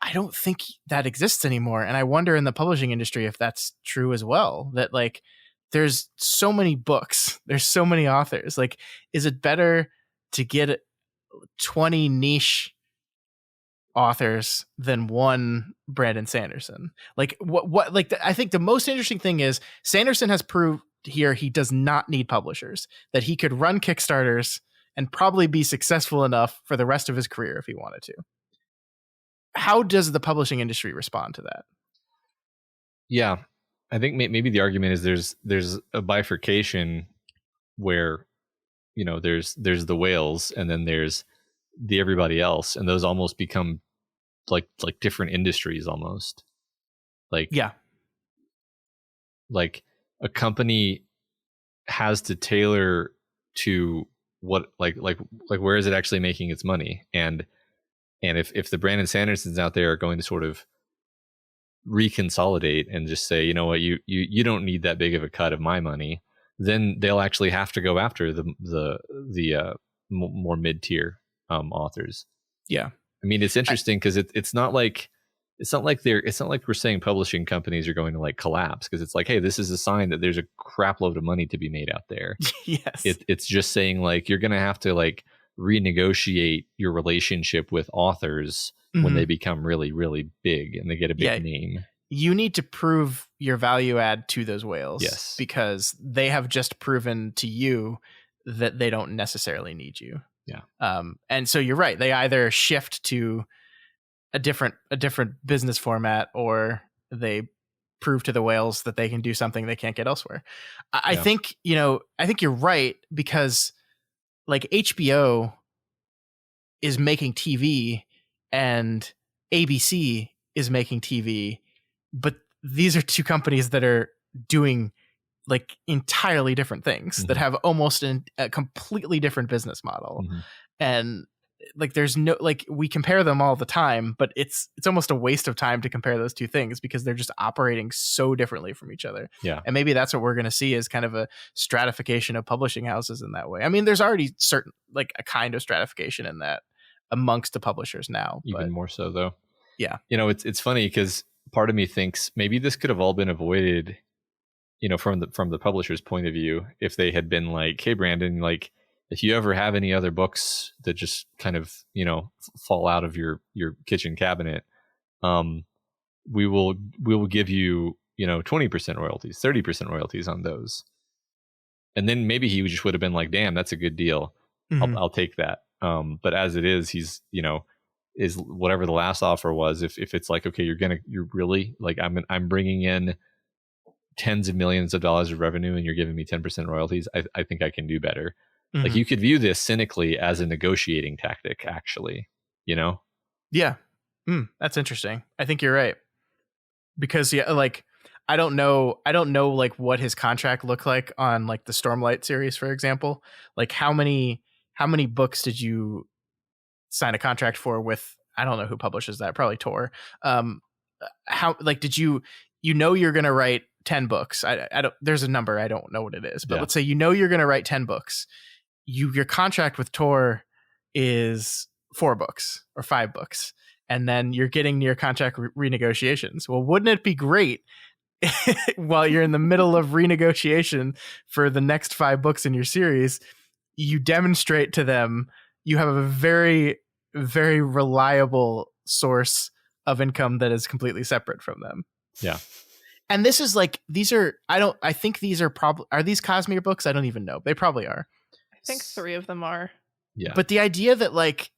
I don't think that exists anymore. And I wonder in the publishing industry if that's true as well, that like there's so many books, there's so many authors. Like, is it better to get 20 niche authors than one Brandon Sanderson? Like I think the most interesting thing is Sanderson has proved here he does not need publishers, that he could run Kickstarters and probably be successful enough for the rest of his career if he wanted to. How does the publishing industry respond to that? Yeah, I think maybe the argument is there's a bifurcation where there's the whales and then there's the everybody else, and those almost become like different industries almost. Like, yeah, like a company has to tailor to what like where is it actually making its money, and if the Brandon Sandersons out there are going to sort of reconsolidate and just say, you know what, you don't need that big of a cut of my money, then they'll actually have to go after the more mid-tier authors. Yeah, I mean, it's interesting because it's not like we're saying publishing companies are going to like collapse, because it's like, hey, this is a sign that there's a crap load of money to be made out there. Yes, it's just saying like you're going to have to like renegotiate your relationship with authors when they become really, really big and they get a big name. You need to prove your value add to those whales. Yes, because they have just proven to you that they don't necessarily need you. Yeah. And so you're right. They either shift to a different business format, or they prove to the whales that they can do something they can't get elsewhere. I think you're right, because like HBO is making TV and ABC is making TV, but these are two companies that are doing like entirely different things that have almost a completely different business model. And like there's no, like, we compare them all the time, but it's almost a waste of time to compare those two things because they're just operating so differently from each other. Yeah. And maybe that's what we're going to see, is kind of a stratification of publishing houses in that way. I mean, there's already certain, like, a kind of stratification in that amongst the publishers now. Even more so though. Yeah. It's funny because part of me thinks maybe this could have all been avoided, from the publisher's point of view, if they had been like, hey, Brandon, like, if you ever have any other books that just kind of, fall out of your kitchen cabinet, we will give you, 20% royalties, 30% royalties on those. And then maybe he just would have been like, damn, that's a good deal. I'll take that. But as it is, he's, is whatever the last offer was. If it's like, okay, you're really like, I'm bringing in tens of millions of dollars of revenue and you're giving me 10% royalties, I think I can do better. Like Mhm. you could view this cynically as a negotiating tactic, actually, you know? Yeah. That's interesting. I think you're right. Because like I don't know like what his contract looked like on like the Stormlight series, for example. Like how many books did you sign a contract for with, I don't know who publishes that, probably Tor. How like did you're gonna write 10 books. I don't, there's a number, I don't know what it is, but let's say you're gonna write 10 books. Your contract with Tor is 4 books or 5 books, and then you're getting near contract renegotiations. Well, wouldn't it be great while you're in the middle of renegotiation for the next 5 books in your series, you demonstrate to them you have a very, very reliable source of income that is completely separate from them. Yeah. And this is like, I think these are probably, are these Cosmere books? I don't even know. They probably are. I think 3 of them are. Yeah. But the idea that like,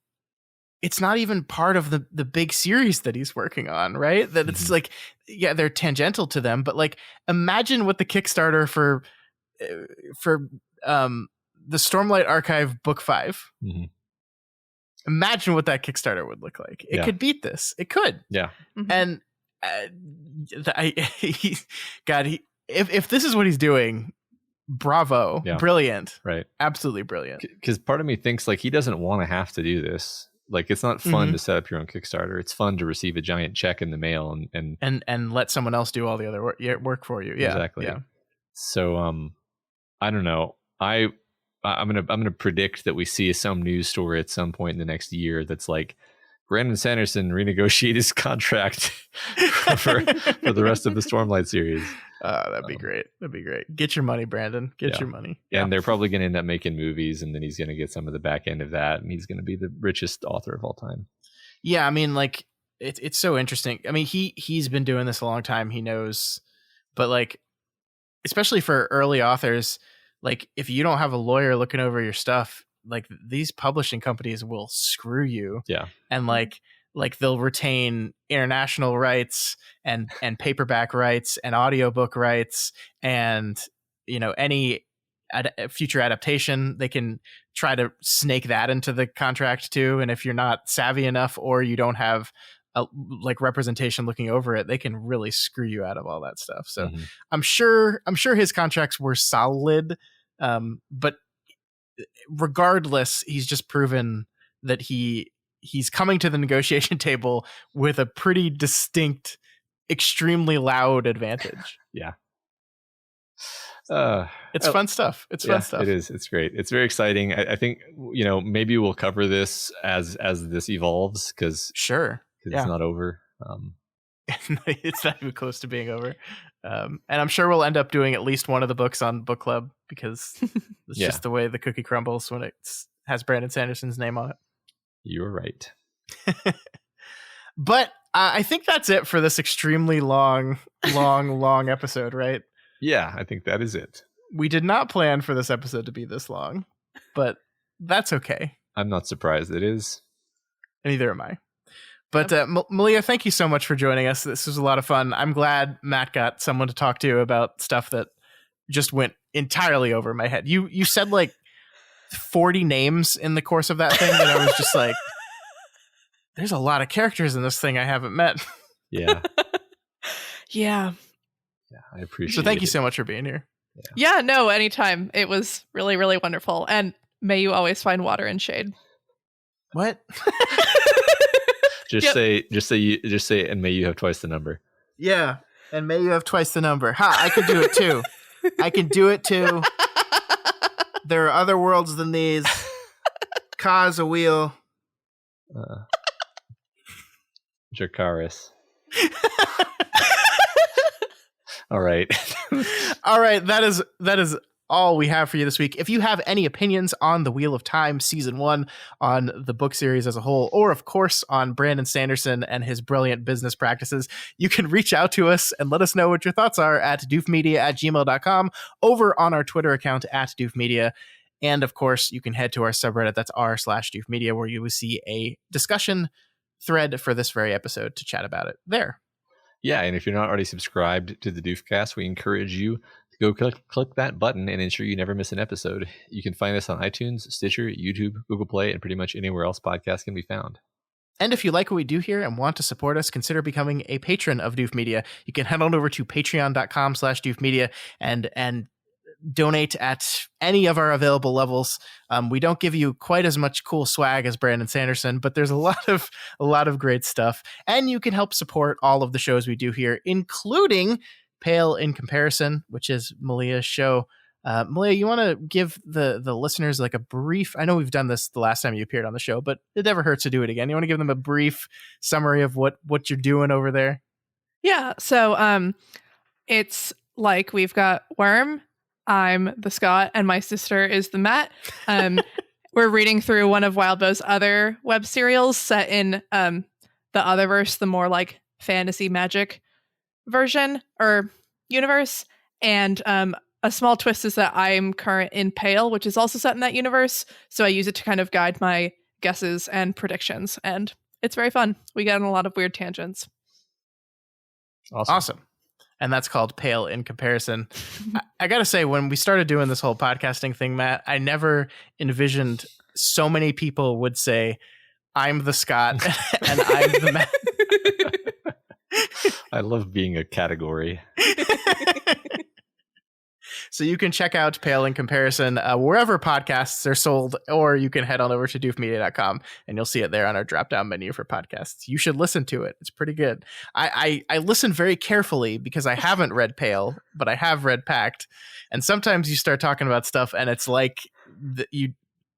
it's not even part of the big series that he's working on, right? That it's like, yeah, they're tangential to them, but like, imagine what the Kickstarter for the Stormlight Archive Book 5. Mm-hmm. Imagine what that Kickstarter would look like. It could beat this. It could. Yeah. And if this is what he's doing, bravo. Yeah. Brilliant. Right. Absolutely brilliant. Because part of me thinks like he doesn't want to have to do this. Like it's not fun to set up your own Kickstarter. It's fun to receive a giant check in the mail and let someone else do all the other work for you. Yeah. Exactly. Yeah. So I don't know. I'm gonna predict that we see some news story at some point in the next year that's like Brandon Sanderson renegotiate his contract for the rest of the Stormlight series. That'd be great. That'd be great. Get your money, Brandon. Get your money. Yeah. And they're probably going to end up making movies, and then he's going to get some of the back end of that, and he's going to be the richest author of all time. Yeah, I mean, like it's so interesting. I mean, he's been doing this a long time. He knows, but like, especially for early authors, like if you don't have a lawyer looking over your stuff, like these publishing companies will screw you. Yeah, and like they'll retain international rights and paperback rights and audiobook rights and any future adaptation. They can try to snake that into the contract too, and if you're not savvy enough or you don't have like representation looking over it, they can really screw you out of all that stuff. So I'm sure his contracts were solid, but regardless, he's just proven that he's coming to the negotiation table with a pretty distinct, extremely loud advantage. Yeah. It's fun stuff. It's fun stuff. It is. It's great. It's very exciting. I think, maybe we'll cover this as this evolves because it's not over. It's not even close to being over. And I'm sure we'll end up doing at least one of the books on book club because it's just the way the cookie crumbles when it has Brandon Sanderson's name on it. You're right. But I think that's it for this extremely long episode, right? Yeah, I think that is it. We did not plan for this episode to be this long, but that's okay. I'm not surprised it is. Neither am I. But Malia, thank you so much for joining us. This was a lot of fun. I'm glad Matt got someone to talk to about stuff that just went entirely over my head. You said like 40 names in the course of that thing, and I was just like, there's a lot of characters in this thing I haven't met. Yeah. Yeah. Yeah, I appreciate it. So thank you so much for being here. Yeah, no, anytime. It was really, really wonderful. And may you always find water and shade. What? Just say, and may you have twice the number. Yeah, and may you have twice the number. Ha! I can do it too. I can do it too. There are other worlds than these. Ka is a wheel. Dracarys. All right. All right. That is all we have for you this week. If you have any opinions on The Wheel of Time Season 1, on the book series as a whole, or of course on Brandon Sanderson and his brilliant business practices, you can reach out to us and let us know what your thoughts are at doofmedia@gmail.com, over on our Twitter account @doofmedia. And of course, you can head to our subreddit, that's r/doofmedia, where you will see a discussion thread for this very episode to chat about it there. Yeah, and if you're not already subscribed to the Doofcast, we encourage you to go click that button and ensure you never miss an episode. You can find us on iTunes, Stitcher, YouTube, Google Play, and pretty much anywhere else podcasts can be found. And if you like what we do here and want to support us, consider becoming a patron of Doof Media. You can head on over to patreon.com/Doof Media and donate at any of our available levels. We don't give you quite as much cool swag as Brandon Sanderson, but there's a lot of great stuff. And you can help support all of the shows we do here, including Pale in Comparison, which is Malia's show. Malia, you want to give the listeners like a brief, I know we've done this the last time you appeared on the show, but it never hurts to do it again. You want to give them a brief summary of what you're doing over there? Yeah. So it's like we've got Worm, I'm the Scott, and my sister is the Matt. We're reading through one of Wildbow's other web serials set in the Otherverse, the more like fantasy magic version or universe. And a small twist is that I'm current in Pale, which is also set in that universe. So I use it to kind of guide my guesses and predictions. And it's very fun. We get on a lot of weird tangents. Awesome. And that's called Pale in Comparison. I got to say, when we started doing this whole podcasting thing, Matt, I never envisioned so many people would say, I'm the Scott and I'm the Matt. I love being a category. So you can check out Pale in Comparison wherever podcasts are sold, or you can head on over to doofmedia.com and you'll see it there on our drop-down menu for podcasts. You should listen to it. It's pretty good. I listen very carefully because I haven't read Pale, but I have read Pact. And sometimes you start talking about stuff and it's like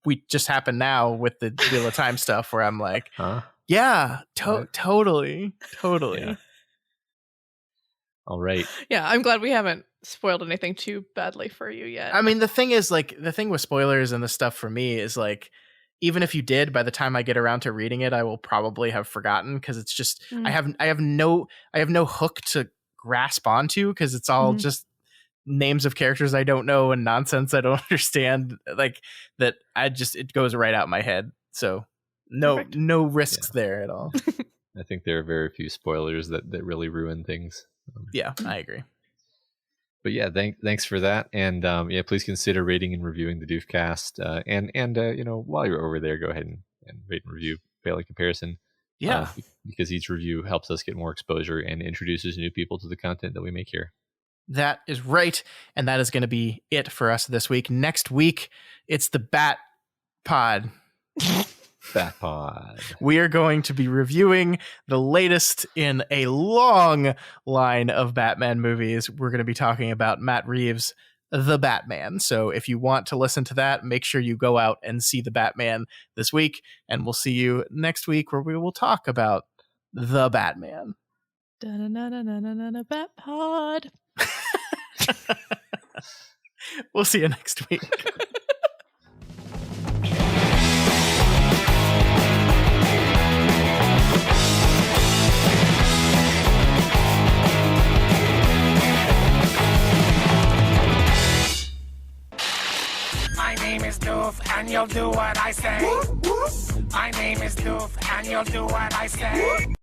we just happen now with the Wheel of Time stuff where I'm like, huh? Yeah, totally. Yeah. All right. Yeah, I'm glad we haven't spoiled anything too badly for you yet. I mean, the thing is, like, the thing with spoilers and the stuff for me is like, even if you did, by the time I get around to reading it, I will probably have forgotten because it's just I have no hook to grasp onto because it's all just names of characters I don't know and nonsense I don't understand. Like that, it goes right out my head. So no risks there at all. I think there are very few spoilers that really ruin things. Yeah, I agree. But yeah, thanks for that, and please consider rating and reviewing the Doofcast, and while you're over there, go ahead and rate and review Pale in Comparison. Yeah, because each review helps us get more exposure and introduces new people to the content that we make here. That is right, and that is going to be it for us this week. Next week, it's the Bat Pod. Bat Pod. We are going to be reviewing the latest in a long line of Batman movies. We're going to be talking about Matt Reeves' The Batman. So if you want to listen to that, make sure you go out and see The Batman this week, and we'll see you next week where we will talk about The Batman. Bat Pod. We'll see you next week. My name is Doof, and you'll do what I say. My name is Doof, and you'll do what I say.